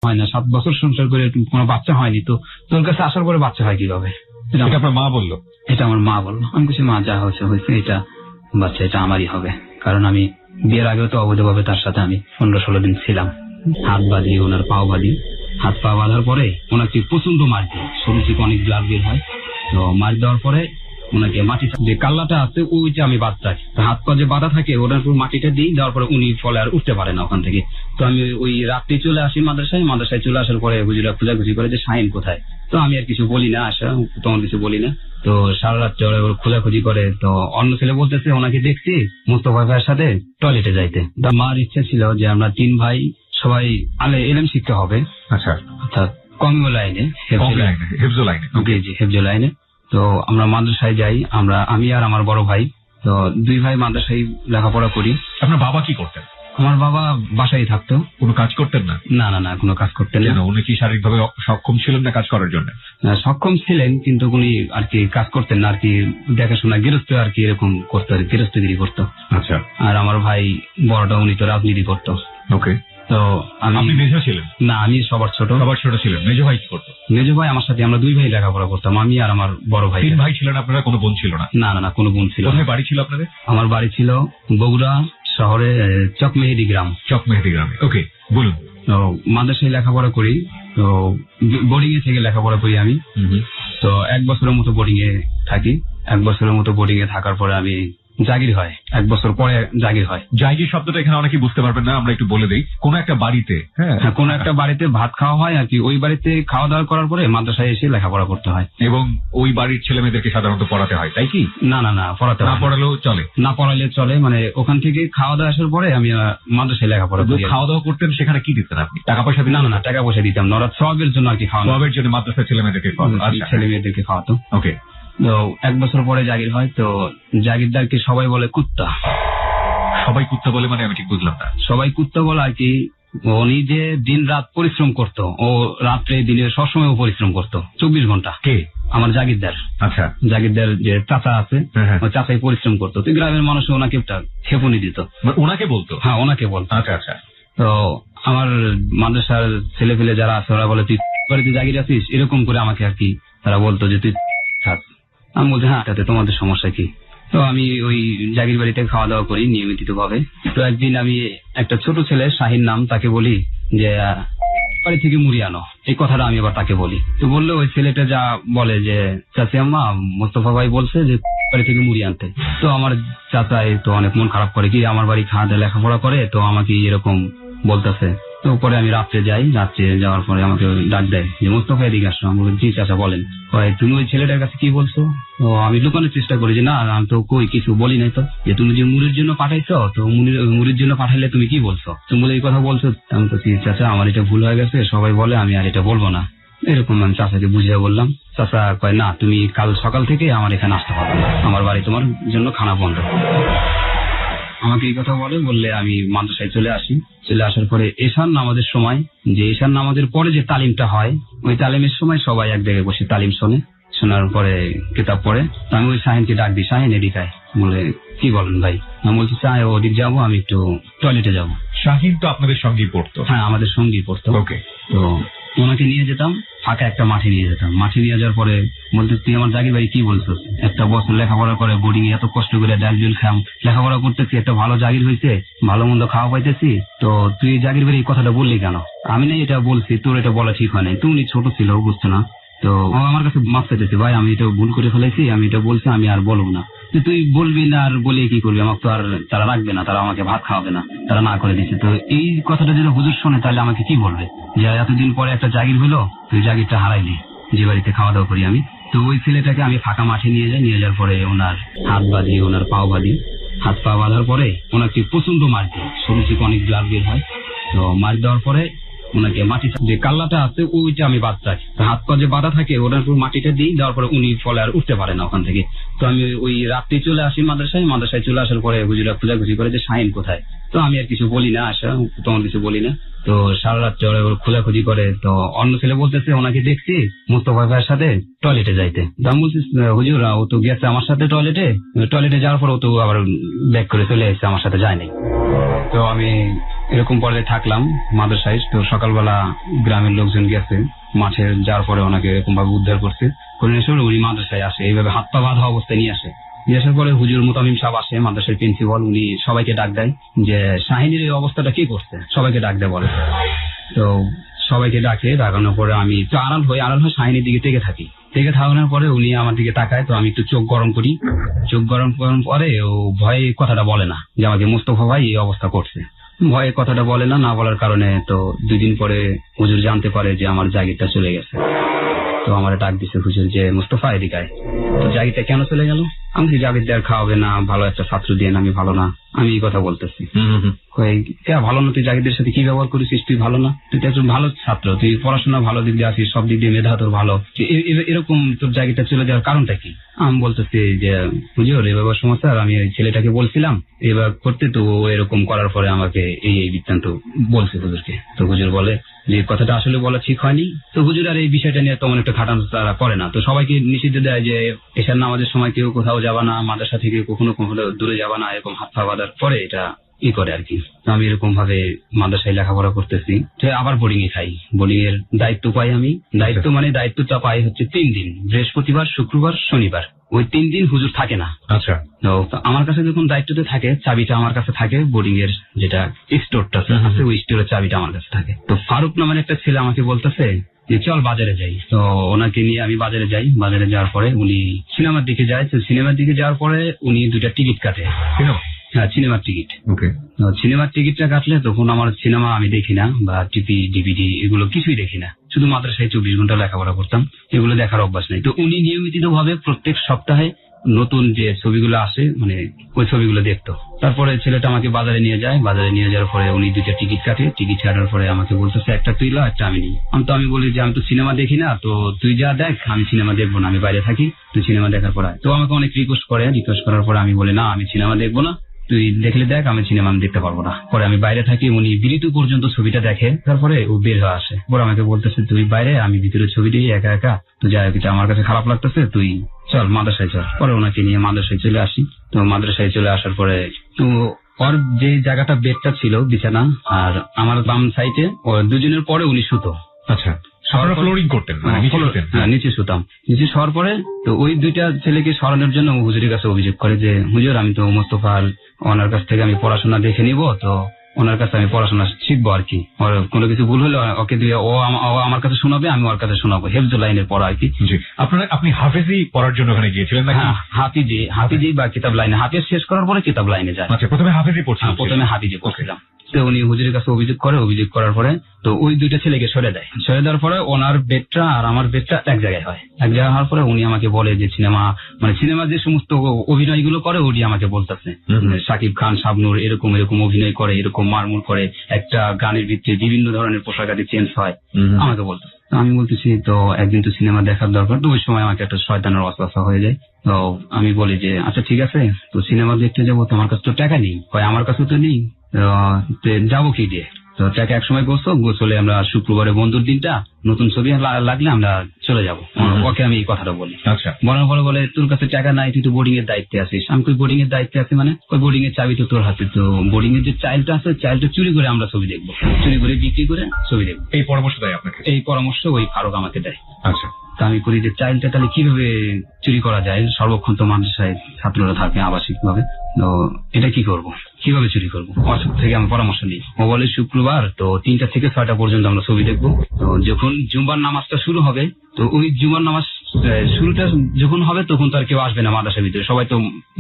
হয় না, 7 বছর সংসার করে কোনো বাচ্চা হয়নি, তো তোর কাছে আসার পরে বাচ্চা হয় কিভাবে? এটা আপনার মা বললো? এটা আমার মা বললো। আমি কিছু মা যা হয়েছে হয়েছে, এটা বাচ্চা এটা আমারই হবে, কারণ আমি বিয়ের আগেও তো অবৈধভাবে তার সাথে আমি 15-16 দিন ছিলাম। হাত বাঁধি, ওনার পাও বাঁধি, হাত পা বাঁধার পরে ওনাকে প্রচন্ড মার দিই, শরীর থেকে অনেক ব্লাড বের হয়। তো মার দেওয়ার পরে ওনাকে মাটি যে কাল্লাটা আছে ওইটা আমি বাদ রাখি, হাত পা যে বাঁধা থাকে ওনার উপর মাটিটা দিই, দেওয়ার পরে উনি ফলে আর উঠতে পারে না ওখান থেকে। তো আমি ওই রাত্রি চলে আসি মাদ্রাসায় চলে আসার পরে হুজুরা খোঁজাখুঁজি করে যে শাহিন কোথায়, তো আমি আর কিছু বলি না, তখন কিছু বলি না। তো সারা রাত চলে খোঁজাখুঁজি করে, তো অন্য ছেলে বলতেছে ওনাকে দেখছি মুস্তফা ভাইয়ের সাথে টয়লেটে যাইতে। মার ইচ্ছা ছিল যে আমরা 3 ভাই সবাই এলএম শিক্ষা হবে, আচ্ছা, অর্থাৎ কমিও লাইনে, হেফজো লাইনে। তো আমরা মাদ্রাসায় যাই, আমি আর আমার বড় ভাই, তো 2 ভাই মাদ্রাসায় লেখাপড়া করি। আপনার বাবা কি করতেন? আমার বাবা বাসায় থাকতো। কোনো কাজ করতেন না? না না না, কোনো কাজ করতেন না। উনি কি শারীরিকভাবে সক্ষম ছিলেন না কাজ করার জন্য? সক্ষম ছিলেন, কিন্তু উনি আর কি কাজ করতেন না, আর কি দেখাশোনা গৃহস্থ আর কি এরকম করতো, গৃহস্থগিরি করতো। আচ্ছা। আর আমার ভাই বড়টা উনি তো রাজনীতি করতো। ওকে। তো আপনি মেজো ছিলেন? না, আমি সবার ছোট ছিলেন। মেজো ভাই কি করতো? মেজো ভাই আমার সাথে, আমরা 2 ভাই লেখাপড়া করতাম, আমি আর আমার বড় ভাই। 3 ভাই ছিলেন আপনারা, কোনো বোন ছিল না? না না না, কোনো বোন ছিল না। কোথায় বাড়ি ছিল আপনাদের? আমার বাড়ি ছিল বগুড়া শহরে চকমেহেদি গ্রাম। গ্রামে। ওকে, বলুন। তো মাদ্রাসায় লেখাপড়া করি, তো বোর্ডিং এ থেকে লেখাপড়া করি আমি। তো 1 বছরের মতো বোর্ডিং এ থাকি। 1 বছরের মতো বোর্ডিং এ থাকার পরে আমি জাগির হয়, 1 বছর পরে জাগির হয়। জাগির শব্দটা এখানে অনেকে বুঝতে পারবেন না, আমরা একটু বলে দিই। কোন একটা বাড়িতে, হ্যাঁ, কোন একটা বাড়িতে ভাত খাওয়া হয় আর কি, ওই বাড়িতে খাওয়া দাওয়া করার পরে মাদ্রাসায় এসে লেখাপড়া করতে হয়, এবং ওই বাড়ির ছেলে মেয়েদেরকে সাধারণত পড়াতে হয়, তাই কি? না না না, পড়াতে না পড়ালেও চলে? না পড়াইলে চলে, মানে ওখান থেকে খাওয়া দাওয়া আসার পরে আমি মাদ্রাসায় লেখাপড়া করি। খাওয়া দাওয়া করতেন, সেখানে কি দিতেন আপনি? টাকা পয়সা? না না না, টাকা পয়সা দিতাম না, ওরা সবের জন্য আর কি খাওয়া, সবের জন্য মাদ্রাসার ছেলে মেয়েদেরকে খাওয়াতো। ওকে। তো 1 বছর পরে জাগির হয়, তো জাগিরদারকে সবাই বলে কুত্তা। সবাই কুত্তা বলে মানে? আমি ঠিক বুঝলাম না। সবাই কুত্তা বলে আর কি, উনি যে দিন রাত পরিশ্রম করতো, ও রাত্রে দিনে সবসময় পরিশ্রম করতো 24 ঘন্টা। কে? আমার জাগিরদার। আচ্ছা। জাগিরদার যে চাচা আছে, ও চাচাই পরিশ্রম করতো, তো গ্রামের মানুষ ওনাকে খেপুনি দিত। ওনাকে বলতো? হ্যাঁ, ওনাকে বলতো। আচ্ছা আচ্ছা। তো আমার মাদ্রাসার ছেলে পেলে যারা আছে ওরা বলে তুই বাড়িতে জাগির আছিস, এরকম করে আমাকে আর কি তারা বলতো যে তুই থাক। আমি বলছি হ্যাঁ, তাতে তোমাদের সমস্যা কি? তো আমি ওই জাগির বাড়িতে খাওয়া দাওয়া করি নিয়মিত ভাবে। তো একদিন আমি একটা ছোট ছেলে শাহিন নাম, তাকে বলি যে বাড়ি থেকে মুড়ি আনো, এই কথাটা আমি আবার তাকে বলি। তো বললো ওই ছেলেটা যা বলে যে চাচি আম্মা মোস্তফা ভাই বলছে যে বাড়ি থেকে মুড়ি আনতে। তো আমার চাচাই তো অনেক মন খারাপ করে, কি আমার বাড়ি খাওয়া দাওয়া লেখাপড়া করে, তো আমাকে এরকম বলতেছে। তো পরে আমি রাত্রে যাই, রাত্রে যাওয়ার পরে আমাকে ডাক দেয় যে মোস্তফা এদিকে আসো। আমি বলি জি চাচা বলেন। তুমি ওই ছেলেটার কাছে কি বলছো? তো আমি লুকানোর চেষ্টা করি যে না আমি তো কই কিছু বলি নাই, তো যে তুমি যে মুড়ির জন্য পাঠাইছো, তো মুড়ির জন্য পাঠাইলে তুমি কি বলছো? তুমি বলে এই কথা বলছো। আমি তো চাচা আমার এটা ভুল হয়ে গেছে, সবাই বলে আমি আর এটা বলবো না, এরকম আমি চাচাকে বুঝিয়ে বললাম। চাচা কয় না তুমি কাল সকাল থেকে আমার এখানে আসতে পারবে না, আমার বাড়ি তোমার জন্য খানা বন্ধ। আমাকে এই কথা বললে আমি মাদ্রাসায় চলে আসি। চলে আসার পরে এশার নামাজের সময়, যে এশার নামাজের পরে যে তালিমটা হয়, ওই তালিমের সময় সবাই এক জায়গায় বসে তালিম শোনে। শোনার পরে কিতাব পড়ে। আমি ওই শাহিনকে ডাক দিই, শাহিন এদিকায়। বলে কি বলেন ভাই? আমি বলছি চাই ওদিক যাবো, আমি একটু টয়লেটে যাবো। শাহিন তো আপনাদের সঙ্গেই পড়তো? হ্যাঁ, আমাদের সঙ্গেই পড়তো। ওকে। তো ওনাকে নিয়ে যেতাম, ফাঁকা একটা মাঠে নিয়ে যেতাম। মাঠে নিয়ে যাওয়ার পরে বলতে তুই আমার জাগির ভাই কি বলছো, একটা বছর লেখাপড়া করে বোর্ডিং এ এত কষ্ট করে ডাল জুল খাম লেখাপড়া করতেছি, একটা ভালো জাগির হয়েছে, ভালো মন্দ খাওয়া পাইতেছি, তো তুই জাগির ভাই এই কথাটা বললি কেন? আমি না এটা বলছি, তোর এটা বলা ঠিক হয় নাই, তুমি ছোট ছিল বুঝছো না। তো আমার কাছে মাফ চাইতেছি, ভাই আমি এটা ভুল করে ফেলেছি, আমি এটা বলছি, আমি আর বলবো না। তুই বলবি না আর বলে কি করবি? আমাকে তো আর তারা রাখবে না, তারা আমাকে ভাত খাওয়াবে না, তারা না করে দিচ্ছে। তো এই কথাটা যদি হুজুর শোনে তাহলে আমাকে কি বলবে, যে এতদিন পরে একটা জাগির হলো, তুই জাগিরটা হারাইলি, যে বাড়িতে খাওয়া দাওয়া করি আমি। তো ওই ছেলেটাকে আমি ফাঁকা মাঠে নিয়ে যাই, নিয়ে যাওয়ার পরে ওনার হাত বাঁধি, ওনার পাও বাঁধি। হাত পা বাঁধার পরে ওনাকে প্রচন্ড মার দিই, শরীর থেকে অনেক ব্লাড বের হয়। তো মার দেওয়ার পরে ওনাকে মাটি যে কাল্লাটা আছে ওইটা আমি বাদ রাখি, হাত পা যে বাঁধা থাকে ওনার উপর মাটিটা দিই, দেওয়ার পরে উনি ফলে আর উঠতে পারে না ওখান থেকে। তো আমি ওই রাত্রি চলে আসি মাদ্রাসায় চলে আসার পরে হুজুরা খোঁজাখুঁজি করে যে শাহিন কোথায়, তো আমি আর কিছু বলি না, তখন কিছু বলি না। তো সারা রাত চলে খোঁজাখুঁজি করে, তো অন্য ছেলে বলতেছে ওনাকে দেখছি মুস্তফা ভাইয়ের সাথে টয়লেটে যাইতে। আমি বলছি হুজুর ও তো গেছে আমার সাথে টয়লেটে যাওয়ার পর ও তো আবার ব্যাক করে চলে এসেছে, আমার সাথে যায়নি। তো আমি এরকম পর্যায়ে থাকলাম মাদ্রাসায়। তো সকালবেলা গ্রামের লোকজন গেছে মাঠে, যাওয়ার পরে ওনাকে এরকম ভাবে উদ্ধার করছে, করে এসে উনি মাদ্রাসায় আসে, এইভাবে হাত পা বাঁধা অবস্থায় নিয়ে আসে। নিয়ে আসার পরে হুজুর মুতামিম সাহেব আসে, মাদ্রাসার প্রিন্সিপাল, উনি সবাইকে ডাক দেয় যে শাহিনীর এই অবস্থাটা কি করছে, সবাইকে ডাক দেয় বলে। তো সবাইকে ডাকানোর পরে আমি তো আড়াল হয়ে শাহিনীর দিকে থেকে থাকি। থেকে থাকানোর পরে উনি আমার দিকে তাকায়, তো আমি একটু চোখ গরম করি। চোখ গরম করার পরে ও ভয়ে কথাটা বলে না যে আমাকে মোস্তফা ভাই এই অবস্থা করছে। ভয়ে কথাটা বলে না, না বলার কারণে তো 2 দিন পরে হুজুর জানতে পারে যে আমার জাগিরটা চলে গেছে। তো আমার ডাক দিছে হুজুর যে মুস্তফা এদিকে আয়। তো জাগিরটা কেন চলে গেল? আমি জাগির দেওয়ার খাওয়াবে না, ভালো একটা ছাত্র দিয়ে আমি ভালো না, আমি এই কথা বলতেছি। ভালো না, তুই জাগিরদের সাথে কি ব্যবহার করেছিস, তুই ভালো না, তুই তো একজন ভালো ছাত্র, তুই পড়াশোনা ভালো দিক দিয়ে আসিস, সব দিক দিয়ে মেধা তোর ভালো, এরকম তোর জাগিরটা চলে যাওয়ার কারণটা কি? আমি বলতেছি যে হুজুর এভাবে সমস্যা, আমি ওই ছেলেটাকে বলছিলাম এবার করতে, তো ও এরকম করার পরে আমাকে এই বৃত্তান্ত বলছে হুজুরকে। তো হুজুর বলে যে কথাটা আসলে বলা ঠিক হয়নি। তো হুজুর আর এই বিষয়টা নিয়ে তেমন একটা খাটানো তারা করে না। তো সবাইকে নিষিদ্ধ দেয় যে এশার নামাজের সময় কেউ কোথাও যাবা না, মাদ্রাসা থেকে কখনো দূরে যাবা না, এরকম হাত পা বাঁধার পরে এটা করে আর কি। আমি এরকম ভাবে মাদ্রাসায় লেখাপড়া করতেছি। আবার বোর্ডিং এ খাই, বোর্ডিং এর দায়িত্ব পাই আমি। দায়িত্বটা পাই হচ্ছে 3 দিন, বৃহস্পতিবার, শুক্রবার, শনিবার। ওই 3 দিন হুজুর থাকে না। আচ্ছা। তো আমার কাছে যখন দায়িত্বতে থাকে, চাবিটা আমার কাছে থাকে, বোর্ডিং এর যেটা স্টোরটা আছে ওই স্টোরের চাবিটা আমার কাছে থাকে। তো ফারুক নামের একটা ছেলে আমাকে বলতেছে যে চল বাজারে যাই। তো ওনাকে নিয়ে আমি বাজারে যাই। বাজারে যাওয়ার পরে উনি সিনেমার দিকে যায়। তো সিনেমার দিকে যাওয়ার পরে উনি 2টা টিকিট কাটে। হ্যাঁ, সিনেমার টিকিট। সিনেমার টিকিটটা কাটলে তখন আমার সিনেমা আমি দেখি না, বা টিভি ডিভিডি এগুলো কিছুই দেখি না, শুধু মাদ্রাসায় 24 ঘন্টা লেখাপড়া করতাম, এগুলো দেখার অভ্যাস নেই। তো উনি নিয়মিত ভাবে প্রত্যেক সপ্তাহে নতুন যে ছবিগুলো আসে মানে ওই ছবিগুলো দেখতো। তারপরে ছেলেটা আমাকে বাজারে নিয়ে যায়। বাজারে নিয়ে যাওয়ার পরে উনি 2টা টিকিট কাটে। টিকিট কাটার পরে আমাকে বলতেছে একটা তুই লো, একটা আমি নিই। আমি বলি যে আমি তো সিনেমা দেখি না, তো তুই যা দেখ, আমি সিনেমা দেখবো না, আমি বাইরে থাকি, তুই সিনেমা দেখার পর আয়। তো আমাকে অনেক রিকোয়েস্ট করার পরে আমি বলি না, আমি সিনেমা দেখবো না, তুই দেখলে দেখ, আমি সিনেমা দেখতে পারবো না। পরে আমি বাইরে থাকি, উনি বিরিতু পর্যন্ত ছবিটা দেখে, তারপরে ও বের হয়ে আসে। পরে আমাকে বলতেছে তুই বাইরে, আমি ভিতরে ছবি দেখি একা একা, তো যাই হোক আমার কাছে খারাপ লাগতেছে, তুই চল মাদ্রাসায় চল। পরে ওনাকে নিয়ে মাদ্রাসায় চলে আসি। তো মাদ্রাসায় চলে আসার পরে তো ওর যে জায়গাটা বেডটা ছিল বিছানা, আর আমার বাম সাইডে ও 2 জনের পরে উনি শুতো। আচ্ছা, ফ্লোরিং করতেন? নিচে শুতাম। নিচে শোয়ার পরে তো ওই 2টা ছেলেকে সরানোর জন্য হুজুরের কাছে অভিযোগ করে যে হুজুর আমি তো মোস্তফা ওনার কাছ থেকে আমি পড়াশোনা দেখে নিব, তো ওনার কাছে আমি পড়াশোনা শিখবো আর কি। ওর কোনো কিছু ভুল হলে ওকে দিয়ে ও আমার কাছে শোনাবে, আমি ওর কাছে শোনাবো, হেফজুল লাইনের পড়া আর কি। আপনি হাফেজি পড়ার জন্য ওখানে গিয়েছিলেন নাকি? হাফিজি বা কিতাব লাইনে, হাফিজ শেষ করার পরে কিতাব লাইনে যায়। আচ্ছা, প্রথমে হাফিজি পড়ছিলেন? প্রথমে হাফিজি পড়ছিলাম। তো উনি হুজুরের কাছে অভিযোগ করার পরে তো ওই 2টা ছেলেকে সরে দেওয়ার পরে ওনার বেডটা আর আমার বেডটা এক জায়গায় হয়। এক জায়গায় হওয়ার পরে উনি আমাকে বলে যে সিনেমা যে সমস্ত অভিনয়গুলো করে ওটি আমাকে বলতেছে, শাকিব খান, শাবনূর এরকম অভিনয় করে, এরকম মারমুর করে, একটা গানের ভিত্তিতে বিভিন্ন ধরনের পোশাকাদি চেঞ্জ হয়, আমাকে বলতেছে। আমি বলতেছি তো একদিন তো সিনেমা দেখার দরকার। তো ওই সময় আমাকে একটা শয়তানের ওয়াসওয়াসা হয়ে যায়। তো আমি বলি যে আচ্ছা ঠিক আছে, তো সিনেমা দেখতে যাবো, তোমার কাছে তো টাকা নেই। আমার কাছে তো নেই, যাবো কি দিয়ে? তো টাকা একসময় গোছলে আমরা শুক্রবারে বন্ধুর দিনটা নতুন ছবি লাগলে আমরা চলে যাবো। ওকে আমি এই কথাটা বলি। আচ্ছা। বলার পরে বলে তোর কাছে টাকা নাই, তুই তো বোর্ডিং এর দায়িত্বে আছিস। আমি কই বোর্ডিং এর দায়িত্বে আছি মানে? ওই বোর্ডিং এর চাবি তো তোর হাতে, তো বোর্ডিং এর যে চাইল্ডটা আছে চাইল্ডটা চুরি করে আমরা ছবি দেখবো, চুরি করে বিক্রি করে ছবি দেখবো। এই পরামর্শ দেয় আপনাকে? এই পরামর্শ ওই ফারুক আমাকে দেয়। আচ্ছা। তা আমি করি যে চাইল্ডটা তাহলে কিভাবে চুরি করা যায়, সর্বক্ষণ তো মাদ্রাসায় ছাত্ররা থাকে আবাসিক ভাবে, তো এটা কি করব, কিভাবে চুরি করবো? ওর থেকে আমি পরামর্শ নিই। ও বলে শুক্রবার তো 3টা থেকে 6টা পর্যন্ত আমরা ছবি দেখবো। তো যখন জুম্বার নামাজটা শুরু হবে, তো ওই জুম্বার নামাজ শুরুটা যখন হবে তখন তো আর কেউ আসবে না মাদ্রাসার ভিতরে, সবাই তো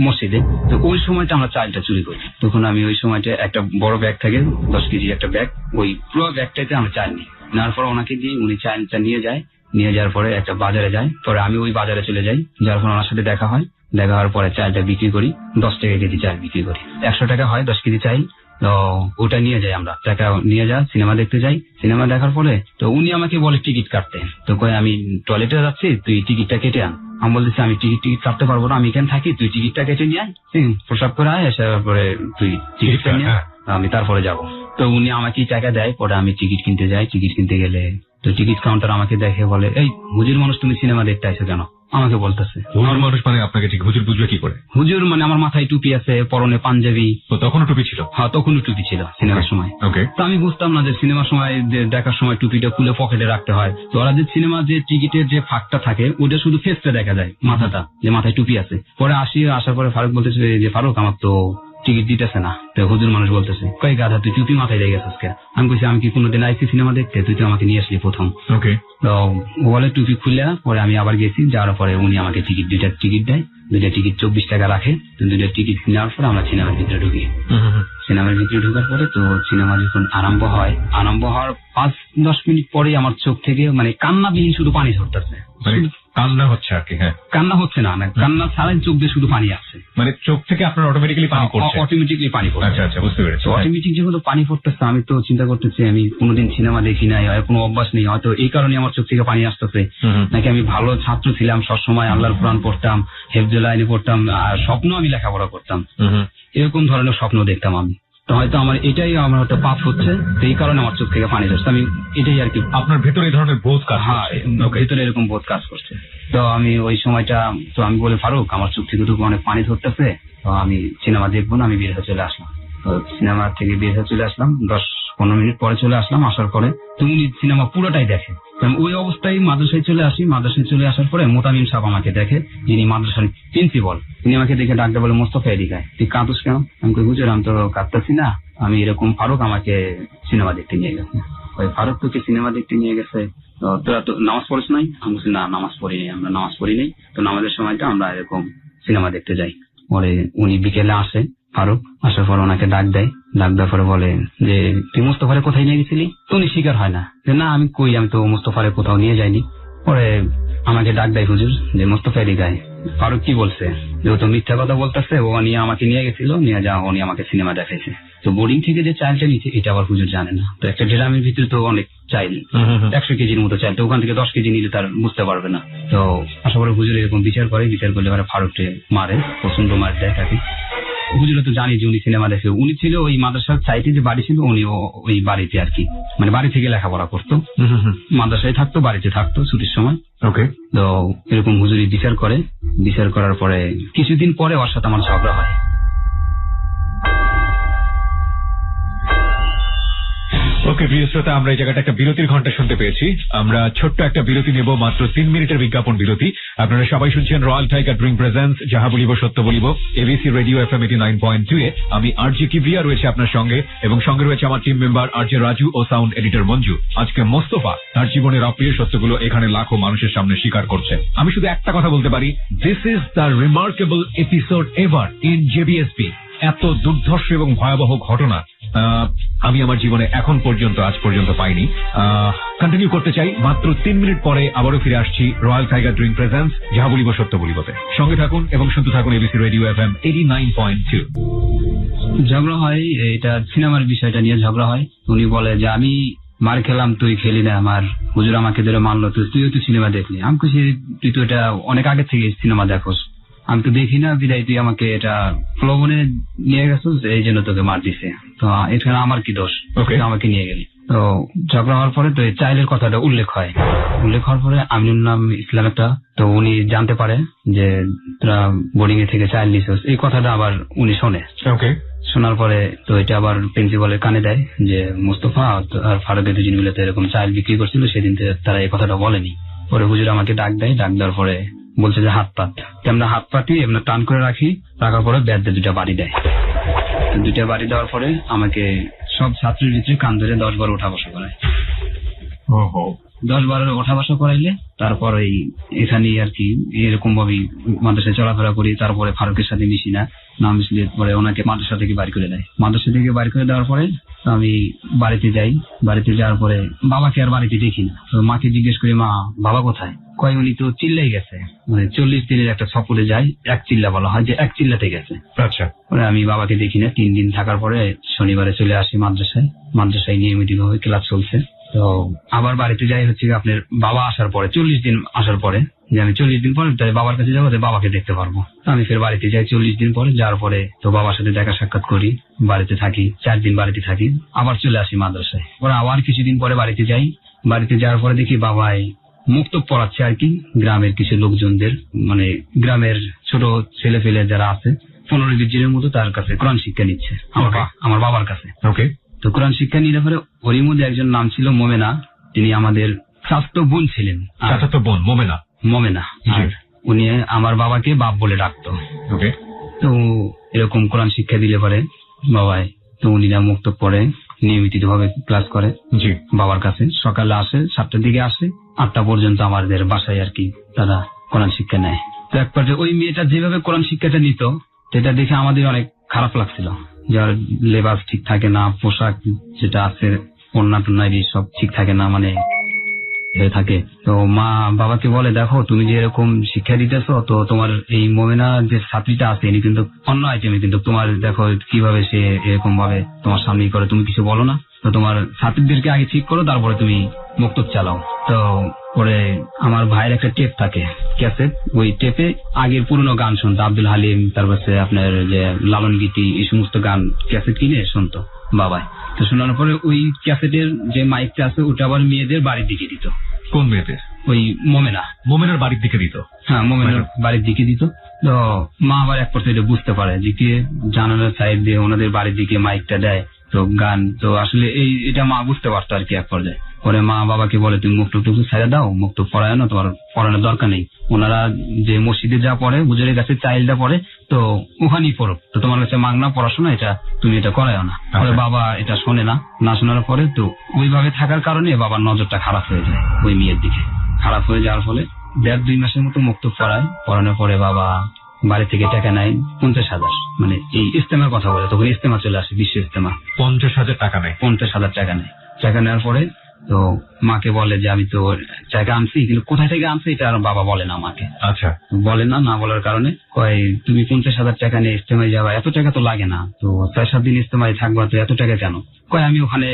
মসজিদে। তো ওই সময়টা আমরা চাইল্ডটা চুরি করি। তখন আমি ওই সময়টা একটা বড় ব্যাগ থাকে 10 কেজি একটা ব্যাগ, ওই পুরো ব্যাগটাতে আমরা চাইল্ড নিই। নেওয়ার পর ওনাকে দিয়ে উনি চাইল্ডটা নিয়ে যাওয়ার পরে একটা বাজারে যায়। পরে আমি ওই বাজারে চলে যাই, যার পর ওনার সাথে দেখা হওয়ার পরে চাইলটা বিক্রি করি, 10 টাকা কেজি চাল বিক্রি করি। 100 টাকা হয় 10 কেজি চাইল। তো ওটা নিয়ে যাই, আমরা টাকা নিয়ে সিনেমা দেখতে যাই। সিনেমা দেখার পরে তো উনি আমাকে বলে টিকিট কাটতে। তো কয় আমি টয়লেটে যাচ্ছি, তুই টিকিটটা কেটে আন। আমি বলতেছি আমি টিকিট কাটতে পারবো না, আমি এখানে থাকি, তুই টিকিটটা কেটে নিয়ে আয়, প্রসাব করে আয়, আসার পরে তুই টিকিটটা নিয়ে আমি তারপরে যাব। তো উনি আমাকে টাকা দেয়। পরে আমি টিকিট কিনতে যাই। টিকিট কিনতে গেলে তো টিকিট কাউন্টার আমাকে দেখে বলে, এই হুজুর মানুষ, তুমি সিনেমা দেখতে আইছো কেন? আমাকে বলতেছে। হুজুর মানুষ মানে আপনাকে ঠিক হুজুর বুঝবে কি করে? হুজুর মানে আমার মাথায় টুপি আছে, পরনে পাঞ্জাবি। তো তখনও টুপি ছিল? হ্যাঁ, তখনও টুপি ছিল সিনেমার সময়। ওকে। তো আমি বুঝতাম না যে সিনেমার সময় যে দেখার সময় টুপিটা খুলে পকেটে রাখতে হয়। তো ওরা যে সিনেমা যে টিকিটের যে ফাঁকটা থাকে ওটা শুধু ফেসটা দেখা যায়, মাথাটা, যে মাথায় টুপি আছে। পরে আসার পরে ফারুক বলতেছে যে ফারুক আমার তো টিকিট দিতেছে না। তো হুজুর মানুষ বলতেছে কই গাধা তুই টুপি মাথায় রেখে গেছিস কে? আমি বলছি আমি কি কোনোদিন আইসি সিনেমা দেখতে? তুই তো আমাকে নিয়ে আসলি প্রথম। ওকে। তো ও বলে টুপি খুলে, পরে আমি আবার গেছি, যাওয়ার পরে উনি আমাকে দুইটা টিকিট দেয়। দুইটা টিকিট 24 টাকা রাখে। তো দুইটা টিকিট নেওয়ার পরে আমরা সিনেমার ভিতরে ঢুকি। সিনেমার ভিতরে ঢোকার পরে তো সিনেমা যখন আরম্ভ হওয়ার 5-10 মিনিট পরে আমার চোখ থেকে মানে কান্নাবিহীন শুধু পানি ঝরতেছে। কান্না হচ্ছে আর কি? হ্যাঁ, কান্না হচ্ছে না, কান্না ছাড়াই চোখ দিয়ে শুধু পানি আসছে। মানে চোখ থেকে আপনার অটোমেটিক্যালি পানি পড়ছে? অটোমেটিক্যালি পানি পড়ছে। আচ্ছা আচ্ছা, বুঝতে পেরেছি। অটোমেটিক যেহেতু পানি পড়তেছে, আমি তো চিন্তা করতেছি আমি কোনোদিন সিনেমা দেখি নাই, কোনো অভ্যাস নেই, হয়তো এই কারণে আমার চোখ থেকে পানি আসতেছে। নাকি আমি ভালো ছাত্র ছিলাম, সবসময় আল্লাহর কোরআন পড়তাম, হেফজুল আইনি পড়তাম, আর স্বপ্ন আমি লেখাপড়া করতাম, এরকম ধরনের স্বপ্ন দেখতাম আমি। তো হয়তো আমার এটাই আমার হয়তো পাপ হচ্ছে, তো এই কারণে আমার চোখ থেকে পানি ধরছে। আমি এটাই আর কি। আপনার ভেতরে এই ধরনের বোধ কাজ? হ্যাঁ, ভেতরে এরকম বোধ কাজ করছে। তো আমি ওই সময়টা তো আমি বলে ফারুক আমার চোখ থেকে তো অনেক পানি ধরতেছে, তো আমি সিনেমা দেখবো না, আমি বের হয়ে চলে আসলাম। তো সিনেমা থেকে বের হয়ে চলে আসলাম, 10-15 মিনিট পরে চলে আসলাম। আসার পরে তুমি সিনেমা পুরোটাই দেখে। ওই অবস্থায় মাদ্রাসায় চলে আসি। মাদ্রাসায় চলে আসার পরে মোতামিম সাহেব আমাকে দেখে, যিনি মাদ্রাসার প্রিন্সিপাল, তিনি আমাকে দেখে ডাকতে বলে মোস্তফা এদিকে আয়। তুই কাঁদুস কেন? আমি কই হুজুর আমি তো কাঁদতেছি না, আমি এরকম ফারুক আমাকে সিনেমা দেখতে নিয়ে গেছে। ওই ফারুক তোকে সিনেমা দেখতে নিয়ে গেছে, তোরা তো নামাজ পড়িস নাই? আমি বলছি না, নামাজ পড়ি নাই, আমরা নামাজ পড়ি নাই। তো নামাজের সময়টা আমরা এরকম সিনেমা দেখতে যাই। পরে উনি বিকেলে আসে, ফারুক আসার পর ওনাকে ডাক দেয়। ডাক দেওয়ার পরে বলে যে তুই মোস্তফারে কোথায় নিয়ে গেছিলি? তো উনি স্বীকার হয় না, যে না আমি কই, আমি তো মোস্তফারে কোথাও নিয়ে যাইনি। পরে আমাকে ডাক দেয় হুজুর যে মোস্তফা এদিকে আয়। ফারুক কি বলছে যে ও তো মিথ্যা কথা বলতেছে, ও নিয়ে আমাকে নিয়ে গেছিল, নিয়ে যা উনি আমাকে সিনেমা দেখাইছে। তো বোর্ডিং থেকে যে চাইলটা নিচ্ছে এটা আবার হুজুর জানে না। তো একটা ড্রামের ভিতরে তো অনেক চাইল, 100 কেজির মতো চাইল, তো ওখান থেকে 10 কেজি নিলে তার বুঝতে পারবে না। তো আশা করি হুজুর এরকম বিচার করলে এবার ফারুককে মারে, প্রচন্ড মার দেয় তাকে। হুজুর তো জানি যে উনি সিনেমা দেখে, উনি ছিল ওই মাদ্রাসার সাইটে যে বাড়ি ছিল, উনি ওই বাড়িতে আর কি, মানে বাড়ি থেকে লেখাপড়া করতো, মাদ্রাসায় থাকতো, বাড়িতে থাকতো ছুটির সময়। ওকে। তো এরকম হুজুরি বিচার করার পরে কিছুদিন পরে ওর সাথে আমার ঝগড়া হয়। ওকে প্রিয় শ্রোতা, আমরা এই জায়গাটা একটা বিরতির ঘন্টা শুনতে পেয়েছি। আমরা ছোট্ট একটা বিরতি নেব, মাত্র 3 মিনিটের বিজ্ঞাপন বিরতি। আপনারা সবাই শুনছেন রয়্যাল টাইগার ড্রিঙ্ক প্রেজেন্স যাহা বলিব সত্য বলিব, এবিসি রেডিও FM 89.2 এ। আমি আরজে কিবরিয়া রয়েছে আপনার সঙ্গে, এবং সঙ্গে রয়েছে আমার টিম মেম্বার আরজে রাজু ও সাউন্ড এডিটর মঞ্জু। আজকে মোস্তফা তার জীবনের অপ্রিয় সত্যগুলো এখানে লাখো মানুষের সামনে স্বীকার করছে। আমি শুধু একটা কথা বলতে পারি, this is the remarkable episode ever in JBSP. এত দুর্ধর্ষ এবং ভয়াবহ ঘটনা আমি আমার জীবনে আজ পর্যন্ত পাইনি। কন্টিনিউ করতে চাই। মাত্র 3 মিনিট পরে আবারও ফিরে আসছি রয়্যাল টাইগার ড্রিঙ্ক প্রেজেন্স যাহা বলিব সত্য বলিবতে। সঙ্গে থাকুন এবং শুনতে থাকুন এবিসি রেডিও FM 89.2। ঝগড়া হয়, এটা সিনেমার বিষয়টা নিয়ে ঝগড়া হয়। উনি বলে যে আমি মার খেলাম, তুই খেলি না, আমার হুজুর আমাকে ধরে মারলো, তুইও তো সিনেমা দেখলি। আমি খুশি, তুই তো এটা অনেক আগে থেকে সিনেমা দেখোস, আমি তো দেখি না, বিদায় তুই আমাকে এটা প্রলোভনে নিয়ে গেছিস, এই জন্য তোকে মার দিছে। তো এখানে আমার কি দোষ, আমাকে নিয়ে গেলি? তো ঝগড়া হওয়ার পরে তো এই চাইলের কথাটা উল্লেখ হওয়ার পরে আমিনুল নাম ইসলাম একটা, তো উনি জানতে পারে যে তোরা বোর্ডিং এ থেকে চাইল নিছিস, এই কথাটা আবার উনি শোনে। শোনার পরে তো এটা আবার প্রিন্সিপালের কানে দেয় যে মুস্তফা আর ফারুকের দুজন মিলে তো এরকম চাইল বিক্রি করছিল, সেদিন তারা এই কথাটা বলেনি। পরে হুজুর আমাকে ডাক দেওয়ার পরে বলছে যে হাত পাত, আমরা হাত পাতি এমনি টান করে রাখার পরে ব্যাট দিয়ে 2টা বাড়ি দেয়। 2টা বাড়ি দেওয়ার পরে আমাকে সব ছাত্রের ভিতরে কান ধরে 10-12 ওঠা বসা করায়। 10-12 ওঠা বসা করাইলে তারপর এখানে আর কি এরকম ভাবে মাদ্রাসায় চলাফেরা করি। তারপরে ফারুকের সাথে মিশি না মিশলে পরে ওনাকে মাদ্রাসা থেকে বাড়ি করে দেয়। মাদ্রাসা থেকে বাড়ি করে দেওয়ার পরে আমি বাড়িতে যাই। বাড়িতে যাওয়ার পরে বাবাকে আর বাড়িতে দেখি না। তো মাকে জিজ্ঞেস করি, মা বাবা কোথায়? কয় উনি তো চিল্লাই গেছে, মানে 40 দিনের একটা সফরে যায়, 1 চিল্লা বলা হয়, যে 1 চিল্লাতে গেছে। আচ্ছা। আমি বাবাকে দেখি না। 3 দিন থাকার পরে শনিবারে চলে আসি মাদ্রাসায় নিয়মিত ভাবে ক্লাস চলছে। তো আবার বাড়িতে যাই হচ্ছে আপনার বাবা আসার পরে, 40 দিন আসার পরে, যে আমি 40 দিন পরে বাবার কাছে যাবো, বাবাকে দেখতে পারবো। আমি ফের বাড়িতে যাই 40 দিন পরে। যাওয়ার পরে তো বাবার সাথে দেখা সাক্ষাৎ করি, বাড়িতে থাকি, 4 দিন বাড়িতে থাকি, আবার চলে আসি মাদ্রাসায়। পরে আবার কিছুদিন পরে বাড়িতে যাই। বাড়িতে যাওয়ার পরে দেখি বাবাই মুক্তব পড়াচ্ছে আর কি গ্রামের কিছু লোকজনদের, মানে গ্রামের ছোট ছেলে ফেলে যারা আছে 15-20 জনের মতো তার কাছে কোরআন শিক্ষা নিচ্ছে আমার বাবার কাছে। ওকে। তো কোরআন শিক্ষা নিলে পরে ওরই মধ্যে একজন নাম ছিল মোমেনা, তিনি আমাদের চাচাতো বোন ছিলেন। চাচাতো বোন মোমেনা। আর উনি আমার বাবাকে বাপ বলে ডাকতো। ওকে। তো এরকম কোরআন শিক্ষা দিলে পরে বাবাই, তো উনি না মুক্তব পড়ে নিয়মিত ভাবে ক্লাস করে জি বাবার কাছে। সকালে আসে 7টার দিকে আসে, 8টা পর্যন্ত আমাদের বাসায় আর কি তারা কোরআন শিক্ষা নেয়। তো এক পর্যায়ে ওই মেয়েটা যেভাবে কোরআন শিক্ষাটা নিত সেটা দেখে আমাদের অনেক খারাপ লাগছিল। যার লেবাস ঠিক থাকে না, পোশাক যেটা আছে ওড়না টোনা সব ঠিক থাকে না, মানে থাকে। তো মা বাবাকে বলে, দেখো তুমি যে এরকম শিক্ষা দিতেছো, তো তোমার এই মোমেনা যে ছাত্রীটা আছে ইনি কিন্তু অন্য আইটেমে, কিন্তু তোমার দেখো কিভাবে সে এরকম ভাবে তোমার সামনে করে, তুমি কিছু বলো না। তো তোমার ছাত্রীদেরকে আগে ঠিক করো, তারপরে তুমি মুক্তব চালাও। তো পরে আমার ভাইয়ের একটা টেপ থাকে ক্যাসেট, ওই টেপে আগের পুরনো গান শুনতো, আব্দুল হালিম, তারপরে আপনার যে লালন গীতি, এই সমস্ত গান ক্যাসেট কিনে শুনতো বাবাই। তো শোনানোর পরে ওই ক্যাসেটের যে মাইকটা আছে ওটা আবার মেয়েদের বাড়ির দিকে দিত। কোন মেয়েদের? ওই মোমেনার বাড়ির দিকে দিত। হ্যাঁ, মোমেনার বাড়ির দিকে দিত। তো মা আবার এক পর্যায়ে এটা বুঝতে পারে যে কি জানালার সাইড দিয়ে ওনাদের বাড়ির দিকে মাইকটা দেয় তো গান, তো আসলে এটা মা বুঝতে পারতো আর কি এক পর্যায়ে। পরে মা বাবাকে বলে, তুমি মুক্তব ছেড়ে দাও, মুক্তব পড়ায় না, তোমার পড়ানোর দরকার নেই। ওনারা যে মসজিদে যা পড়ে, হুজুরের কাছে চাইলটা পড়ে, তো ওখানেই পড়ো, তো তোমার কাছে মাগনা পড়াশোনা, এটা তুমি এটা করায়ও না। পরে বাবা এটা শোনে না শোনার পরে তো ওইভাবে থাকার কারণে বাবার নজরটা খারাপ হয়ে যায় ওই মেয়ের দিকে। খারাপ হয়ে যাওয়ার ফলে 1.5-2 মাসের মতো মুক্তব পড়ানোর পরে বাবা বাড়ি থেকে টাকা নেয় 50,000, মানে এই ইস্তেমার কথা বলে, তখন ইস্তেমা চলে আসে, বিশ্ব ইস্তেমা। 50,000 টাকা নেয়। 50,000 টাকা নেয়। টাকা নেওয়ার পরে তো মাকে বলে যে আমি তো টাকা আনছি, কিন্তু কোথায় থেকে আনছি এটা আর বাবা বলে না মাকে। আচ্ছা। বলে না বলার কারণে কয়, তুমি 50,000 টাকা নিয়ে ইস্তেমায় যাবা, এত টাকা তো লাগে না, তো 6-7 দিন ইস্তেমায় থাকবা, তো এত টাকা কেন? কয়, আমি ওখানে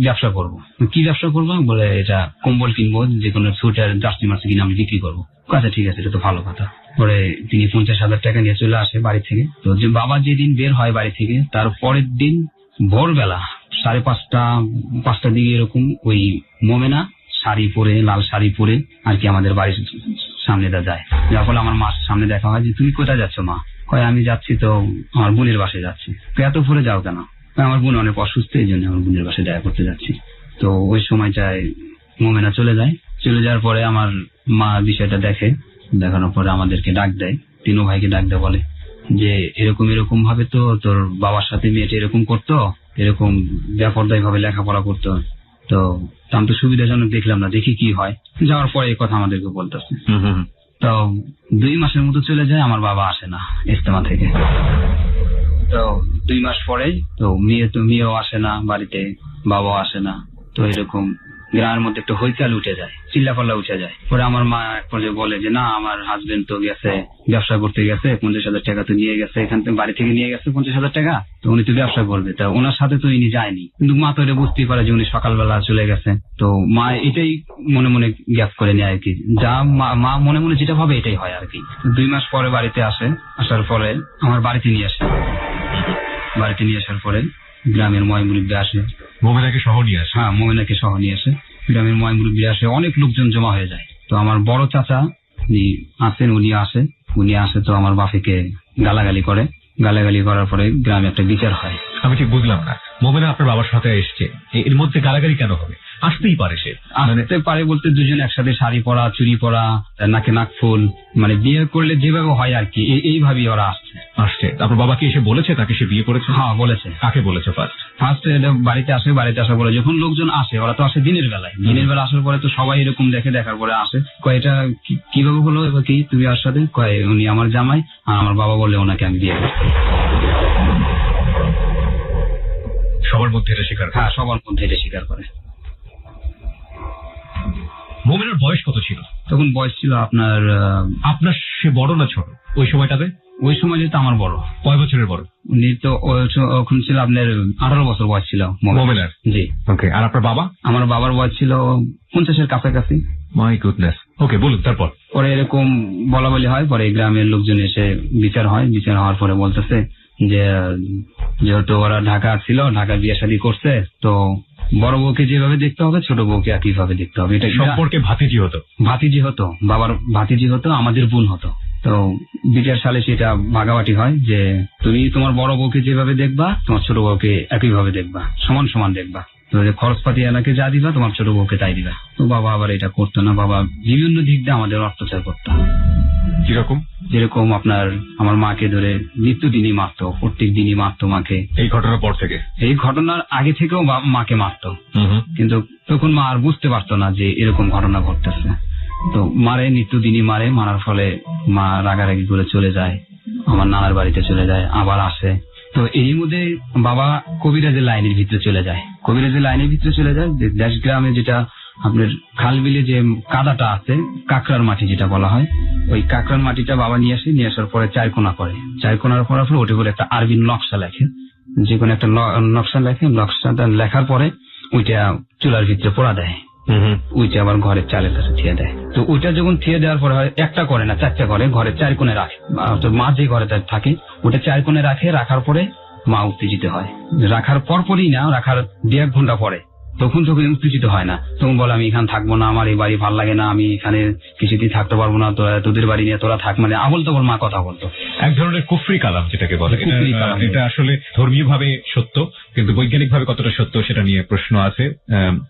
ব্যবসা করবো। কি ব্যবসা করবো? বলে এটা কম্বল কিনবো, যে কোনো সুইটার জার্সি মার্সি কিনে আমি বিক্রি করবো। আচ্ছা ঠিক আছে, এটা তো ভালো কথা। পরে তিনি 50,000 টাকা নিয়ে চলে আসে বাড়ি থেকে। তো যে বাবা যেদিন বের হয় বাড়ি থেকে, তার পরের দিন ভোরবেলা 5:30-5টার দিকে এরকম ওই মোমেনা শাড়ি পরে, লাল শাড়ি পরে আর কি আমাদের বাড়ির সামনে যায়। যার ফলে আমার মার সামনে দেখা হয় যে, তুমি কোথায় যাচ্ছ মা? কয়, আমি যাচ্ছি তো আমার বোনের বাসায় যাচ্ছি। তো এত ভোরে যাও কেন? আমার বোন অনেক অসুস্থ, এই জন্য আমার বোনের বাসায় দেখা করতে যাচ্ছি। তো ওই সময়টায় মোমেনা চলে যাওয়ার পরে আমার মা বিষয়টা দেখে, দেখানোর পরে আমাদেরকে ডাক দেয়, 3 ভাইকে ডাক দেয়, বলে যে এরকম ভাবে তো তোর বাবার সাথে মেয়েটা এরকম করতো, এরকম বেপরদায়ী ভাবে লেখাপড়া করতো, তো আমি তো সুবিধাজনক দেখলাম না, দেখি কি হয়। যাওয়ার পরে এই কথা আমাদেরকে বলতেছে। তো 2 মাসের মতো চলে যায়, আমার বাবা আসে না ইস্তেমা থেকে। তো 2 মাস পরেই তো মেয়েও আসে না বাড়িতে, বাবাও আসে না। তো এরকম গ্রামের মধ্যে একটু হইচাল উঠে যায়, চিল্লাপাল্লা উঠে যায়। পরে আমার মা এক পর্যায়ে বলে যে, না, আমার হাজবেন্ড তো গেছে ব্যবসা করতে গেছে, 50,000 টাকা তো নিয়ে গেছে, এখান থেকে বাড়ি থেকে নিয়ে গেছে 50,000 টাকা, তো উনি তো ব্যবসা করবে, তা ওনার সাথে তো ইনি যায়নি। কিন্তু মা তো এটা বুঝতেই পারে যে উনি সকালবেলা চলে গেছে। তো মা এটাই মনে মনে গ্যাপ করে নেয় আর কি, যা মা মনে মনে যেটা ভাবে এটাই হয় আর কি। 2 মাস পরে বাড়িতে আসে, আসার পরে আমার বাড়িতে নিয়ে আসে। বাড়িতে নিয়ে আসার পরে গ্রামের ময়মুরব্বী আসে, মোমেনাকে সহ নিয়ে আসে। হ্যাঁ, মোমেনাকে সহ নিয়ে আসে। গ্রামের ময়মুরব্বী আসে, অনেক লোকজন জমা হয়ে যায়। তো আমার বড় চাচা উনি আসে তো আমার বাপেকে গালাগালি করার পরে গ্রামে একটা বিচার হয়। আমি ঠিক বুঝলাম না, মোমেনা আপনার বাবার সাথে এসছে, এর মধ্যে গালাগালি কেন হবে? আসতেই পারে, সে আসতে পারে বলতে দুজন একসাথে শাড়ি পরা, চুড়ি পরা, নাকে নাকফুল, মানে বিয়ে করলে যেভাবে হয় আর কি, এইভাবেই ওরা আসছে। আপনার বাবাকে এসে বলেছে তাকে সে বিয়ে করেছে? হ্যাঁ, বলেছে। কাকে বলেছে? ফার্স্ট বাড়িতে আসার পরে যখন লোকজন আসে, ওরা তো আসে দিনের বেলা আসার পরে তো সবাই এরকম দেখার পরে আসে, কয় এটা কিভাবে হলো, এবার কি তুমি আর সাথে? কয়, উনি আমার জামাই, আর আমার বাবা বলে ওনাকে আমি বিয়ে করছি। সবার মধ্যে এটা স্বীকার? হ্যাঁ, সবার মধ্যে এটা স্বীকার করে। মোমেনার বয়স কত ছিল তখন? বয়স ছিল আপনার সে বড় না ছোট ওই সময়টাতে? ওই সময় যেহেতু আমার বড়। কয় বছরের বড়? উনি তো ওখানে ছিল আপনার 18 বছর বয়স ছিল মোমেনার। জি। ওকে। আর আপনার বাবা? আমার বাবার বয়স ছিল 50-এর কাছাকাছি। My goodness. ওকে, বলুন তারপর। পরে এরকম বলা বলি হয়, পরে গ্রামের লোকজন এসে বিচার হওয়ার পরে বলতেছে যে যেহেতু ওরা ঢাকা ছিল, ঢাকা বিয়ে শাদী করছে, তো বড় বউকে যেভাবে দেখতে হবে ছোট বউকে একইভাবে দেখতে হবে। এটা সম্পর্কে ভাতিজি হতো। ভাতিজি হতো, বাবার ভাতিজি হতো, আমাদের বোন হতো। তো বিচার সালে সেটা ভাগাভাগি হয় যে তুমি তোমার বড় বউকে যেভাবে দেখবা তোমার ছোট বউকে একইভাবে দেখবা, সমান সমান দেখবা। তো খরচপাতি এলাকে যা দিবা তোমার ছোট বউকে তাই দিবা। তো বাবা আবার এটা করতো না, বাবা বিভিন্ন দিক দিয়ে আমাদের অত্যাচার করতো। কিরকম? যেরকম আপনার আমার মাকে ধরে নিত্যদিনই মারতো, প্রত্যেক দিনই মারতো মাকে। এই ঘটনার পর থেকে? এই ঘটনার আগে থেকেও মাকে মারতো, কিন্তু তখন মা আর বুঝতে পারতো না যে এরকম ঘটনা ঘটতেছে। তো মারে, নিত্যদিনই মারে, মারার ফলে মা রাগারাগি করে চলে যায়, আমার নানার বাড়িতে চলে যায়, আবার আসে। তো এই মধ্যে বাবা কবিরাজের লাইনের ভিতরে চলে যায়, কবিরাজের লাইনের ভিতরে চলে যায়। যে দেশ গ্রামে যেটা আপনার খাল বিলে যে কাদাটা আছে, কাঁকড়ার মাটি যেটা বলা হয়, ওই কাঁকড়ার মাটিটা বাবা নিয়ে আসে, নিয়ে আসার পরে চারকোনা করে, চারকোনার করার পরে ওটা করে একটা আরবি নকশা লেখে, যে কোনো একটা নকশা লেখে। নকশাটা লেখার পরে ওইটা চুলার ভিতরে পোড়া দেয়, ওইটা আবার ঘরের চালের কাছে থিয়ে দেয়। তো ওইটা যখন থিয়ে দেওয়ার পরে হয়, একটা করে না 4টা করে, ঘরের 4 কোণে রাখে। মা যে ঘরে থাকে ওটা 4 কোণে রাখে, রাখার পরে মা উত্তেজিত হয়। রাখার পরপরই না, রাখার 1.5 ঘন্টা পরে তখন উত্তেজিত হয় না, তখন বলে আমি এখানে থাকবো না, আমার এই বাড়ি ভাল লাগে না, আমি এখানে কিছুদিন থাকতে পারবো না, তোদের বাড়ি নিয়ে তোরা থাক, মানে আবল তাবল মা কথা বলতো। এক ধরনের কুফরি কালাম যেটাকে বলে। এটা আসলে ধর্মীয় ভাবে সত্য, কিন্তু বৈজ্ঞানিক ভাবে কতটা সত্য সেটা নিয়ে প্রশ্ন আছে।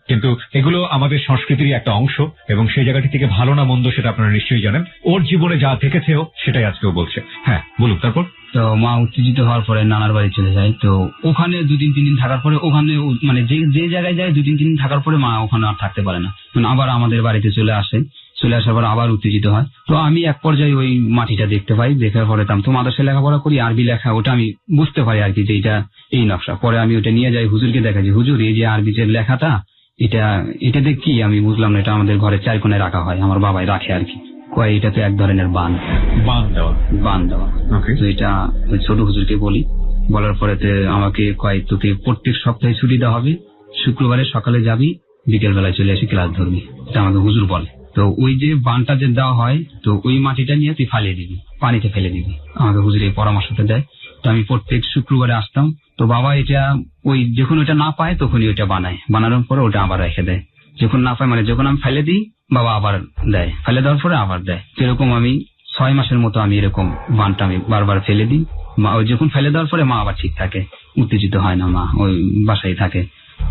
কিন্তু এগুলো আমাদের সংস্কৃতির একটা অংশ, এবং সেই জায়গাটি থেকে ভালো না মন্দ সেটা আপনারা নিশ্চয়ই জানেন। ওর জীবনে যা দেখেছেও সেটাই আজকেও বলছে। হ্যাঁ বলুন। তারপর? তো মা উত্তেজিত হওয়ার পরে নানার বাড়ি চলে যায়। তো ওখানে 2-3 দিন থাকার পরে, ওখানে মানে যে জায়গায় যায় 2-3 দিন থাকার পরে মা ওখানে আর থাকতে পারে না, মানে আবার আমাদের বাড়িতে চলে আসে। চলে আসার পর আবার উত্তেজিত হয়। তো আমি এক পর্যায়ে ওই মাটিটা দেখতে পাই, দেখার পরে তো মাদ্রাসায় লেখাপড়া করি, আরবি লেখা, ওটা আমি বুঝতে পারি আর কি যে এটা এই নকশা। পরে আমি ওটা নিয়ে যাই হুজুরকে দেখাই, যে হুজুর এই যে আরবি যে লেখাটা, এটাতে কি আমি বুঝলাম না, এটা আমাদের ঘরে 4 কোণে রাখা হয়, আমার বাবাই রাখে আর কি। কয় এটা তো এক ধরনের বান দেওয়া। তো এটা ওই ছোট হুজুরকে বলি, বলার পরে আমাকে কয় তোকে প্রত্যেক সপ্তাহে ছুটি দেওয়া হবে, শুক্রবারে সকালে যাবি, বিকেল বেলায় চলে এসে ক্লাস ধরবি, এটা আমাকে হুজুর বলে। তো ওই যে বানটা যে দেওয়া হয়, তো ওই মাটিটা নিয়ে তুই ফালিয়ে দিবি, পানিতে ফেলে দিবি, আমাকে হুজুর এই পরামর্শটা দেয়। তো আমি প্রত্যেক শুক্রবারে আসতাম। তো বাবা এটা ওই যখন ওইটা না পায় তখনই ওইটা বানায়, বানানোর পরে ওটা আবার রেখে দেয়। যখন না পায় মানে যখন আমি ফেলে দিই বাবা আবার দেয়, ফেলে দেওয়ার পরে আবার দেয়। সেরকম আমি 6 মাসের মতো আমি এরকম বানটা আমি বারবার ফেলে দিই। মা ওই যখন ফেলে দেওয়ার পরে মা আবার ঠিক থাকে, উত্তেজিত হয় না, মা ওই বাসায় থাকে,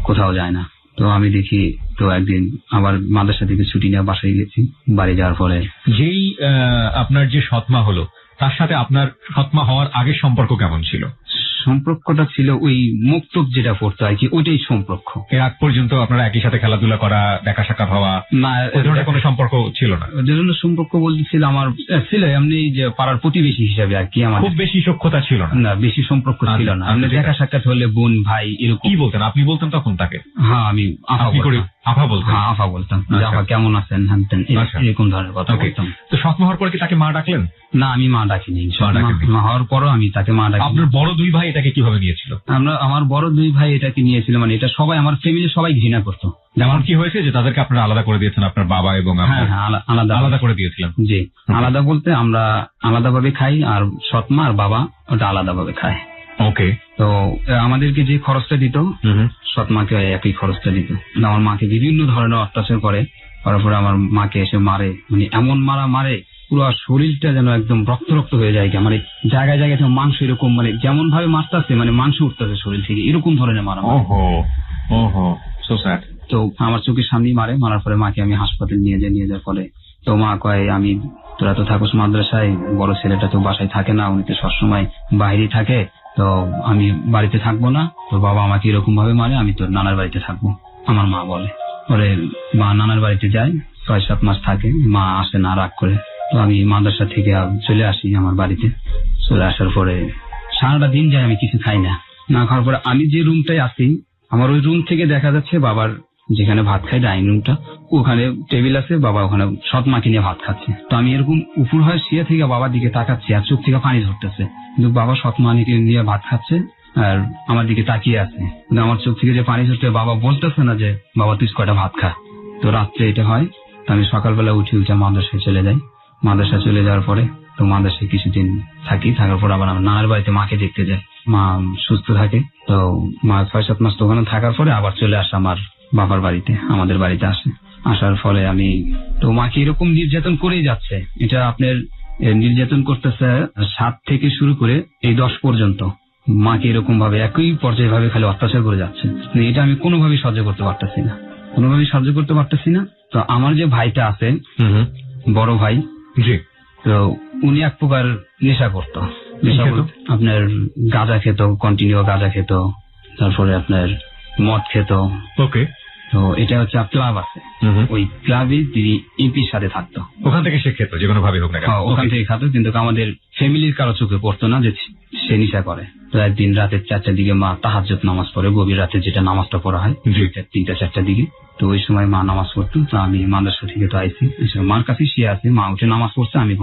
কোথাও যায় না। তো আমি দেখি তো একদিন আবার মাদ্রাসা থেকে ছুটি নিয়ে বাসায় গেছি। বাড়ি যাওয়ার পরে যেই আপনার যে সৎমা হলো, তার সাথে আপনার সৎমা হওয়ার আগের সম্পর্ক কেমন ছিল? সম্পর্কটা ছিল ওই মুক্তব যেটা পড়তো আর কি, ওইটাই সম্পর্ক। এর আগ পর্যন্ত আপনারা একই সাথে খেলাধুলা করা, দেখা সাক্ষাৎ হওয়া, না ওই ধরনের কোনো সম্পর্ক ছিল না? ওই ধরনের সম্পর্ক বলতে ছিল আমার ছিল এমনি যে পাড়ার প্রতিবেশী হিসাবে আর কি। আমার খুব বেশি সখ্যতা ছিল না? না, বেশি সম্পর্ক ছিল না। আপনি দেখা সাক্ষাৎ হলে বোন ভাই এরকম। কি বলতেন? আপনি বলতেন তখন তাকে? হ্যাঁ, আমি আফা বলতেন। হ্যাঁ, আফা বলতাম, আফা কেমন আছেন, এরকম ধরনের কথা বলতাম। তো সৎমা হওয়ার পরে কি তাকে মা ডাকলেন? না, আমি মা ডাকিনি। মা হওয়ার পরও আমি তাকে মা ডাকি। আপনার বড় 2 ভাই এটাকে কিভাবে নিয়েছিল? আমার বড় 2 ভাই এটাকে নিয়েছিল, মানে এটা সবাই আমার ফ্যামিলি সবাই ঘৃণা করতো। যেমন কি হয়েছে যে তাদেরকে আপনারা আলাদা করে দিয়েছেন, আপনার বাবা এবং আলাদা করে দিয়েছিলেন? জি, আলাদা বলতে আমরা আলাদাভাবে খাই, আর সৎমা আর বাবা ওটা আলাদাভাবে খায়। ওকে। তো আমাদেরকে যে খরচটা দিত সৎমাকে একই খরচটা দিত। আমার মাকে বিভিন্ন ধরনের অত্যাচার করে, তারপরে আমার মাকে এসে মারে, মানে এমন মারে পুরো শরীরটা যেন একদম রক্ত রক্ত হয়ে যায়, মানে জায়গায় জায়গায় মাংস এরকম, মানে যেমন ভাবে মারতেছে মানে মাংস উঠতেছে শরীর থেকে, এরকম ধরনের মারা। So sad. তো আমার চোখের সামনেই মারার পরে মাকে আমি হাসপাতালে নিয়ে যাওয়ার পরে তো মা কয় আমি তোরা তো থাকোস মাদ্রাসায়, বড় ছেলেটা তো বাসায় থাকে না, উনি তো সবসময় বাইরেই থাকে, তো আমি বাড়িতে থাকবো না। তো বাবা আমাকে এরকম ভাবে মারে, আমি তোর নানার বাড়িতে থাকবো, আমার মা বলে। পরে মা নানার বাড়িতে যায়, 6-7 মাস থাকে, মা আসে না, রাগ করে। তো আমি মাদ্রাসা থেকে চলে আসি আমার বাড়িতে। চলে আসার পরে সারাটা দিন যায়, আমি কিছু খাই না। না খাওয়ার পরে আমি যে রুমটায় আসি, আমার ওই রুম থেকে দেখা যাচ্ছে বাবার যেখানে ভাত খাই, ডাইনিং রুমটা, ওখানে টেবিল আছে, বাবা ওখানে সৎমাকে নিয়ে ভাত খাচ্ছে। তো আমি এরকম উপর হয়ে শুয়ে থেকে বাবার দিকে তাকাচ্ছি, আর চোখ থেকে পানি ঝরতেছে, কিন্তু বাবা সৎমাকে নিয়ে ভাত খাচ্ছে আর আমার দিকে তাকিয়ে আছে, কিন্তু আমার চোখ থেকে যে পানি ঝরতে, বাবা বলতেছে না যে বাবা তুই কয়টা ভাত খা। তো রাত্রে এটা হয়। তো আমি সকালবেলা উঠে মাদ্রাসায় চলে যাই। মাদ্রাসা চলে যাওয়ার পরে তো মাদ্রাসায় কিছুদিন থাকার পর আবার আমার নানার বাড়িতে মাকে দেখতে যাই। মা সুস্থ থাকে, তো মা 6-7 মাস তো ওখানে থাকার পরে আবার চলে আসে আমার বাবার বাড়িতে, আমাদের বাড়িতে আসার ফলে আমি তো মাকে এরকম নির্যাতন করেই যাচ্ছে। এটা আপনার নির্যাতন করতেছে 7 থেকে শুরু করে এই 10 পর্যন্ত মাকে এরকম ভাবে একই পর্যায়ে ভাবে খালি অত্যাচার করে যাচ্ছে। এটা আমি কোনোভাবেই সহ্য করতে পারতেছি না। তো আমার যে ভাইটা আছে, বড় ভাই, জি, তো উনি এক প্রকার নেশা করতো। আপনার গাঁজা খেত, কন্টিনিউ গাঁজা খেত, তারপরে আপনার মদ খেত। ওকে। তো এটা হচ্ছে ক্লাব আছে, ওই ক্লাবে তিনি এমপির সাথে থাকতো। ওখান থেকে সে খেত, যে কোনো ভাবে হোক না, ওখান থেকে খাতো, কিন্তু আমাদের ফ্যামিলির কারো চোখে পড়তো না যে সে নেশা করে। তো একদিন রাতে 4টার দিকে মা তাহাজ্জুদ নামাজ পড়ে, গভীর রাতে যেটা নামাজটা পড়া হয় 3টা-4টার দিকে। তো ওই সময় মা নামাজ পড়তো। তো আমি মাদ্রাসা থেকে তো আইসি, মার কাছে শুয়ে আছে, মা উঠে নামাজ পড়ছে, আমি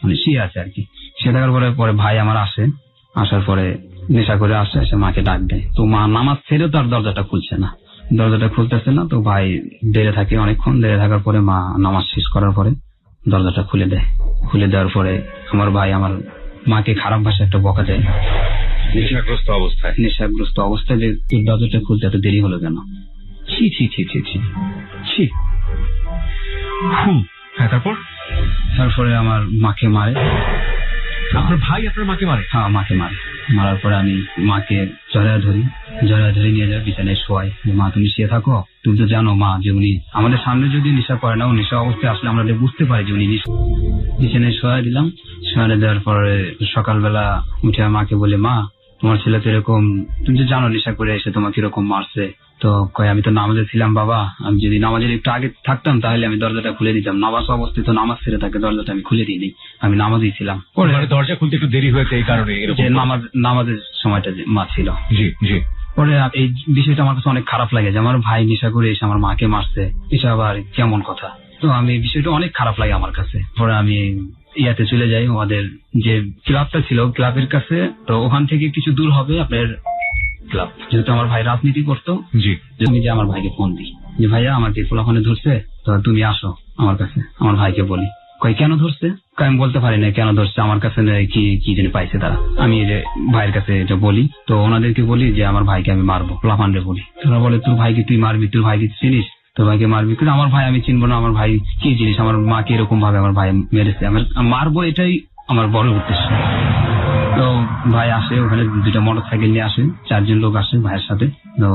মানে শুয়ে আছে আর কি। সে থাকার পরে ভাই আমার আসার পরে নেশা করে এসে মাকে ডাক দেয়। তো মা নামাজ ছেড়ে তার দরজাটা খুলতেছে না। তো ভাই দেড়ে থাকে, অনেকক্ষণ দেড়ে থাকার পরে মা নামাজ শেষ করার পরে দরজাটা খুলে দেওয়ার পরে আমার ভাই আমার মাকে খারাপ ভাষা একটা বকা দেয়, নেশাগ্রস্ত অবস্থায়, যে দরজাটা খুলতে এত দেরি হলো কেন। ছি ছি ছি ছি ছি ছি। তারপরে আমার মাকে মারে। আপনার ভাই আপনার মাকে মারে? হ্যাঁ, মাকে মারে। মারার পরে আমি মাকে জড়ায় ধরি নিয়ে যাই, বিছানায় শোয়াই। মা তুমি শুয়ে থাকো, তুমি তো জানো মা যে উনি আমাদের সামনে যদি নেশা করে না, ও নেশা অবস্থায় আসলে আমরা বুঝতে পারি যে উনি বিছানায় শোয়াই দিলাম। শোয়ালে দেওয়ার পরে সকালবেলা উঠে মাকে বলে, মা তোমার ছেলে তো এরকম, তুমি তো জানো নেশা করে এসে তোমাকে এরকম মারছে। তো কয়, আমি তো নামাজে ছিলাম বাবা, আমি যদি নামাজের একটু আগে থাকতাম তাহলে আমি দরজাটা খুলে দিতাম। নামাজ অবস্থায় তো নামাজ ছেড়ে থাকে, দরজাটা আমি খুলে দিইনি, আমি নামাজেই ছিলাম। দরজা খুলতে একটু দেরি হয়েছে এই কারণে, নামাজের সময়টা যে মা ছিল। জি জি। পরে এই বিষয়টা আমার কাছে অনেক খারাপ লাগে যে আমার ভাই নেশা করে এসে আমার মাকে মারছে, এটা আবার কেমন কথা। তো আমি বিষয়টা অনেক খারাপ লাগে আমার কাছে। পরে আমি ইয়াতে চলে যাই, আমাদের যে ক্লাবটা ছিল ক্লাবের কাছে, তো ওখান থেকে কিছু দূর হবে আপনার ক্লাব। যেহেতু আমার ভাই রাজনীতি করতো, আমি যে আমার ভাইকে ফোন দিই যে ভাইয়া আমাকে ওখানে ধরছে, তো তুমি আসো আমার কাছে। আমার ভাইকে বলি, কই কেন ধরছে? আমি বলতে পারি না কেন ধরছে, আমার কাছে কি জানি পাইছে তারা। আমি যে ভাইয়ের কাছে এটা বলি, তো ওনাদেরকে বলি যে আমার ভাইকে আমি মারবো, লাফানরে বলি। তোরা বলে তোর ভাইকে তুই মারবি, তোর ভাইকে চিনিস, তোর ভাইকে মারবি? কিন্তু আমার ভাই আমি চিনবো না, আমার ভাই কি জিনিস, আমার মাকে এরকম ভাবে আমার ভাই মেরেছে, আমার মারবো, এটাই আমার বড় উদ্দেশ্য। তো ভাই আসে, ওখানে 2টা মোটরসাইকেল নিয়ে আসে, 4 জন লোক আসে ভাইয়ের সাথে। তো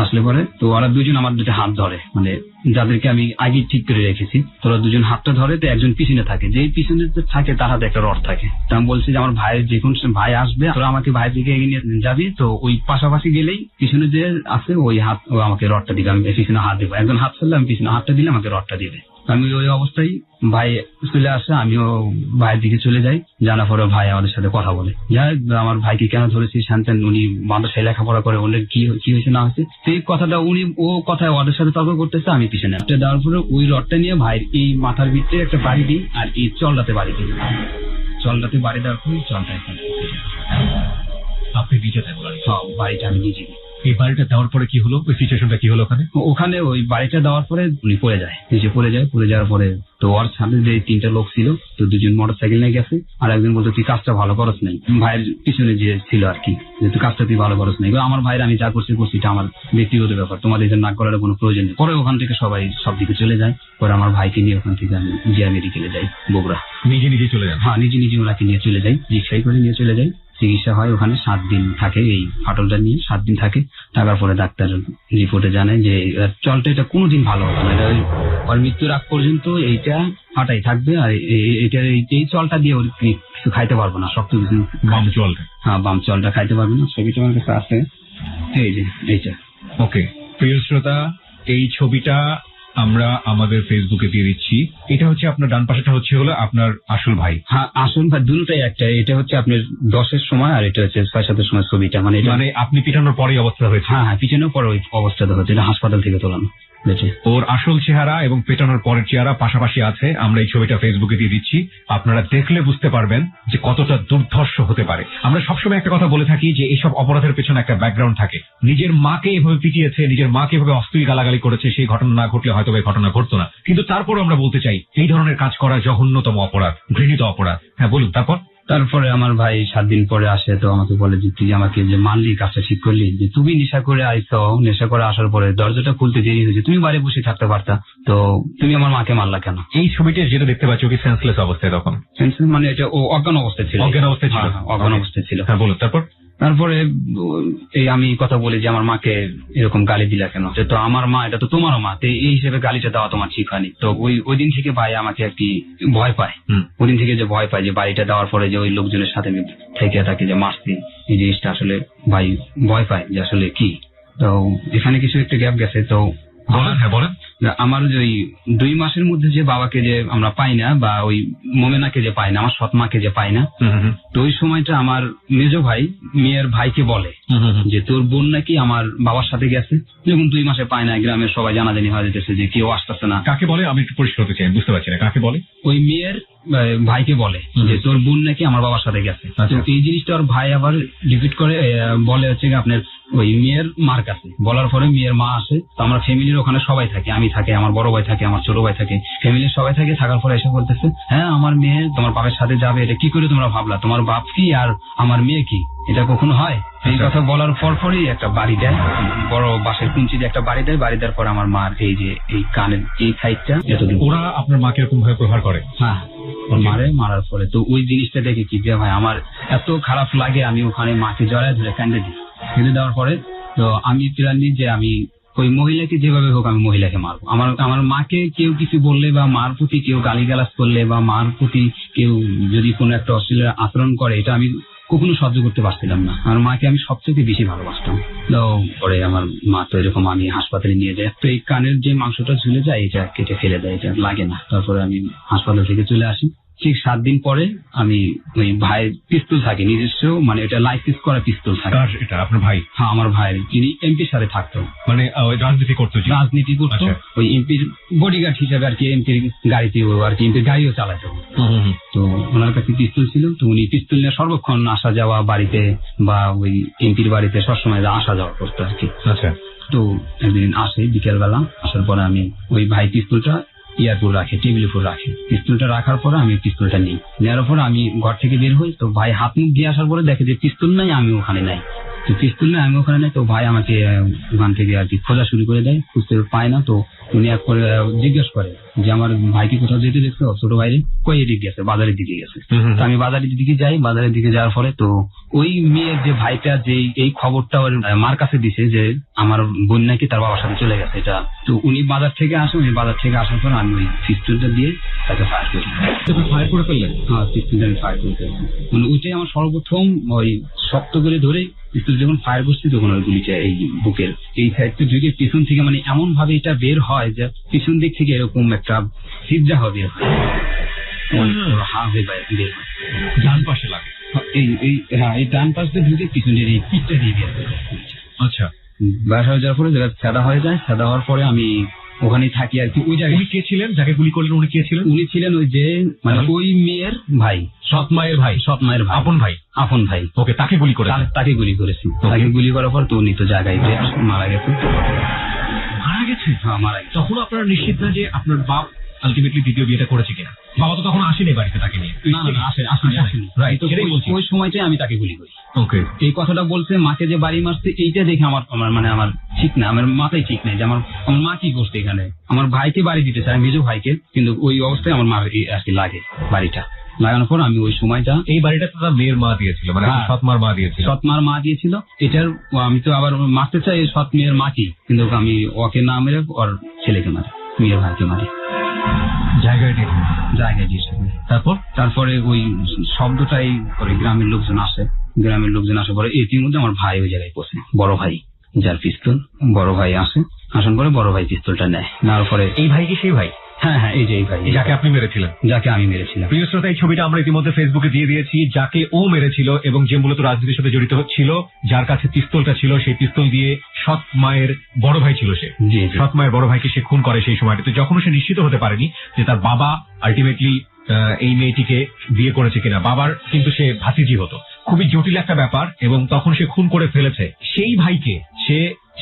আসলে পরে তো ওরা 2জন আমার 2টা হাত ধরে, মানে যাদেরকে আমি আগে ঠিক করে রেখেছি, তোরা 2জন হাতটা ধরে, তো একজন পিছনে থাকে, যেই পিছনে থাকে তার হাতে একটা রড থাকে। তো আমি বলছি যে আমার ভাইয়ের যে কোন ভাই আসবে, তোরা আমাকে ভাইয়ের দিকে এগিয়ে নিয়ে যাবি, তো ওই পাশাপাশি গেলেই পিছনে যে আছে ওই হাত, ও আমাকে রডটা দিবে, আমি পিছনে হাত দেবো। একজন হাত ফেললে আমি পিছনে হাতটা দিলে আমাকে রডটা দিবে। আমি ওই অবস্থায় ভাই চলে আসে, আমিও ভাইয়ের দিকে চলে যাই। জানার পরে ভাই আমাদের সাথে কথা বলে, যাই আমার ভাইকে কেন ধরেছিস শান্তেন, উনি মাদ্রাসায় লেখাপড়া করে, ওদের কি হয়েছে না হয়েছে সেই কথাটা ও কথায় ওদের সাথে তর্ক করতেছে, আমি পিছনে দেওয়ার পরে ওই রডটা নিয়ে ভাইয়ের এই মাথার ভিতরে একটা বাড়ি দিই, আর এই চলটাতে বাড়ি দিই। চলটাতে বাড়ি দেওয়ার পরে চলটা এখানে আপনি নিচে দেন? হ্যাঁ, বাড়িটা আমি নিজে দিই। এই বাড়িটা দেওয়ার পরে কি হলো, ওই সিচুয়েশনটা কি হলো ওখানে ওই বাড়িটা দেওয়ার পরে উনি পড়ে যায়, নিচে পড়ে যাওয়ার পরে তো ওর সাথে যে 3টা লোক ছিল, তো 2জন মোটরসাইকেল নিয়ে গেছে, আর একজন বলতো তুই কাজটা ভালো করস নাই, ভাইয়ের পিছনে যে ছিল আর কি, যে তুই কাজটা তুই ভালো করস নাই। আমার ভাইয়ের আমি যা করছি এটা আমার ব্যক্তিগত ব্যাপার, তোমাদের এটা না করার কোনো প্রয়োজন নেই। পরে ওখান থেকে সবাই সব দিকে চলে যায়। পরে আমার ভাইকে নিয়ে ওখান থেকে আমি জিয়া মেডিকেলে যাই, বগুড়া। নিজে চলে যান? হ্যাঁ, নিজে ওনাকে নিয়ে চলে যাই, রিক্সায় করে নিয়ে চলে যাই। চিকিৎসা হয় ওখানে, 7 দিন থাকে, এই ফাটলটা নিয়ে 7 দিন থাকে। থাকার পরে ডাক্তার রিপোর্টে জানায় যে চলটা এটা কোনোদিন ভালো হবে না, এটা ওর মৃত্যুর আগ পর্যন্ত এইটা ফাটাই থাকবে, আর এই চলটা দিয়ে ওর কিছু খাইতে পারবো না, শক্ত কিছু। বাম চলটা? হ্যাঁ, বাম চলটা খাইতে পারবে না। ছবিটা আমার কাছে আছে, এই যে এইটা। ওকে, প্রিয় শ্রোতা, এই ছবিটা আমরা আমাদের ফেসবুকে দিয়ে দিচ্ছি। এটা হচ্ছে আপনার ডান পাশেটা হলো আপনার আসল ভাই? হ্যাঁ, আসল ভাই দুটোই একটা। এটা হচ্ছে আপনার 10-এর সময়, আর এটা হচ্ছে 6-7-এর সময় ছবিটা। মানে আপনি পিটানোর পরেই অবস্থা হয়েছে? হ্যাঁ, পিছনেও পরে ওই অবস্থাটা হচ্ছে, এটা হাসপাতাল থেকে তোলানো। বেঁচে। ওর আসল চেহারা এবং পেটানোর পরের চেহারা পাশাপাশি আছে, আমরা এই ছবিটা ফেসবুকে দিয়ে দিচ্ছি, আপনারা দেখলে বুঝতে পারবেন যে কতটা দুর্ধর্ষ হতে পারে। আমরা সবসময় একটা কথা বলে থাকি যে এইসব অপরাধের পেছনে একটা ব্যাকগ্রাউন্ড থাকে। নিজের মাকে এভাবে পিটিয়েছে, নিজের মাকে এভাবে অশ্লীল গালাগালি করেছে, সেই ঘটনা না ঘটলে হয়তো এই ঘটনা ঘটতো না। কিন্তু তারপরও আমরা বলতে চাই এই ধরনের কাজ করা জঘন্যতম অপরাধ, ঘৃণিত অপরাধ। হ্যাঁ বলুন। তারপরে আমার ভাই 7 দিন পরে আসে, তো আমাকে বলে যে তুই আমাকে যে মানলি, কাজটা ঠিক করলি, যে তুমি নেশা করে আইছো, নেশা করে আসার পরে দরজাটা খুলতে দেরি হয়েছে, তুমি বাইরে বসে থাকতে পারতা, তো তুমি আমার মাকে মারলা কেন? এই ছবিটা যেটা দেখতে পাচ্ছ কি সেন্সলেস অবস্থায়, তখন মানে এটা ও অজ্ঞান অবস্থায় ছিল। অজ্ঞান অবস্থায় ছিল। অজ্ঞান অবস্থায় ছিল। হ্যাঁ বলুন। তারপরে এই আমি কথা বলি যে আমার মাকে এরকম গালি দিলা কেন? যে তো আমার মা, এটা তো তোমারও মা, তো এই হিসেবে গালিটা দেওয়া তোমার ঠিক হয়নি। তো ওই দিন থেকে ভাই আমাকে একটি ভয় পায়। ওই দিন থেকে যে ভয় পায় যে বাড়িটা দেওয়ার পরে যে ওই লোকজনের সাথে আমি থেকে থাকি, যে মারছি, এই জিনিসটা আসলে ভাই ভয় পায় যে আসলে কি। তো এখানে কিছু একটা গ্যাপ গেছে। তো বলেন। আমার যে ওই 2 মাসের মধ্যে যে বাবাকে যে আমরা পাই না, বা ওই মোমেনাকে যে পাই না, আমার সৎ মাকে যে পাই না, তো ওই সময়টা আমার মেজো ভাই মেয়ের ভাইকে বলে যে তোর বোন নাকি আমার বাবার সাথে গেছে। যখন 2 মাসে পায় না, গ্রামের সবাই জানাজানি হয়ে যেতেছে যে কেউ আসতেছে না। কাকে বলে? আমি একটু পরিষ্কার হতে চাই, বুঝতে পারছি না কাকে বলে। ওই মেয়ের ভাইকে বলে যে তোর বোন নাকি আমার বাবার সাথে গেছে। তো এই জিনিসটা ওর ভাই আবার রিপিট করে বলে হচ্ছে আপনার ওই মেয়ের মার কাছে। বলার পরে মেয়ের মা আসে। তো আমরা ফ্যামিলির ওখানে সবাই থাকি, আমি থাকি, আমার বড় ভাই থাকে, আমার ছোট ভাই থাকে, ফ্যামিলির সবাই থাকে। থাকার পরে এসে বলতেছে, হ্যাঁ আমার মেয়ে তোমার বাপের সাথে যাবে, এটা কি করে তোমরা ভাবলা? তোমার বাপ কি আর আমার মেয়ে কি, এটা কখনো হয়? এই কথা বলার পরই একটা বাড়ি দেয়, বড় বাঁশের কুঞ্চি দিয়ে একটা বাড়ি দেয়। বাড়ি দেওয়ার পর আমার মার এই যে এই কানের এই সাইডটা, ওরা আপনার মাকে এরকম ভাবে প্রহার করে? হ্যাঁ, মারার পরে তো ওই জিনিসটা দেখে কি ভাই আমার এত খারাপ লাগে, আমি ওখানে মাকে জড়ায় ধরে কান্দে দিই। কেঁদে দেওয়ার পরে তো আমি প্ল্যান নিই যে আমি ওই মহিলাকে যেভাবে হোক আমি মহিলাকে মারবো। আমার মাকে কেউ কিছু বললে, বা মার প্রতি কেউ গালিগালাজ করলে, বা মার প্রতি কেউ যদি কোনো একটা অশ্লীল আচরণ করে, এটা আমি কখনো সহ্য করতে পারছিলাম না। আমার মাকে আমি সবচেয়ে বেশি ভালোবাসতাম। তো পরে আমার মা তো এরকম আমি হাসপাতালে নিয়ে যায়। তো এই কানের যে মাংসটা ঝুলে যায়, এটা কেটে ফেলে দেয়, এটা লাগে না। তারপরে আমি হাসপাতাল থেকে চলে আসি। ঠিক 7 দিন পরে আমি ওই ভাইয়ের পিস্তল থাকে নিজস্ব, মানে এটা লাইসেন্স করা পিস্তল থাকে। এটা আপনার ভাই? হ্যাঁ, আমার ভাইয়ের, যিনি এমপির সাথে থাকতো, মানে রাজনীতি করতো। ওই এমপির বডিগার্ড হিসেবে আর কি, এমপির গাড়িতে আর কি, এমপির গাড়িও চালাতো। তো ওনার কাছে পিস্তল ছিল। তো উনি পিস্তল নিয়ে সর্বক্ষণ আসা যাওয়া বাড়িতে, বা ওই এমপির বাড়িতে সবসময় আসা যাওয়া করতো আর কি। আচ্ছা। তো একদিন আসে বিকেল বেলা, আসার পরে আমি ওই ভাই পিস্তলটা ইয়ারপুর রাখে, টেবিলের উপর রাখে। পিস্তলটা রাখার পরে আমি পিস্তলটা নিই। নেওয়ার পরে আমি ঘর থেকে বের হই। তো ভাই হাত মুখ দিয়ে আসার পরে দেখে যে পিস্তল নাই, আমি ওখানে নাই। তো পিস্তল নাই, আমি ওখানে নাই। তো ভাই আমাকে ওখান থেকে আর কি খোঁজা শুরু করে দেয়, খুঁজতে পায় না। তো উনি এক করে জিজ্ঞেস করে যে আমার ভাইকে কোথাও যেতে দেখছো? ছোট ভাইরে কই এদিক গেছে, বাজারের দিকে গেছে। তো আমি বাজারের দিকে যাই। বাজারের দিকে যাওয়ার পরে তো ওই মেয়ের যে ভাইটা যে এই খবরটা ওর মার কাছে দিছে যে আমার বোন নাকি তার বাবার সাথে চলে গেছে, এটা। তো উনি বাজার থেকে আসে। উনি বাজার থেকে আসার পর আমি ওই পিস্তলটা দিয়ে তাকে ফায়ার করি। ফায়ার করে ফেললেন? হ্যাঁ, পিস্তলটা আমি ফায়ার করে ফেললাম। মানে ওইটাই আমার সর্বপ্রথম ওই শক্ত করে ধরে পিস্তল যখন ফায়ার করছি, তখন ওই গুলিটা এই বুকের এই সাইডটা ঢুকে পিছন থেকে, মানে এমন ভাবে এটা বের হয় যে পিছন দিক থেকে এরকম একটা সিজা হবে, হা হয়ে বের হয়, ডান পাশে লাগে। এই ডান পাশ দিয়ে ঢুকে পিছনের এই পিঠটা দিয়ে বের হয়। আচ্ছা। বের হয়ে যাওয়ার পরে সাদা হয়ে যায়। সাদা হওয়ার পরে আমি ওখানে থাকি আর কি। ওই জায়গায় উনি কে ছিলেন যাকে গুলি করলেন? উনি কে ছিলেন? উনি ছিলেন ওই যে মানে ওই মেয়ের ভাই, সৎ মায়ের ভাই। আপন ভাই। ওকে, তাকে গুলি করে? তাকে গুলি করেছি। তাকে গুলি করার পর তো উনি তো জায়গায় মারা গেছে। হ্যাঁ, মারা গেছে। তখন আপনারা নিশ্চিত না যে আপনার বাপ আলটিমেটলি দ্বিতীয় বিয়েটা করেছে কিনা? বাবা তো তখন আসেনি বাড়িতে তাকে নিয়ে? না, আসেনি। ওই সময়টাই আমি তাকে গুলি করি। ওকে। এই কথাটা বলছে, মাকে যে বাড়ি মারছে, এইটা দেখে আমার মানে আমার ঠিক না, আমার মাথায় ঠিক নেই যে আমার মা কি করছে এখানে। আমার ভাইকে বাড়ি দিতে চায়, মেজো ভাইকে, কিন্তু ওই অবস্থায় আমার মা আর কি লাগে বাড়িটা। লাগানোর পর আমি ওই সময়টা, এই বাড়িটা তো তার মেয়ের মা দিয়েছিল, মানে সৎ মার মা দিয়েছিল। সৎ মার মা দিয়েছিল। এটার আমি তো আবার মারতে চাই সৎ মেয়ের মা কি, কিন্তু আমি ওকে না মেরে ওর ছেলেকে মারি, মেয়ের ভাইকে মারি জায়গায় দিয়েছে। তারপরে ওই শব্দটাই করে গ্রামের লোকজন আসে। গ্রামের লোকজন আসার পরে এটির মধ্যে আমার ভাই ওই জায়গায় পৌঁছে, বড় ভাই যার পিস্তল, বড় ভাই আসে। আসার পরে বড় ভাই পিস্তলটা নেয়। নেওয়ার পরে এই ভাই কি সেই ভাই? হ্যাঁ হ্যাঁ, এই যে এই ভাই, যাকে আপনি মেরেছিলেন। যাকে আমি মেরেছিলাম। প্রিয় শ্রোতা, এই ছবিটা আমরা ইতিমধ্যে ফেসবুকে দিয়ে দিয়েছি। যাকে ও মেরেছিল এবং যে মূলত রাজনীতির সাথে জড়িত ছিল, যার কাছে পিস্তলটা ছিল, সেই পিস্তল দিয়ে সৎ মায়ের বড় ভাই ছিল সে, জি জি। সৎ মায়ের বড় ভাইকে সে খুন করে সেই সময়টাতে, যখন সে নিশ্চিত হতে পারেনি যে তার বাবা আলটিমেটলি এই মেয়েটিকে বিয়ে করেছে কিনা। বাবার কিন্তু সে ভাতিজি হতো, খুবই জটিল একটা ব্যাপার, এবং তখন সে খুন করে ফেলেছে সেই ভাইকে।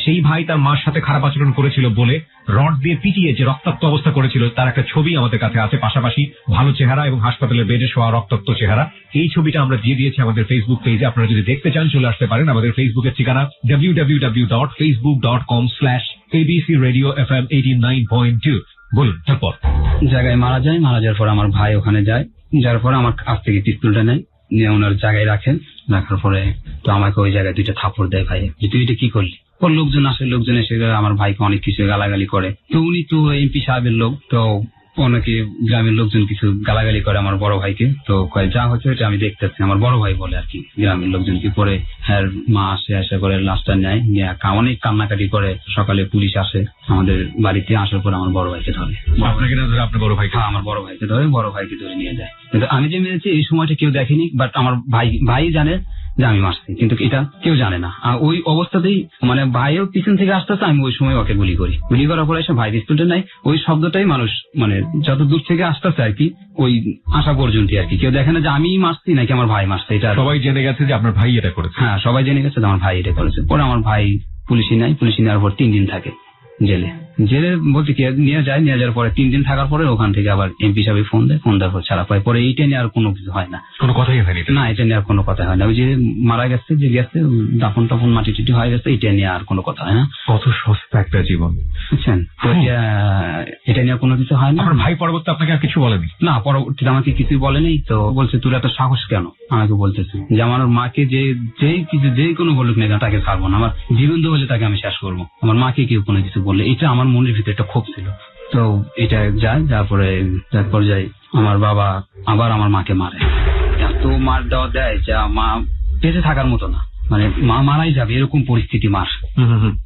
সেই ভাই তার মার সাথে খারাপ আচরণ করেছিল বলে রড দিয়ে পিটিয়ে যে রক্তাক্ত অবস্থা করেছিল তার একটা ছবি আমাদের কাছে আছে, পাশাপাশি ভালো চেহারা এবং হাসপাতালের বেডে শোয়া রক্তাক্ত চেহারা। এই ছবিটা আমরা দিয়ে দিয়েছি আমাদের ফেসবুক পেজে। আপনারা যদি দেখতে চান চলে আসতে পারেন। আমাদের ফেসবুকের ঠিকানা www.facebook.com/ABC Radio FM 89.2। বলুন তারপর। জায়গায় মারা যায়, মারা যাওয়ার পর আমার ভাই ওখানে যায়, যার পরে আমার কাছ থেকে পিস্তলটা নেয়, নিয়ে ওনার জায়গায় রাখেন। রাখার পরে তো আমাকে ওই জায়গায় 2টা থাপ্পড় দেয় ভাই, যে তুই এটা কি করলি। ওর লোকজন আসে, লোকজন এসে আমার ভাইকে অনেক কিছু গালাগালি করে। তো উনি তো এমপি সাহেবের লোক, তো অনেকে গ্রামের লোকজন কিছু গালাগালি করে আমার বড় ভাইকে। তো কয় যা হচ্ছে এটা আমি দেখতেছি, আমার বড় ভাই বলে আর কি গ্রামের লোকজনকে। পরে হ্যাঁ মা আসে, আসা করে লাশটা নেয়, নিয়ে অনেক কান্নাকাটি করে। সকালে পুলিশ আসে আমাদের বাড়িতে, আসার পর আমার বড় ভাইকে ধরে। আপনাকে না ধরে আপনার বড় ভাইকে? হ্যাঁ, আমার বড় ভাইকে ধরে, বড় ভাইকে ধরে নিয়ে যায়। কিন্তু আমি যে মেরেছি এই সময়টা কেউ দেখেনি, বাট আমার ভাই জানে যে আমি মারছি, কিন্তু এটা কেউ জানে না। আর ওই অবস্থাতেই মানে ভাইও পিছন থেকে আসতেছে, আমি ওই সময় ওকে গুলি করি। গুলি করার পরে এসে ভাই পিস্তলটা নাই, ওই শব্দটাই মানুষ মানে যত দূর থেকে আসতেছে আর কি, ওই আসা পর্যন্ত আর কি, কেউ দেখে না যে আমি মারছি নাকি আমার ভাই মারছে। এটা সবাই জেনে গেছে যে আপনার ভাই এটা করেছে। হ্যাঁ, সবাই জেনে গেছে যে আমার ভাই এটা করেছে। পরে আমার ভাই পুলিশে নেওয়ার পর 3 দিন থাকে জেলে বলতে কি নিয়ে যাওয়ার পরে 3 দিন থাকার পরে ওখান থেকে আবার এমপি সাহেব ফোন দেওয়ার পর ছাড়া পায়। পরে এইটা নিয়ে আর কোনো কিছু হয় না, কোনো কথাই হয়নি না, এটা নিয়ে আর কোনো কথা হয় না। ওই যে মারা গেছে, যে গেছে দাফন টাফন মাটি টিটি হয়ে গেছে, এটা নিয়ে আর কোনো কথা হয় না। কত সস্তা একটা জীবন, বুঝছেন? তো এটা নিয়ে কোনো কিছু হয় না। আমার ভাই পরবর্তী আপনাকে আর কিছু বলেনি? না, পরবর্তীতে আমাকে কিছুই বলেনি। তো বলছে তোর এত সাহস কেন, আমাকে বলতেছে যে আমার মাকে যে কোনো বলুক না কেন তাকে ছাড়বো না, আমার জীবন হলে তাকে আমি শেষ করবো। আমার মাকে কেউ কোনো কিছু বললে, এটা আমার মনের ভিতরে একটা ক্ষোভ ছিল। তো এটা তারপর যাই আমার বাবা আবার আমার মাকে মারে, এত মার দেওয়া দেয় যা মা বেঁচে থাকার মতো না, মানে মা মারাই যাবে এরকম পরিস্থিতি মার।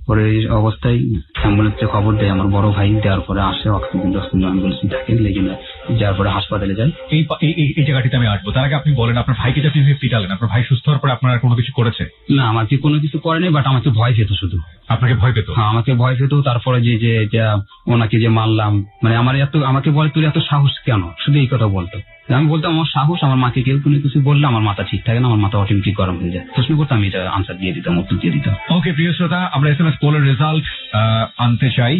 পরে এই অবস্থায় অ্যাম্বুলেন্সে খবর দেয় আমার বড় ভাই, দেওয়ার পরে আসে অক্সিজেন অ্যাম্বুলেন্স থাকে, লেগে যাওয়ার পরে হাসপাতালে যায়। এই জায়গাটিতে আমি আসবো, তার আগে আপনি বলেন আপনার ভাইকে যে আপনি পিটালেন, আপনার ভাই সুস্থ হওয়ার পরে আপনার আর কোনো কিছু করেছে? না, আমাকে কোনো কিছু করেনি, বাট আমাকে ভয় পেত শুধু। আপনাকে ভয় পেত? হ্যাঁ, আমাকে ভয় পেত। তারপরে যে ওনাকে যে মারলাম, মানে আমাকে বলে তোর এত সাহস কেন, শুধু এই কথা বলতো। আমি বলতাম আমার সাহস, আমার মাকে কেউ কোনো কিছু বললে আমার মাথা ঠিক থাকে না, আমার মাথা অটোমেটিক গরম হয়ে যায়। প্রশ্ন করতাম, এটা আনসার দিয়ে দিতাম, উত্তর দিয়ে দিতাম। ওকে প্রিয় শ্রোতা, আমরা SMS পোলের রেজাল্ট আনতে চাই,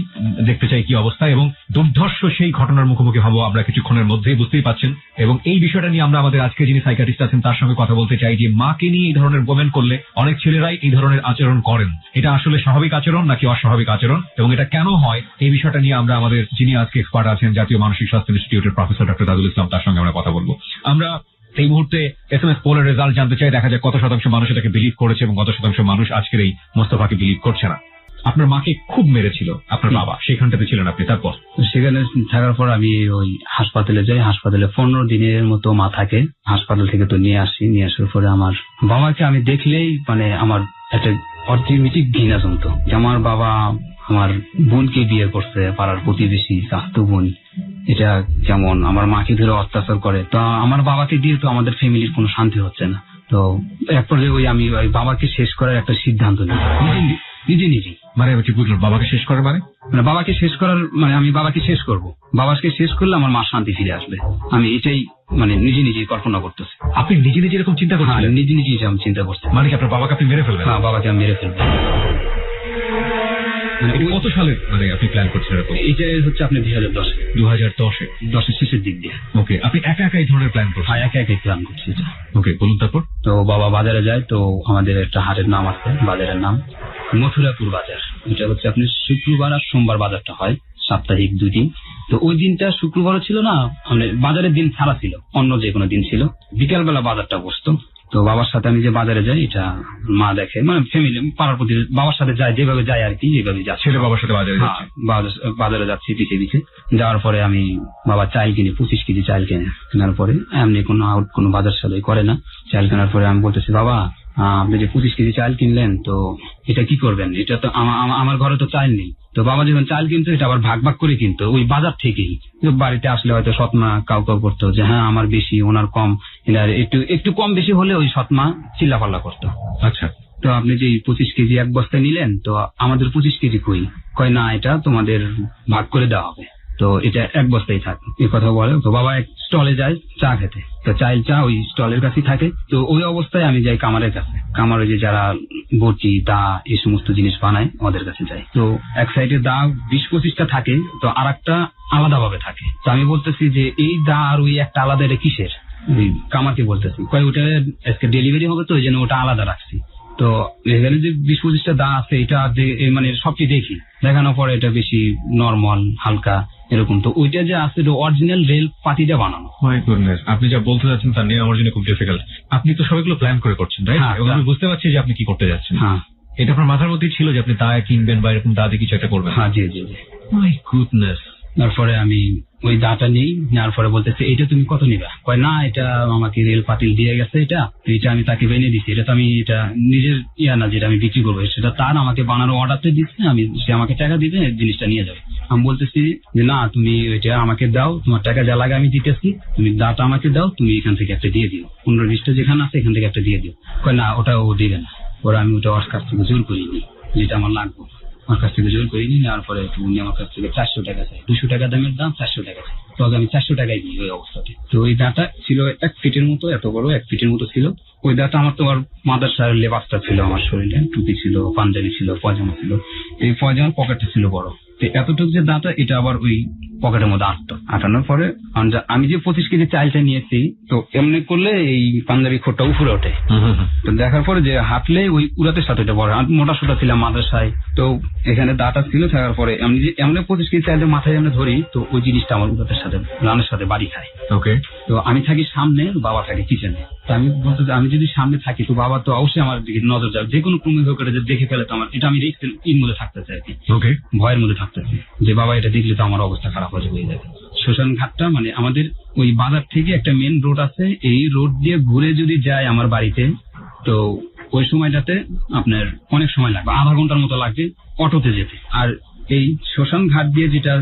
দেখতে চাই কি অবস্থা, এবং দুর্ধর্ষ সেই ঘটনার মুখোমুখি হবো আমরা কিছুক্ষণের মধ্যেই, বুঝতেই পাচ্ছেন। এবং এই বিষয়টা নিয়ে আমরা আমাদের আজকে যিনি সাইকিয়াট্রিস্ট আছেন তার সঙ্গে কথা বলতে চাই, যে মাকে নিয়ে এই ধরনের কমেন্ট করলে অনেক ছেলেরাই এই ধরনের আচরণ করেন, এটা আসলে স্বাভাবিক আচরণ নাকি অস্বাভাবিক আচরণ, এবং এটা কেন হয়, এই বিষয়টা নিয়ে আমরা আমাদের যিনি আজকে এক্সপার্ট আছেন জাতীয় মানসিক স্বাস্থ্য ইনস্টিটিউটের প্রফেসর ডক্টর দাদুল ইসলাম, তার সঙ্গে আমরা কথা বলবো। আমরা এই মুহূর্তে SMS পোলের রেজাল্ট জানতে চাই, দেখা যায় কত শতাংশ মানুষ এটাকে বিলিভ করেছে এবং কত শতাংশ মানুষ আজকের এই মোস্তফাকে বিলিভ করছে না। আপনার মাকে খুব মেরেছিল আপনার বাবা, সেখানটাতে ছিলেন আপনি, তারপর? সেখানে থাকার পর আমি ওই হাসপাতালে যাই। হাসপাতালে 15 দিনের মতো মা থাকে। হাসপাতাল থেকে তো নিয়ে আসার পরে আমার বাবাকে আমি দেখলেই মানে আমার একটা অটোমেটিক ঘৃণা জমতো। আমার বাবা আমার বোনকে বিয়ে করছে, পাড়ার প্রতিবেশী চাচাতো বোন, এটা কেমন আমার মাকে ধরে অত্যাচার করে। তো আমার বাবাকে দিয়ে তো আমাদের ফ্যামিলির কোনো শান্তি হচ্ছে না। তো এক পর্যায়ে আমি ওই বাবাকে শেষ করার একটা সিদ্ধান্ত নিই নিজে। মানে বুঝলাম, বাবাকে শেষ করার মানে বাবাকে শেষ করার মানে আমি বাবাকে শেষ করবো। বাবাকে শেষ করলে আমার মা শান্তি ফিরে আসবে, আমি এটাই মানে নিজে কল্পনা করতেছি। আপনি নিজে এরকম চিন্তা করছেন? নিজে আমি চিন্তা করছি। মানে কি আপনার বাবাকে আপনি মেরে ফেলবেন? হ্যাঁ, বাবাকে আমি মেরে ফেলবো। কত সালে মানে আপনি প্ল্যান করছেন এরকম? এটা হচ্ছে আপনি 2010-এর শেষের দিক দিয়ে। ওকে, আপনি একা এই ধরনের প্ল্যান করছেন? হ্যাঁ, একা প্ল্যান করছি এটা। ওকে, বলুন তারপর। তো বাবা বাজারে যায়, তো আমাদের একটা হাটের নাম আছে, বাজারের নাম মথুরাপুর বাজার। এটা হচ্ছে আপনি শুক্রবার আর সোমবার বাজারটা হয়, সাপ্তাহিক 2 দিন। তো ওই দিনটা শুক্রবারও ছিল না, মানে বাজারের দিন ছাড়া ছিল, অন্য যে কোনো দিন ছিল, বিকালবেলা বাজারটা বসতো। তো বাবার সাথে আমি যে বাজারে যাই, এটা মা দেখে, মানে ফ্যামিলি পাড়ার প্রতি বাবার সাথে যায়, যেভাবে যায় আর কি, যেভাবে যাচ্ছে। ছেলে বাবার সাথে বাজারে যাচ্ছি পিছে যাওয়ার পরে আমি বাবা চাল কিনে 25 কেজি চাল কেনার পরে এমনি কোনো বাজার সাথে করে না। চাল কেনার পরে আমি বলতেছি, বাবা আপনি যে 25 কেজি চাল কিনলেন, তো এটা কি করবেন? এটা তো আমার ঘরে তো চাল নেই। তো বাবা যখন চাল কিনতো এটা আবার ভাগ ভাগ করে কিনতো ওই বাজার থেকেই। বাড়িতে আসলে হয়তো সৎমা কাউ করতো যে হ্যাঁ আমার বেশি, ওনার কম, একটু একটু কম বেশি হলে ওই সৎমা চিল্লাপাল্লা করতো। আচ্ছা, তো আপনি যে 25 কেজি এক বস্তায় নিলেন, তো আমাদের 25 কেজি কয় না, এটা তোমাদের ভাগ করে দেওয়া হবে, তো এটা এক বস্তায় থাক, এই কথা বলে। তো বাবা এক স্টলে যায় চা খেতে, তো চাইল চা ওই স্টলের কাছেই থাকে। তো ওই অবস্থায় আমি যাই কামারের কাছে, কামারে যে যারা বটি দা এই সমস্ত জিনিস বানায় ওদের কাছে যাই। তো এক সাইডে দা 20-25টা থাকে, তো আর একটা আলাদা ভাবে থাকে। তো আমি বলতেছি যে এই দা আর ওই একটা আলাদা, এটা কিসের? কামারকে বলতেছি, কয় ওটা আজকে ডেলিভারি হবে, তো এই জন্য ওটা আলাদা রাখছি। তো এখানে যে 20-25টা দা আছে, এটা মানে সবটি দেখি, দেখানোর পরে এটা বেশি নরমাল হালকা এরকম। তো ওইটা যে আছে অরিজিনাল রেল পাতিটা বানানো। মাই গুডনেস, আপনি যা বলতে যাচ্ছেন তা নিয়ে আমার জন্য খুব ডিফিকাল্ট। আপনি তো সবগুলো প্ল্যান করে করছেন, রাইট? হ্যাঁ, এবং আমি বুঝতে পারছি যে আপনি কি করতে যাচ্ছেন। হ্যাঁ, এটা আপনার মাথার মধ্যেই ছিল যে আপনি দা কিনবেন বা এরকম দা দিয়ে কিছু একটা করবেন? হ্যাঁ, জি জি জি। My goodness. তারপরে আমি ওই দাটা নেই, নেওয়ার পরে বলতেছে এটা তুমি কত নিবা? কয় না, এটা আমাকে রেল পাতিল দিয়ে গেছে, এটা আমি তাকে বেনে দিচ্ছি, এটা তো আমি এটা নিজের না যেটা আমি বিক্রি করবো, সেটা তার আমাকে বানানো অর্ডারটা দিচ্ছে, সে আমাকে টাকা দিবে, জিনিসটা নিয়ে যাবে। আমি বলতেছি যে না, তুমি এটা আমাকে দাও, তোমার টাকা যা লাগে আমি দিতেছি, তুমি দাটা আমাকে দাও, তুমি এখান থেকে একটা দিয়ে দিও, 15-20টা যেখানে আছে এখান থেকে একটা দিয়ে দিও। কয় না, ওটা ও দিবে না। ওরা আমি ওটা ওর কাছ থেকে জোর করিনি, যেটা আমার লাগবে আমার কাছ থেকে জোর করিনি। নেওয়ার পরে উনি আমার কাছ থেকে 400 টাকা চাই, 200 টাকা দামের দাম, 400 টাকা চাই। তো আমি 400 টাকায় দিই ওই অবস্থাতে। তো ওই দাটা ছিল 1 ফিটের মতো, এত বড় 1 ফিটের মতো ছিল ওই দাটা। আমার তো আর মাদ্রাসার লেবাসটা ছিল আমার শরীরে, টুপি ছিল, পাঞ্জাবি ছিল, পয়জামা ছিল। এই পয়জামার পকেটটা ছিল বড়, তো এতটুকু যে দাটা এটা আবার ওই পকেটের মধ্যে আটানোর পরে আমি যে 25 কেজি চালটা নিয়েছি, তো এমনি করলে এই পাঞ্জাবি খোটটা উপরে ওঠে। তো দেখার পরে যে হাঁটলে ওই উড়াতের সাথে এটা বড়, মোটা সোটা ছিলাম মাদ্রাসায়, তো এখানে দাটা ছিল থাকার পরে আমি যে এমনি 25 কেজি চালটা মাথায় এমনি ধরি, তো ওই জিনিসটা আমার উড়াতের সাথে রানের সাথে বাড়ি খায়। ওকে। তো আমি থাকি সামনে, বাবা থাকে পিছনে। তো আমি বলতে আমি যদি সামনে থাকি তো বাবা তো অবশ্যই আমার দিকে নজর যাবে, যে কোনো ক্রমে হোক যে দেখে ফেলে তো আমার, এটা আমি এর মধ্যে থাকতেছি আর কি, ওকে, ভয়ের মধ্যে থাকতেছি যে বাবা এটা দেখলে তো আমার অবস্থা খারাপ হয়ে যাবে। শ্মশান ঘাটটা মানে আমাদের ওই বাজার থেকে একটা মেন রোড আছে, এই রোড দিয়ে ঘুরে যদি যায় আমার বাড়িতে, তো ওই সময়টাতে আপনার অনেক সময় লাগবে, আধা ঘন্টার মতো লাগবে অটোতে যেতে। আর এই শ্মশান ঘাট দিয়ে যেটা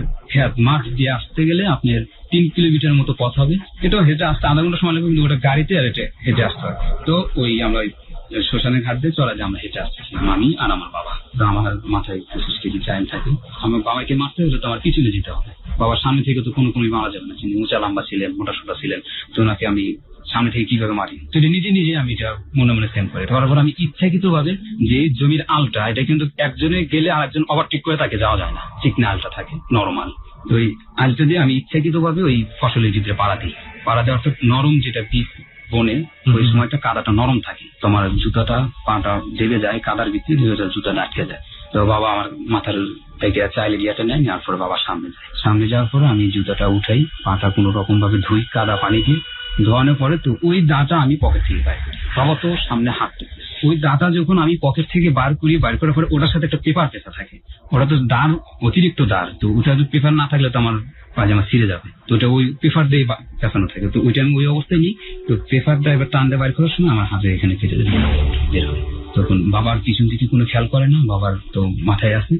মাঠ দিয়ে আসতে গেলে আপনার 3 কিলোমিটার মতো পথ হবে, এটাও হেঁটে আসতে আধা ঘন্টা সময় লাগবে, কিন্তু ওটা গাড়িতে আর হেঁটে আসতে হবে। তো ওই আমরা শ্মশানের ঘাট দিয়ে চলা যায়, আমরা হেঁটে আসতেছিলাম আমি আর আমার বাবা। তো আমার মাথায় 25 কেজি চাইল থাকে, আমার বাবাকে মারতে হলে তো আমার পিছনে যেতে হবে, বাবার সামনে থেকে তো কোনো মারা যাবে না, তিনি উঁচা লম্বা ছিলেন, মোটা সোটা ছিলেন, তো ওনাকে আমি সামনে থেকে কিভাবে মারি? তো এটা নিজে নিজে আমি এটা মনে মনে সেন্ড করে তারপর আমি ইচ্ছাকৃত ভাবে যে জমির আলটা, এটা কিন্তু একজনে গেলে আরেকজন ওভারটেক করে তাকে যাওয়া যায় না, চিকনা আলটা থাকে নরমাল, তো ওই আলটা দিয়ে আমি ইচ্ছাকৃত ভাবে ওই ফসলের ভিতরে পাড়া দিই। পাড়া দেওয়ার তো নরম যেটা বীজ বনে, ওই সময়টা কাদাটা নরম থাকে, তো আমার জুতাটা পাটা দেবে যায় কাদার ভিতরে, জুতাটা আটকে যায়। তো বাবা আমার মাথার থেকে চাইলে গিয়াটা নেয়, নেওয়ার পরে বাবা সামনে যাওয়ার পরে আমি জুতাটা উঠাই, পাটা কোনো রকম ভাবে ধুই কাদা পানি দিয়ে, ধোয়ানোর পরে তো ওই দাটা আমি পকেট থেকে বার করি, বাবা তো সামনে হাঁটতে, ওই দাটা যখন আমি পকেট থেকে বার করার পরে ওটার সাথে একটা পেপার পেঁচা থাকে, ওটা তো দাঁড় অতিরিক্ত দাঁড়, তো ওটা যদি পেপার না থাকলে তো আমার পায়জামা ছিঁড়ে যাবে, তো ওটা ওই পেপার দিয়ে পেঁচানো থাকে। তো ওইটা আমি ওই অবস্থায় নিই, তো পেপারটা এবার টান দিয়ে বার করার সময় আমার হাতে এখানে কেটে বের হয়। তখন বাবার পিছন দিকে কোনো খেয়াল করে না, বাবার তো মাথায় আসে।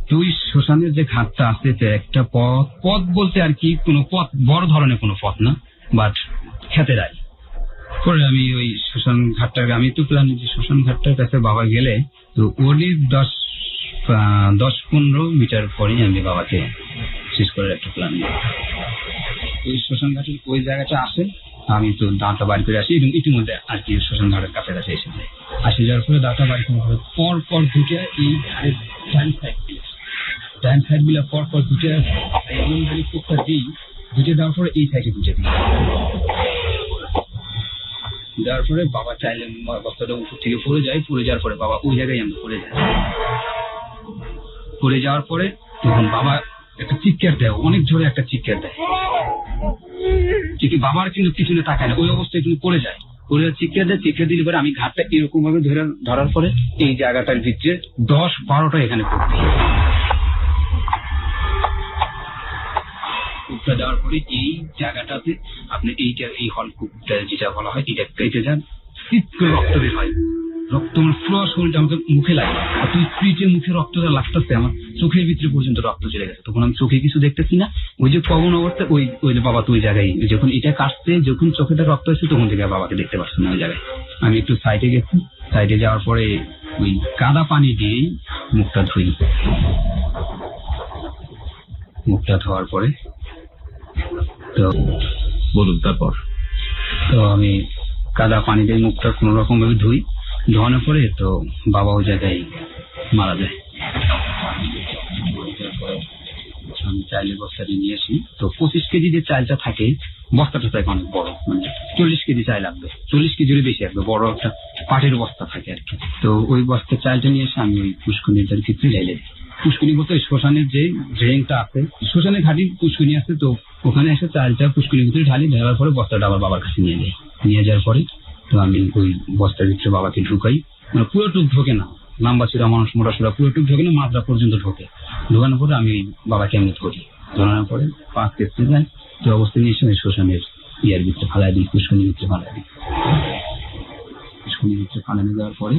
তো ওই শ্মশানের যে ঘাটটা আসতে একটা পথ বলতে আর কি কোনো পথ, বড় ধরনের কোনো পথ না, বাট খেতে যায়। পরে আমি ওই শ্মশান ঘাটটার, আমি তো প্ল্যান যে শ্মশান ঘাটটার কাছে বাবা গেলে, তো ওরই 10-15 মিটার পরেই আমি বাবাকে শেষ করে একটা প্ল্যান দিই। ওই শ্মশান ঘাটের ওই জায়গাটা আসে, আমি তো দাঁড়টা বাড়ি করে আসি, এবং ইতিমধ্যে আর কি শ্মশান ঘাটের কাছাকাছি এসে যায়। আসে যাওয়ার পরে দাঁড়টা বাড়ি করে পর দুটো এই ডাইন সাইড গুলা পর দুটো কোকটা দিই, দুটো দেওয়ার পরে এই সাইডে দুটো দিই, দেওয়ার পরে বাবা চাইলে বস্তাটা উপর থেকে পড়ে যাওয়ার পরে বাবা ওই জায়গায় আমরা পড়ে যাওয়ার পরে তখন বাবা একটা চিৎকার দেয়, অনেক জোরে একটা চিৎকার দেয়, ঠিকই বাবার কিন্তু পিছনে তাকায় না, ওই অবস্থায় কিন্তু পড়ে যায়, চিৎকার দিলে পরে আমি ঘাটটা এরকম ভাবে ধরার পরে এই জায়গাটার ভিতরে 10-12টা এখানে পড়বে। কূপটা দেওয়ার পরে এই জায়গাটাতে আপনি এই হল কূপটা যেটা বলা হয়, এটা কেটে যান, শীত করে রক্ত বের হয়, রক্ত আমার পুরো শরীরটা আমাকে মুখে লাগে, আর তুই পিঠে মুখে রক্তটা লাগতেছে, আমার চোখের ভিতরে পর্যন্ত রক্ত চলে গেছে। তখন আমি চোখে কিছু দেখতেছি না, ওই যে কখন অবস্থা ওই যে বাবা তুই জায়গায় যখন এটা কাটছে, যখন চোখেটা রক্ত হয়েছে তখন থেকে বাবাকে দেখতে পাচ্ছি না ওই জায়গায়। আমি একটু সাইডে গেছি, সাইডে যাওয়ার পরে ওই কাদা পানি দিয়েই মুখটা ধুই। মুখটা ধোয়ার পরে তো বলুন তারপর। তো আমি কাদা পানি দিয়ে মুখটা কোন রকম ভাবে ধুই, ধোয়ানোর পরে তো বাবা ওই জায়গায় মারা যায়। আমি চাইলের বস্তাটি নিয়ে আসি, তো 25 কেজি যে চালটা থাকে বস্তাটা থাকে অনেক বড়, মানে 40 কেজি চাল লাগবে, 40 কেজির বেশি লাগবে, বড় একটা পাটের বস্তা থাকে আর কি। তো ওই বস্তার চালটা নিয়ে এসে আমি ওই পুষ্করিণীর ভিতরে ঢেলে দিই। পুষ্করিণী বলতে শ্মশানের যে ড্রেনটা আছে, শ্মশানের ঘাটি পুষ্করিণী আছে, তো ওখানে এসে চালটা পুষ্করিণীর ভিতরে ঢালি, ঢালার পরে বস্তাটা আবার বাবার কাছে নিয়ে যাই। নিয়ে যাওয়ার পরে তো আমি ওই বস্তার ভিতরে বাবাকে ঢুকাই, মানে পুরোটুক ঢোকে না, লম্বা ছিঁড়া মানুষ মোটা সোটা পুরোটুক ঢোকে না, মাত্রা পর্যন্ত ঢোকে। ঢোকানোর পরে আমি বাবাকে এমনি ধরি, ধরানোর পরে পাক কেটে যায়, তো অবস্থা নিয়ে এসে শ্মশানের ইয়ার ভিতরে ফালাই দিই, পুষ্করিণীর ভিতরে ফালাই দিই। পুষ্করিণীর ভিতরে ফালানো যাওয়ার পরে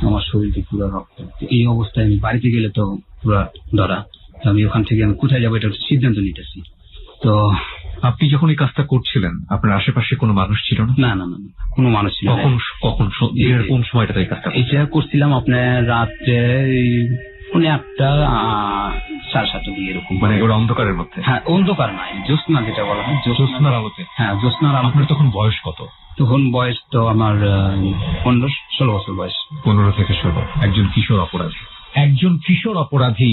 আমার শরীরটা পুরো রক্ত। এই অবস্থায় আমি বাড়িতে গেলে তো পুরো ধরা, আমি ওখান থেকে আমি কোথায় যাবো এটা সিদ্ধান্ত নিতেছি। তো আপনি যখন এই কাজটা করছিলেন আপনার আশেপাশে কোনো মানুষ ছিল না? না না না, কোনো মানুষ ছিল না। কখন কোন সময়টা এই কাজটা এটা করছিলাম আপনার রাত্রে 8টা 7:30 দিকে এরকম, মানে ওরা অন্ধকারের মধ্যে? হ্যাঁ, অন্ধকার নাই, জ্যোৎস্না যেটা বলা হয়, জ্যোৎস্নার আলোতে। হ্যাঁ, জ্যোৎস্নার আলো। আপনার তখন বয়স কত? তখন বয়স তো আমার 15-16 বছর বয়স। 15 থেকে 16। একজন কিশোর অপরাধী। একজন কিশোর অপরাধী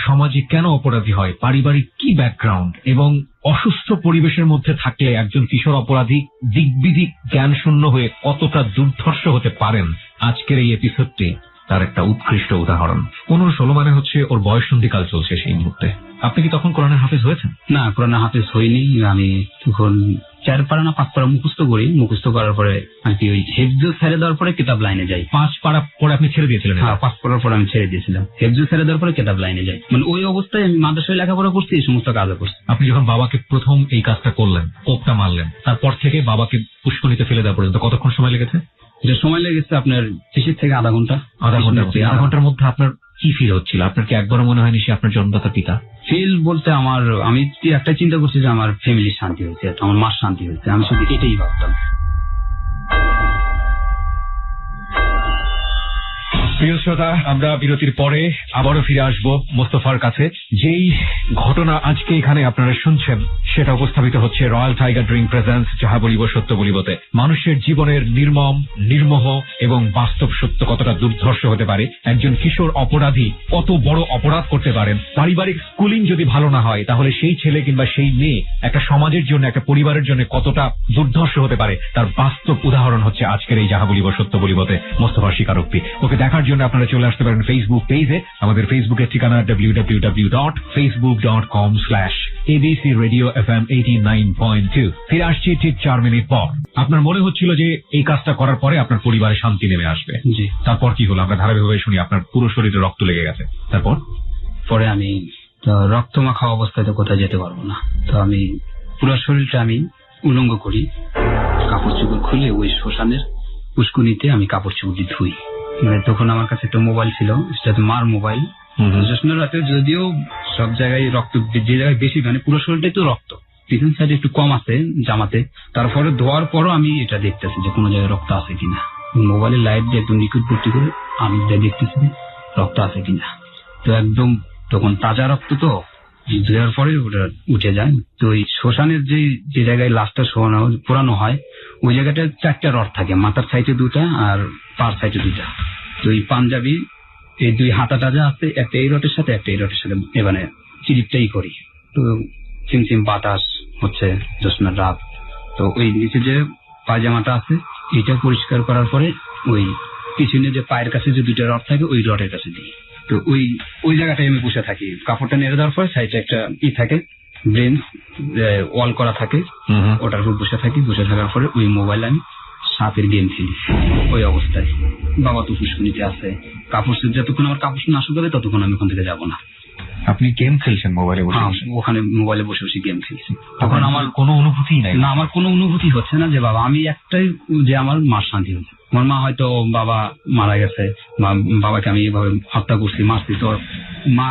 সমাজে কেন অপরাধী হয়, পারিবারিক কি ব্যাকগ্রাউন্ড, এবং অসুস্থ পরিবেশের মধ্যে থাকলে একজন কিশোর অপরাধী দিকবিদিক জ্ঞান শূন্য হয়ে কতটা দুর্ধর্ষ হতে পারেন, আজকের এই এপিসোডটি তার একটা উৎকৃষ্ট উদাহরণ। 15-16 মানে হচ্ছে ওর বয়ঃসন্ধিকাল চলছে সেই মুহূর্তে। আপনি কি তখন কোরআনের হাফেজ হয়েছেন? না, কোরআনের হাফেজ হইনি। আমি তখন 4 পারা না 5 পারা মুখস্থ করি, মুখস্থ করার পরে আর কি ওই হেফজ ছেড়ে দেওয়ার পরে কিতাব লাইনে যাই। 5 পারা পরে আপনি ছেড়ে দিয়েছিলেন? হ্যাঁ, 5 পারার পরে আমি ছেড়ে দিয়েছিলাম, হেফজ ছেড়ে দেওয়ার পরে কিতাব লাইনে যাই। মানে ওই অবস্থায় আমি মাদ্রাসায় লেখাপড়া করছি, এই সমস্ত কাজও করছি। আপনি যখন বাবাকে প্রথম এই কাজটা করলেন, কোপটা মারলেন, তারপর থেকে বাবাকে পুষ্করিণীতে ফেলে দেওয়া পর্যন্ত কতক্ষণ সময় লেগেছে? এটা সময় লেগেছে আপনার 30 থেকে আধা ঘন্টা। আধা ঘন্টার মধ্যে আপনার কি ফিল হচ্ছিল? আপনার কি একবারও মনে হয়নি সে আপনার জন্মদাতা পিতা? ফিল বলতে আমি একটা চিন্তা করছি যে আমার ফ্যামিলির শান্তি হয়েছে, আমার মার শান্তি হয়েছে, আমি শুধু এটাই ভাবতাম। প্রিয় শ্রোতা, আমরা বিরতির পরে আবারও ফিরে আসব মোস্তফার কাছে। যেই ঘটনা আজকে এখানে আপনারা শুনছেন সেটা উপস্থাপিত হচ্ছে রয়্যাল টাইগার ড্রিঙ্ক প্রেজেন্স যাহা বলিব সত্য বলিবতে। মানুষের জীবনের নির্মম, নির্মোহ এবং বাস্তব সত্য কতটা দুর্ধর্ষ হতে পারে, একজন কিশোর অপরাধী কত বড় অপরাধ করতে পারেন, পারিবারিক স্কুলিং যদি ভালো না হয় তাহলে সেই ছেলে কিংবা সেই মেয়ে একটা সমাজের জন্য, একটা পরিবারের জন্য কতটা দুর্ধর্ষ হতে পারে, তার বাস্তব উদাহরণ হচ্ছে আজকের এই যাহা বলিব সত্য বলিবতে মোস্তফার স্বীকারোক্তি। ওকে দেখার জন্য আপনারা চলে আসতে পারেন ফেসবুক পেজে। আমাদের ফেসবুকের ঠিকানা www.facebook.com/ABC Radio FM 89.2। ফিরে আসছি ঠিক 4 মিনিট পর। আপনার মনে হচ্ছিল যে এই কাজটা করার পরে আপনার পরিবারে শান্তি নেমে আসবে। জি। তারপর কি হলো? আমরা ধারাবাহিকভাবে শুনি। আপনার পুরো শরীরে রক্ত লেগে গেছে, তারপর? পরে আমি তো রক্ত মাখা অবস্থায় তো কোথায় যেতে পারবো না, তো আমি পুরো শরীরটা আমি উলঙ্গ করি, কাপড় চোপড় খুলে ওই শ্মশানের পুষ্করিণীতে আমি কাপড় চোপড় দিয়ে ধুই। মানে তখন আমার কাছে একটা মোবাইল ছিল, সেটা তো মার মোবাইল। জ্যোৎস্নার রাতে যদিও সব জায়গায় রক্ত, যে জায়গায় বেশি, মানে পুরো শরীরটাই তো রক্ত, পিছন সাইডে একটু কম আছে জামাতে। তারপরে ধোয়ার পরও আমি এটা দেখতেছি যে কোনো জায়গায় রক্ত আছে কিনা। মোবাইলের লাইট দিয়ে একদম লিকুইড ভর্তি করে আমি দেখতেছি রক্ত আছে কিনা। তো একদম তখন তাজা রক্ত, তো ধোয়ার পরে ওটা উঠে যায়। তো ওই শ্মশানের যে জায়গায় লাশটা পোড়ানো হয় ওই জায়গাটা 4টা রড থাকে, মাথার সাইডে 2টা আর পার সাইডে 2টা। তো এই পাঞ্জাবি এই 2 হাতাটা যা আছে, একটা এই রটের সাথে একটা এই রটের সাথে এবারে চিরিপটাই করি। তো চিমচিম বাতাস হচ্ছে জ্যোৎস্নার রাত, তো ওই নিচে যে পায়জামাটা আছে এটা পরিষ্কার করার পরে ওই পিছনে যে পায়ের কাছে যে 2টা রড থাকে ওই রডের কাছে দিই। তো ওই জায়গাটায় আমি বসে থাকি, কাপড়টা নেড়ে দেওয়ার পরে সাইডে একটা থাকে, ব্রেঞ্চ ওয়াল করা থাকে, ওটার উপর বসে থাকি। বসে থাকার পরে ওই মোবাইল আমি সাপের গেম খেলি ওই অবস্থায়। বাবা তো পুষ্করিণীতে আছে, কাপড় যতক্ষণ আমার কাপড় না শুকাবে ততক্ষণ আমি ওখান থেকে যাবো না। আপনি গেম খেলছেন মোবাইলে বসে হ্যাঁ, বসে? ওখানে মোবাইলে বসে বসে গেম খেলছি। তখন আমার কোনো অনুভূতি নাই? না, আমার কোনো অনুভূতি হচ্ছে না যে বাবা, আমি একটাই যে আমার মার শান্তি হচ্ছে। আমার মা হয়তো বাবা মারা গেছে বা বাবাকে আমি এভাবে হত্যা করছি, মারছি, তো মা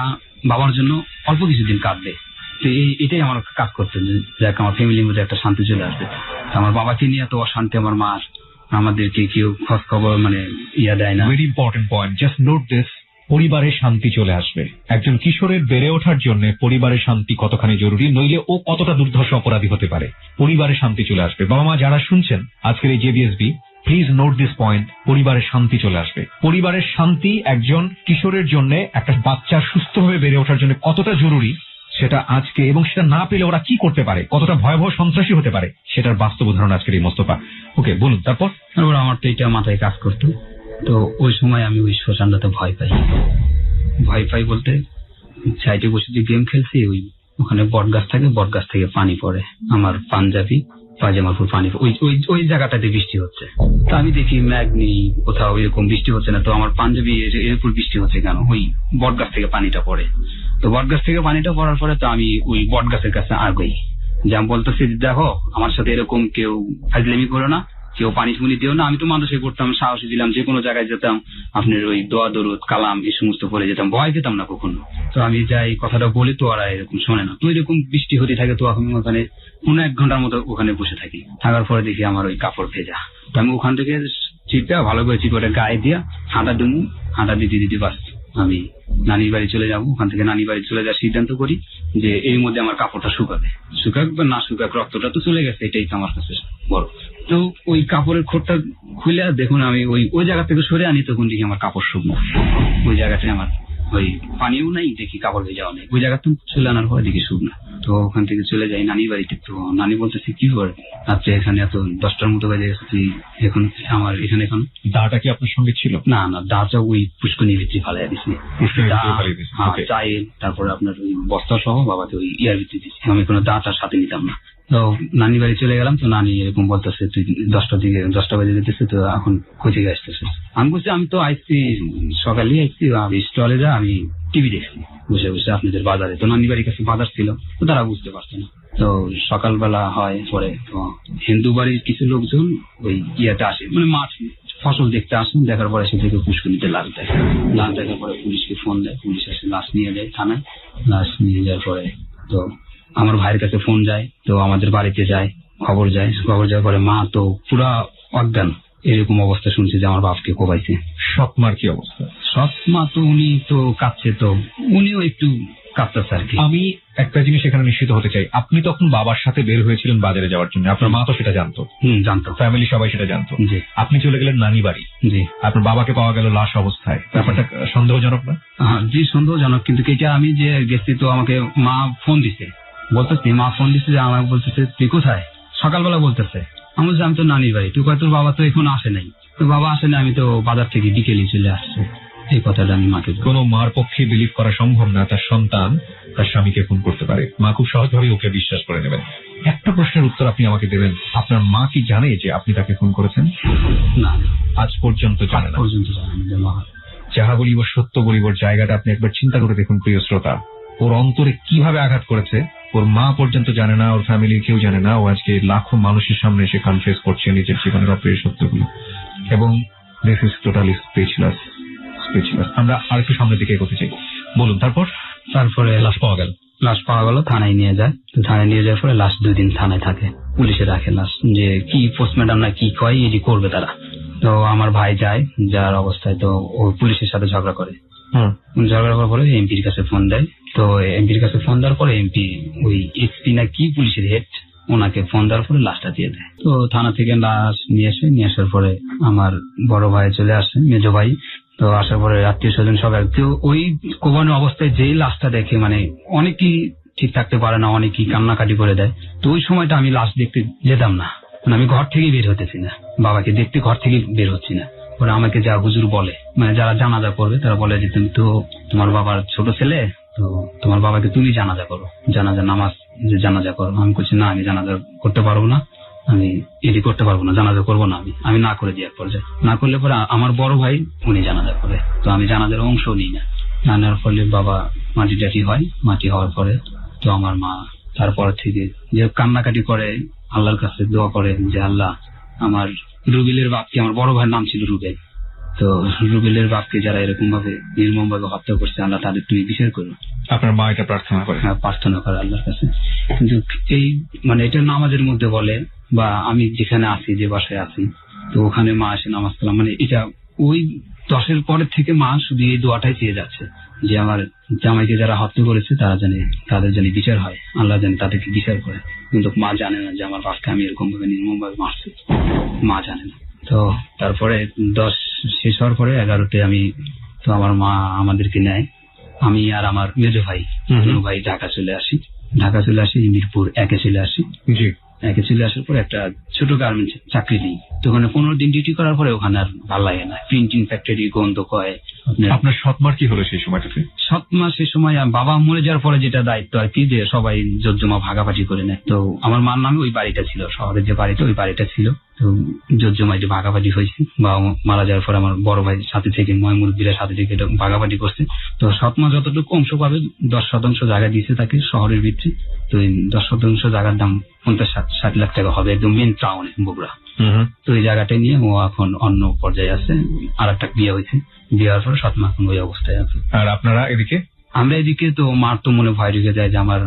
বাবার জন্য অল্প কিছুদিন কাঁদবে। তো এটাই আমার কাজ করতে, যাক আমার ফ্যামিলির মধ্যে একটা শান্তি চলে আসবে। আমার বাবাকে নিয়ে এত অশান্তি আমার মার, আমাদেরকে কেউ খোঁজ খবর মানে দেয় না। Very important point, just note this. পরিবারের শান্তি চলে আসবে। একজন কিশোরের বেড়ে ওঠার জন্য পরিবারের শান্তি কতখানি জরুরি, নইলে ও কতটা দুর্ধর্ষ অপরাধী হতে পারে। পরিবারের শান্তি চলে আসবে। বাবা মা যারা শুনছেন আজকের এই JBSB, please note this point, পরিবারের শান্তি চলে আসবে। পরিবারের শান্তি একজন কিশোরের জন্য, একটা বাচ্চার সুস্থভাবে বেড়ে ওঠার জন্য কতটা জরুরি সেটা আজকে, এবং সেটা না পেলে ওরা কি করতে পারে, কতটা ভয়াবহ সন্ত্রাসী হতে পারে, সেটার বাস্তব উদাহরণ আজকের এই মোস্তফা। ওকে, বলুন তারপর। আমার তো এটা মাথায় কাজ করতো। তো ওই সময় আমি ওই শ্মশানটাতে ভয় পাই বলতে, সাইডে বসে যে গেম খেলছি, ওখানে বট গাছ থাকে, বট গাছ থেকে পানি পড়ে, আমার পাঞ্জাবি পায়জামার উপর পানি, ওই জায়গাটাতে বৃষ্টি হচ্ছে। তো আমি দেখি ম্যাগ নেই কোথাও, এরকম বৃষ্টি হচ্ছে না, তো আমার পাঞ্জাবি এর উপর বৃষ্টি হচ্ছে কেন? ওই বট গাছ থেকে পানিটা পড়ে। তো বট গাছ থেকে পানিটা পড়ার পরে তো আমি ওই বট গাছের কাছে আগাই, যে আমি বলতেছি, দেখো আমার সাথে এরকম কেউ ফাজলামি করো না, কেউ পানি ফুনি দিও না। আমি তো মানুষে করতাম, সাহসী দিলাম, যে কোনো জায়গায় যেতাম আপনার ওই দোয়া দরুদ কালাম এই সমস্ত পড়ে যেতাম, ভয় পেতাম না কখনো। তো আমি যাই কথাটা বলি, তো ওরা এরকম শোনে না। তো এরকম বৃষ্টি হতে থাকে, তো আমি ওখানে 1 ঘন্টার মতো ওখানে বসে থাকি। থাকার পরে দেখি আমার ওই কাপড় ভেজা। তো আমি ওখান থেকে চিপটা ভালো করে চিপটা গায়ে দিয়া হাঁটা দিতে বাস আমি নানির বাড়ি চলে যাব। ওখান থেকে নানির বাড়ি চলে যাওয়ার সিদ্ধান্ত করি যে এর মধ্যে আমার কাপড়টা শুকাক বা না শুকাক, রক্তটা তো চলে গেছে, এটাই তো আমার কাছে বড়। তো ওই কাপড়ের খোঁটটা খুলে দেখুন আমি ওই জায়গা থেকে সরে আনি, তখন দেখি আমার কাপড় শুকনো। ওই জায়গাটায় আমার ওই পানিও নাই, দেখি কাপড় ভেজাও নেই। ওই জায়গাতে চলে আনার পরে দেখি শুকনো। তো ওখান থেকে চলে যাই নানির বাড়িতে। তো নানি বলতেছে, কি করে রাত্রে এখানে এত 10টার মতো বাজে গেছে, তুই এখন আমার এখানে এখন দাটা কি আপনার সঙ্গে ছিল? না, দাটা ওই পুষ্করণীর ভিতরে ফালাই দিছি। চাই, তারপরে আপনার ওই বস্তা সহ বাবাকে ওই ভিতরে দিচ্ছি। আমি কোনো দাটার সাথে নিতাম না। তো নানি বাড়ি চলে গেলাম। তো নানি এরকম বলতেছে, তুই 10টা বাজে যেতেছে, তো এখন কোচিং আসতেছে। আমি বলছি, আমি তো আইসি সকালে আইসি, স্টলে যা আমি টিভি দেখছি বসে বসে আপনাদের বাজারে। তো নানি বাড়ির কাছে বাজার ছিল, তো তারা বুঝতে পারছে না। তো সকালবেলা হয় পরে, তো হিন্দু বাড়ির কিছু লোকজন ওই আসে, মানে মাঠ ফসল দেখতে আসেন। দেখার পরে সেদিকে পুষ্করণীতে লাশ দেখার পরে পুলিশকে ফোন দেয়, পুলিশ এসে লাশ নিয়ে যায় থানায়। লাশ নিয়ে যাওয়ার পরে তো আমার ভাইয়ের কাছে ফোন যায়, তো আমাদের বাড়িতে যায়, খবর যাওয়ার পরে মা তো পুরা অজ্ঞান, এরকম অবস্থা শুনছে যে আমার বাপকে কোবাইছে। সৎ মার কি অবস্থা? সৎ মা তো উনি তো কাঁদছে, তো উনিও একটু কাঁদতেছে আর কি। আমি একটা জিনিস এখানে নিশ্চিত হতে চাই, আপনি তখন বাবার সাথে বের হয়েছিলেন বাজারে যাওয়ার জন্য, আপনার মা তো সেটা জানতো? জানতো, ফ্যামিলি সবাই সেটা জানতো। জি। আপনি চলে গেলেন নানি বাড়ি, জি। আপনার বাবাকে পাওয়া গেল লাশ অবস্থায়, ব্যাপারটা সন্দেহজনক না? জি, সন্দেহজনক। কিন্তু এটা আমি যে গেছি, তো আমাকে মা ফোন দিছে, যে আমাকে বলতেছে, তুই কোথায়? সকালবেলা বলতেছে। আমি বলছি, আমি তো নানির বাড়ি। তুই কয়, তোর বাবা তো এখন আসে নাই। তো বাবা আসে না, আমি তো বাজার থেকে বিকেলে চলে আসছে। এই কথাটা আমি মাকে, কোনো মার পক্ষে বিলিভ করা সম্ভব না তার সন্তান তার স্বামীকে খুন করতে পারে। মা খুব সহজভাবে ওকে বিশ্বাস করে নেবেন। একটা প্রশ্নের উত্তর আপনি আমাকে দেবেন, আপনার মা কি জানে যে আপনি তাকে খুন করেছেন? না, আজ পর্যন্ত জানে না। যাহা বলিব সত্য বলিবর জায়গাটা আপনি একবার চিন্তা করে দেখুন প্রিয় শ্রোতা, ওর অন্তরে কিভাবে আঘাত করেছে। ওর মা পর্যন্ত জানে না, ওর ফ্যামিলির কেউ জানে না। ও আজকে লাখো মানুষের সামনে এসে কনফেস করছে নিজের জীবনের অপ্রিয় সত্যগুলো, এবং দিস ইজ টোটালি স্পিচলেস। আমরা আর একটু সামনের দিকে এগোতে চাই। বলুন তারপরে লাশ পাওয়া গেল, থানায় নিয়ে যায়। তো থানায় নিয়ে যাওয়ার পরে লাশ 2 দিন থানায় থাকে, পুলিশে রাখে লাশ, যে কি পোস্টমর্টম না কি কয় এটি করবে তারা। তো আমার ভাই যায়, যার অবস্থায় তো ও পুলিশের সাথে ঝগড়া করে। ঝগড়া করার পরে এমপির কাছে ফোন দেয়। তো এমপির কাছে ফোন দেওয়ার পরে এমপি ওই এসপি না কি পুলিশের হেড, ওনাকে ফোন দেওয়ার পরে লাশটা দিয়ে দেয়। তো থানা থেকে লাশ নিয়ে আসার পরে আমার বড় ভাই চলে আসে, মেজো ভাই। তো আসার পরে আত্মীয় স্বজন সবাই, তো ওই কোবানো অবস্থায় যেই লাশটা দেখে, মানে অনেকেই ঠিক থাকতে পারে না, অনেকেই কান্নাকাটি করে দেয়। তো ওই সময়টা আমি লাশ দেখতে যেতাম না, মানে আমি ঘর থেকে বের হতেছি না, বাবাকে দেখতে ঘর থেকে বের হচ্ছি না। ওরা আমাকে যা হুজুর বলে, মানে যারা জানাজা করবে তারা বলে যে তুমি তো তোমার বাবার ছোট ছেলে, তো তোমার বাবাকে তুমি জানাজা করো, জানাজা নামাজ যে জানাজা করো। আমি বলছি, না, আমি জানাজা করতে পারবো না, আমি এটি করতে পারবো না, জানাজা করবো না। আমি না করে দেওয়ার পর্যায়ে, না করলে পরে আমার বড় ভাই উনি জানাজা করে, তো আমি জানাজার অংশ নিই না। না নেওয়ার ফলে বাবা মাটি টাটি হয়, মাটি হওয়ার পরে তো আমার মা তারপর থেকে যে কান্নাকাটি করে আল্লাহর কাছে দোয়া করে যে আল্লাহ আমার রুবেলের বাপকে, আমার বড় ভাইয়ের নাম ছিল রুবেল, তো রুবেলের বাপকে যারা এরকম ভাবে নির্মম ভাবে হত্যা করছে আল্লাহ তাদের তুমি বিচার করো। আপনার মা এটা প্রার্থনা করে? হ্যাঁ, প্রার্থনা করে আল্লাহর কাছে। কিন্তু এই মানে এটা নামাজের মধ্যে বলে, বা আমি যেখানে আছি, যে বাসায় আছি, তো ওখানে মা আসে নামাজ কালাম, মানে এটা ওই 10-এর পরের থেকে মা শুধু এই দোয়াটাই চেয়ে যাচ্ছে যে আমার জামাইকে যারা হত্যা করেছে তারা জানে, তাদের জানি বিচার হয়, আল্লাহ জানে তাদেরকে বিচার করে। কিন্তু মা জানে না যে আমার বাপকে আমি এরকম ভাবে নির্মম ভাবে মারছি, মা জানে না। তো তারপরে 10 শেষ হওয়ার পরে 11তে আমি, তো আমার মা আমাদেরকে নেয়, আমি আর আমার মেজো ভাই দুটো ভাই ঢাকা চলে আসি, মিরপুর 1-এ চলে আসি। জি। 1-এ চলে আসার পর একটা ছোট গার্মেন্টস চাকরি নিই। তো ওখানে 15 দিন ডিউটি করার পরে ওখানে আর ভালো লাগে না, প্রিন্টিং ফ্যাক্টরি গন্ধ কয়। আপনার সৎমার কি হলো সেই সময়টাতে? সৎমা সে সময় বাবা মরে যাওয়ার পরে যেটা দায়িত্ব আর কি, যে সবাই জোতজমা ভাগাভাগি করে নেয়। তো আমার মার নামে ওই বাড়িটা ছিল, শহরের যে বাড়িটা, ওই বাড়িটা ছিল। তো জোতজমা এটা ভাগাভাগি হয়েছে, বাবা মারা যাওয়ার পরে আমার বড় ভাই সাথে থেকে, ময়মুরবিরা সাথে থেকে এটা ভাগাভাগি করছে। তো সৎমা যতটুকু অংশ পাবে 10% জায়গা দিয়েছে তাকে শহরের ভিতরে। তো এই 10% জায়গার দাম 50-60 লাখ টাকা হবে, একদম মেন টাউনে বগুড়া। তো এই জায়গাটা নিয়ে ও এখন অন্য পর্যায়ে আছে, আর একটা বিয়ে হয়েছে, বিয়ে হওয়ার পরে সৎমা এখন ওই অবস্থায় আছে। আর আপনারা এদিকে? আমরা এদিকে তো মার তো মনে ভয় ঢুকে যায় যে আমার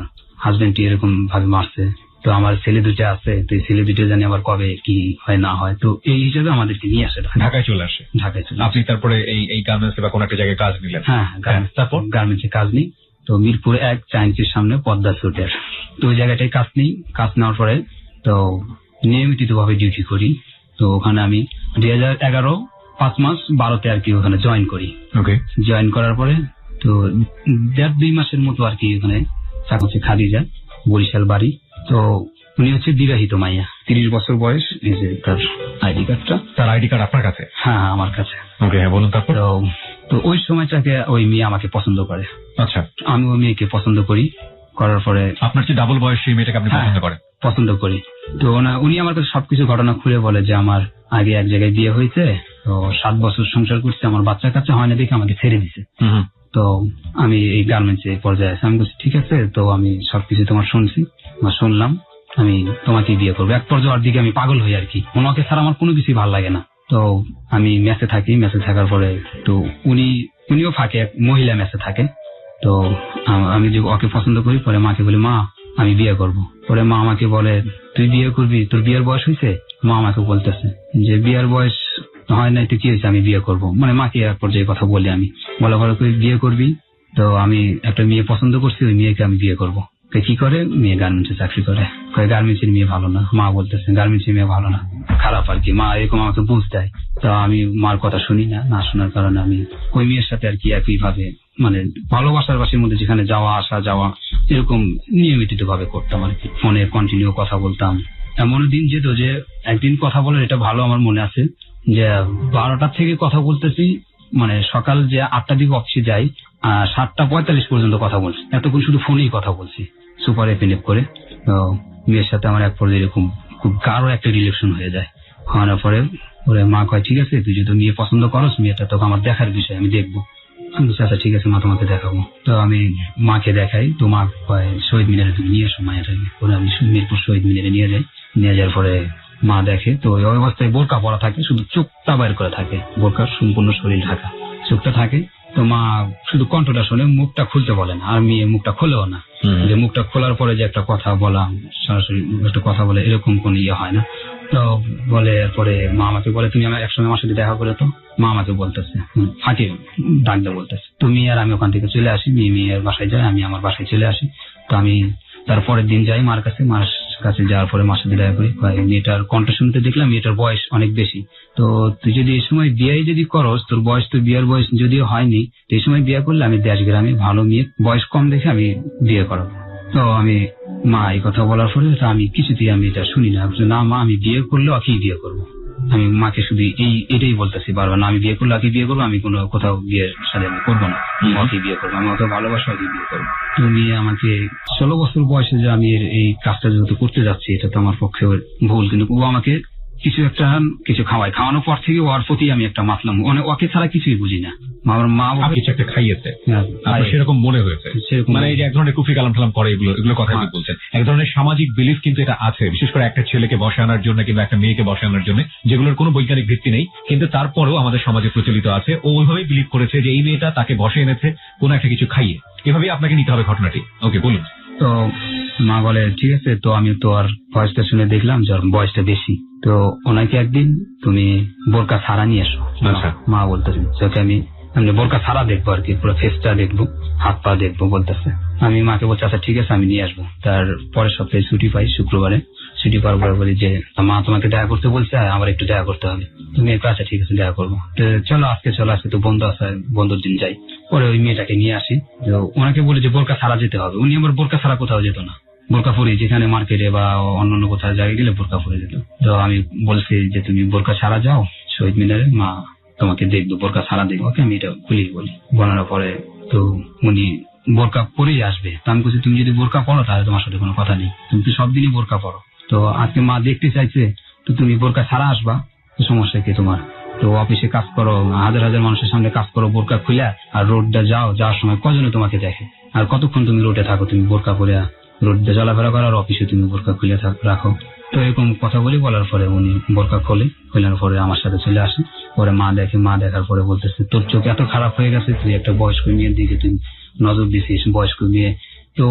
হাজবেন্ড এরকম ভাবে মারছে, তো আমার ছেলে দুটো আছে, তো এই ছেলে দুটো জানি আবার কবে কি হয় না হয়, তো এই হিসেবে আমাদেরকে নিয়ে আসে ঢাকায় চলে আসে। আপনি তারপরে এই গার্মেন্টস বা কোনো একটা জায়গায় কাজ নিলেন? হ্যাঁ, তারপর গার্মেন্টসে কাজ নিই। তো মিরপুর 1 চাইনিজের সামনে পদ্মা স্যুটের, তো ওই জায়গাটায় কাজ নিই। কাজ নেওয়ার পরে তো নিয়মিত ভাবে ডিউটি করি। তো ওখানে আমি 2011 5 মাস 12তে আর কি ওখানে জয়েন করি। জয়েন করার পরে তো 1.5-2 মাসের মতো আর কি ওখানে চাকরি খালি যায়, বরিশাল বাড়ি। তো উনি হচ্ছে বিবাহিত মাইয়া, 30 বছর বয়স, এই যে তার আইডি কার্ডটা। তার আইডি কার্ড আপনার কাছে? হ্যাঁ, আমার কাছে। হ্যাঁ, বলুন তারপর। তো ওই সময়টাকে ওই মেয়ে আমাকে পছন্দ করে। আচ্ছা। আমি ওই মেয়েকে পছন্দ করি, করার পরে আপনার যে ডাবল বয়স সেই মেয়েটাকে আপনি পছন্দ করেন? পছন্দ করি। তো উনি আমার কাছে সবকিছু ঘটনা খুলে বলে যে আমার আগে এক জায়গায় বিয়ে হয়েছে, তো 7 বছর সংসার করছে, আমার বাচ্চা কাচ্চা হয় না দেখে আমাকে ছেড়ে দিছে। তো আমি এই গার্মেন্টস এর পর্যায়ে আছি। আমি বলছি ঠিক আছে, তো আমি সবকিছু তোমার শুনছি, শুনলাম, আমি তোমাকে বিয়ে করবো। এক পর্যায়ের দিকে আমি পাগল হই আর কি, ওনাকে ছাড়া আমার কোনো কিছুই ভালো লাগে না। তো আমি মেসে থাকি, মেসে থাকার পরে তো উনিও ফাঁকে এক মহিলা মেসে থাকে। তো আমি যে ওকে পছন্দ করি, পরে মাকে বলি মা আমি বিয়ে করব। পরে মা আমাকে বলে তুই বিয়ে করবি, তোর বিয়ের বয়স হয়েছে? মা আমাকে বলতেছে যে বিয়ের বয়স হয় নাই তো কি হয়েছে, আমি বিয়ে করব। মানে মাকে এক পর্যায়ে কথা বলি, আমি বলা বলে তুই বিয়ে করবি, তো আমি একটা মেয়ে পছন্দ করছি, ওই মেয়েকে আমি বিয়ে করবো। কি করে? মেয়ে গার্মেন্টসে চাকরি করে। গার্মেন্টসের মেয়ে ভালো না, মা বলতেছে গার্মেন্টসের মেয়ে ভালো না, খারাপ আর কি। মা এরকম আমাকে বুঝ দেয়। তো আমি মার কথা শুনি না, না শোনার কারণে আমি ওই মেয়ের সাথে আর কি একই ভাবে, মানে ভালোবাসার বাসীর মধ্যে যেখানে যাওয়া আসা যাওয়া এরকম নিয়মিত ভাবে করতাম আর কি। ফোনে কন্টিনিউ কথা বলতাম। এমন দিন যেত যে একদিন কথা বলার এটা ভালো আমার মনে আছে যে 12টা থেকে কথা বলতেছি, মানে সকাল যে 8টার দিকে অফিসে যাই, 7:45 পর্যন্ত কথা বলছি। এতক্ষণ শুধু ফোনেই কথা বলছি, সুপার এফএনএফ করে। তো মেয়ের সাথে আমার এক পর্যায়ে এরকম খুব গাঢ় একটা রিলেশন হয়ে যায়। হওয়ার পরে ওরে মা কয় ঠিক আছে, তুই যদি মেয়ে পছন্দ করস, মেয়েটা তোকে আমার দেখার বিষয়, আমি দেখবো। আমি বলছি আচ্ছা ঠিক আছে মা, তোমাকে দেখাবো। তো আমি মাকে দেখাই, তো মা কয় শহীদ মিনারে তুমি নিয়ে এসো মায়েরাকে। ওরা আমি মিরপুর শহীদ মিনারে নিয়ে যাই। নিয়ে যাওয়ার পরে মা দেখে, তো ওই অবস্থায় বোরকা পরা থাকে, শুধু চোখটা বাইর করে থাকে, বোরকার সম্পূর্ণ শরীর ঢাকা, চোখটা থাকে। তো মা শুধু কণ্ঠটা শুনে, মুখটা খুলতে বলে না, আর মেয়ে মুখটা খোলেও না। যে মুখটা খোলার পরে যে একটা কথা বলা, সরাসরি একটা কথা বলে, এরকম কোন ইয়ে হয় না। তো বলে পরে মা আমাকে বলে তুমি আমার একসঙ্গে আমার সাথে দেখা করে। তো মা আমাকে বলতেছে, ফাঁকে ডাকতে বলতেছে। তুমি আর আমি ওখান থেকে চলে আসি, মেয়ের বাসায় যাই, আমি আমার বাসায় চলে আসি। তো আমি তারপরের দিন যাই মার কাছে। মার কাছে যাওয়ার পরে মার সাথে দেখা করি। মেয়েটার কণ্ঠ শুনতে দেখলাম মেয়েটার বয়স অনেক বেশি। তো তুই যদি এই সময় বিয়ে যদি করস, তোর বয়স তো বিয়ের বয়স যদিও হয়নি, এই সময় বিয়ে করলে আমি দেশ গ্রামে ভালো মেয়ে বয়স কম দেখে আমি বিয়ে করাবো। তো আমি মা এই কথা বলার পরে আমি কিছুতেই আমি এটা শুনি না। না মা, আমি বিয়ে করলে ওকেই বিয়ে করবো। আমি মাকে শুধু এটাই বলতেছি বারবার, না আমি বিয়ে করলে ওকে বিয়ে করবো, আমি কোনো কোথাও বিয়ের সাথে আমি করবো না, ওকে বিয়ে করবো, আমি ওকে ভালোবাসা ওকে বিয়ে করবো। তুমি আমাকে 16 বছর বয়সে যে আমি এই কাজটা যেহেতু করতে যাচ্ছি, এটা তো আমার পক্ষে ভুল, কিন্তু ও আমাকে কিছু খাওয়ানোর পর থেকে ওর প্রতি আমি একটা মাতলাম, মানে ওকে ছাড়া কিছুই বুঝি না। আমার মা কিছু একটা খাইয়েছে, হ্যাঁ, আপনার সেরকম মনে হয়েছে, সেরকম মানে এই যে এক ধরনের কুফরি কালাম টালাম করে এগুলো কথা আপনি বলছেন, এক ধরনের সামাজিক বিলিফ কিন্তু এটা আছে, বিশেষ করে একটা ছেলেকে বসে আনার জন্য কিংবা একটা মেয়েকে বসে আনার জন্য, যেগুলোর কোনো বৈজ্ঞানিক ভিত্তি নেই, কিন্তু তারপরেও আমাদের সমাজে প্রচলিত আছে। ও ওইভাবেই বিলিভ করেছে যে এই মেয়েটা তাকে বসে এনেছে কোনো একটা কিছু খাইয়ে, এভাবেই আপনাকে নিতে হবে ঘটনাটি। ওকে, বলুন। তো মা বলে ঠিক আছে, তো আমি তো আর বয়সটা শুনে দেখলাম যে ওর বয়সটা বেশি, তো ওনাকে একদিন তুমি বোরকা ছাড়া নিয়ে এসো। আচ্ছা। মা বলতেছে তোকে আমি বোরকা ছাড়া দেখবো আর কি, পুরো ফেসটা দেখবো, হাত পা দেখবো বলতেছে। আমি মাকে বলছি আচ্ছা ঠিক আছে আমি নিয়ে আসবো। তার পরের সপ্তাহে ছুটি পাই, শুক্রবারে ছুটি পাওয়ার পরে বলি যে মা তোমাকে দেখা করতে বলছে, আমার একটু দেখা করতে হবে। তুমি একটু আচ্ছা ঠিক আছে দেখা করবো, চলো আজকে তো বন্ধু আছে, বন্ধুর দিন যাই। পরে ওই মেয়েটাকে নিয়ে আসি, ওনাকে বলে যে বোরকা ছাড়া যেতে হবে। উনি আবার বোরকা ছাড়া কোথাও যেত না, বোরকা পরে যেখানে মার্কেটে বা অন্যান্য কোথাও জায়গায় গেলে বোরকা পরে যেত। তো আমি বলছি যে তুমি বোরকা ছাড়া যাও শহীদ মিনারে, মা তোমাকে দেখবো, বোরকা ছাড়া দেখবো। ওকে আমি এটা খুলেই বলি, বলার পরে তো উনি বোরকা পরেই আসবে। তো আমি বলছি তুমি যদি বোরকা পরো তাহলে তোমার সাথে কোনো কথা নেই, তুমি তো সব দিনই বোরকা পরো, তো আজকে মা দেখতে চাইছে তো তুমি বোরকা ছাড়া আসবা, তো সমস্যা কি তোমার? তো অফিসে কাজ করো, হাজার হাজার মানুষের সামনে কাজ করো বোরকা খুলে, আর রোডটা যাওয়ার সময় কজনে তোমাকে দেখে, আর কতক্ষণ তুমি রোডে থাকো, তুমি বোরকা পরে রোডে চলাফেরা করো, আর অফিসে তুমি বোরকা খুলে রাখো। তো এরকম কথা বলার পরে উনি বোরকা খোলার পরে আমার সাথে চলে আসে। পরে মা দেখে, মা দেখার পরে বলতেছে তোর চোখ এত খারাপ হয়ে গেছে, তুই একটা বয়স্ক মেয়ের দিকে তুই নজর দিছিস, বয়স্ক মেয়ে। তো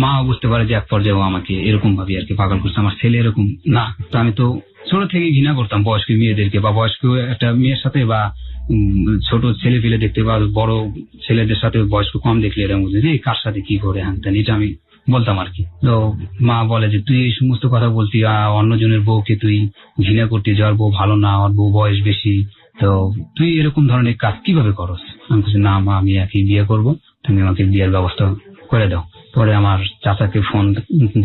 মা বুঝতে পারে যে এক পর্যায়ে আমাকে এরকম ভাবে আর কি পাগল করছে, আমার ছেলে এরকম না। তো আমি তো ছোট থেকে ঘৃণা করতাম বয়স্ক মেয়েদেরকে, বা বয়স্ক একটা মেয়ের সাথে বা ছোট ছেলে ফেলে দেখতে, বা বড় ছেলেদের সাথে বয়স্ক কম দেখলে এরকম বুঝে যে কার সাথে কি করে হ্যান, এটা আমি বলতাম আর কি। তো মা বলে যে তুই এই সমস্ত কথা বলতি, অন্যজনের বউকে তুই ঘৃণা করতে, যাওয়ার বউ ভালো না, ওর বউ বয়স বেশি, তো তুই এরকম ধরনের কাজ কিভাবে করস? আমি বলছি না মা, আমি একই বিয়ে করব, তুমি আমাকে বিয়ের ব্যবস্থা করে দাও। পরে আমার চাচাকে ফোন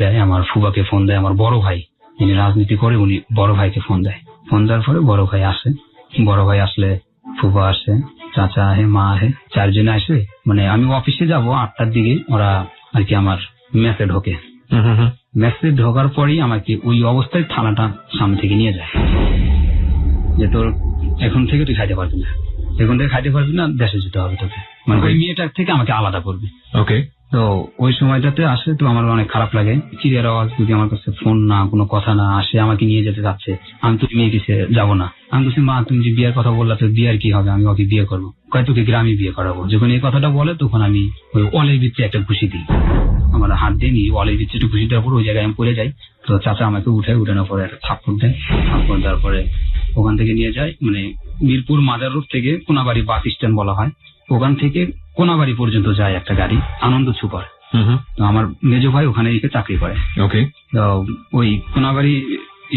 দেয়, আমার ফুবাকে ফোন দেয়, আমার বড় ভাই যিনি রাজনীতি করে উনি বড় ভাইকে ফোন দেয়। ফোন দেওয়ার পরে বড় ভাই আসে, বড় ভাই আসলে ফুবা আসে, চাচা আহে, মা আহে, চারজনে আসে। মানে আমি অফিসে যাব 8টার দিকে, ওরা আর কি আমার মেসে ঢোকে। মেসে ঢোকার পরেই আমাকে ওই অবস্থায় থানাটা সামনে থেকে নিয়ে যায়, যে তোর এখন থেকে তুই খাইতে পারবি না, এখন থেকে খাইতে পারবি না, দেশে যেতে হবে তোকে, মানে ওই মেয়েটার থেকে আমাকে আলাদা করবে। ওকে। তো ওই সময়টাতে আসে, তো আমার অনেক খারাপ লাগে, চিড়িয়ার আওয়াজ, যদি আমার কাছে ফোন না, কোনো কথা না আসে, আমাকে নিয়ে যেতে যাচ্ছে, আমি তো মেয়ে কাছে যাবো না। আমি বলছি মা তুমি যে বিয়ের কথা বললা, তো বিয়ের কি হবে, আমি ওকে বিয়ে করবো, কয় তোকে গ্রামে বিয়ে করাবো। যখন এই কথাটা বলে তখন আমি ওই অলের ভিতরে একটা ঘুষি দিই, আমার হাত দিয়ে নিয়ে অলের ভিতরে একটু ঘুষি দেওয়ার পর ওই জায়গায় আমি পড়ে যাই। তো চাচা আমাকে উঠানোর পরে একটা থাপ্পড় দেয়, থাপ্পড় দেওয়ার পরে ওখান থেকে নিয়ে যায়, মানে মিরপুর মাজার রোড থেকে কোনাবাড়ি বাস স্ট্যান্ড বলা হয়, ওখান থেকে কোনাবাড়ি পর্যন্ত যায় একটা গাড়ি, আনন্দ সুপার। তো আমার মেজো ভাই ওখানে এসে চাকরি করে। ওকে। তো ওই কোনাবাড়ি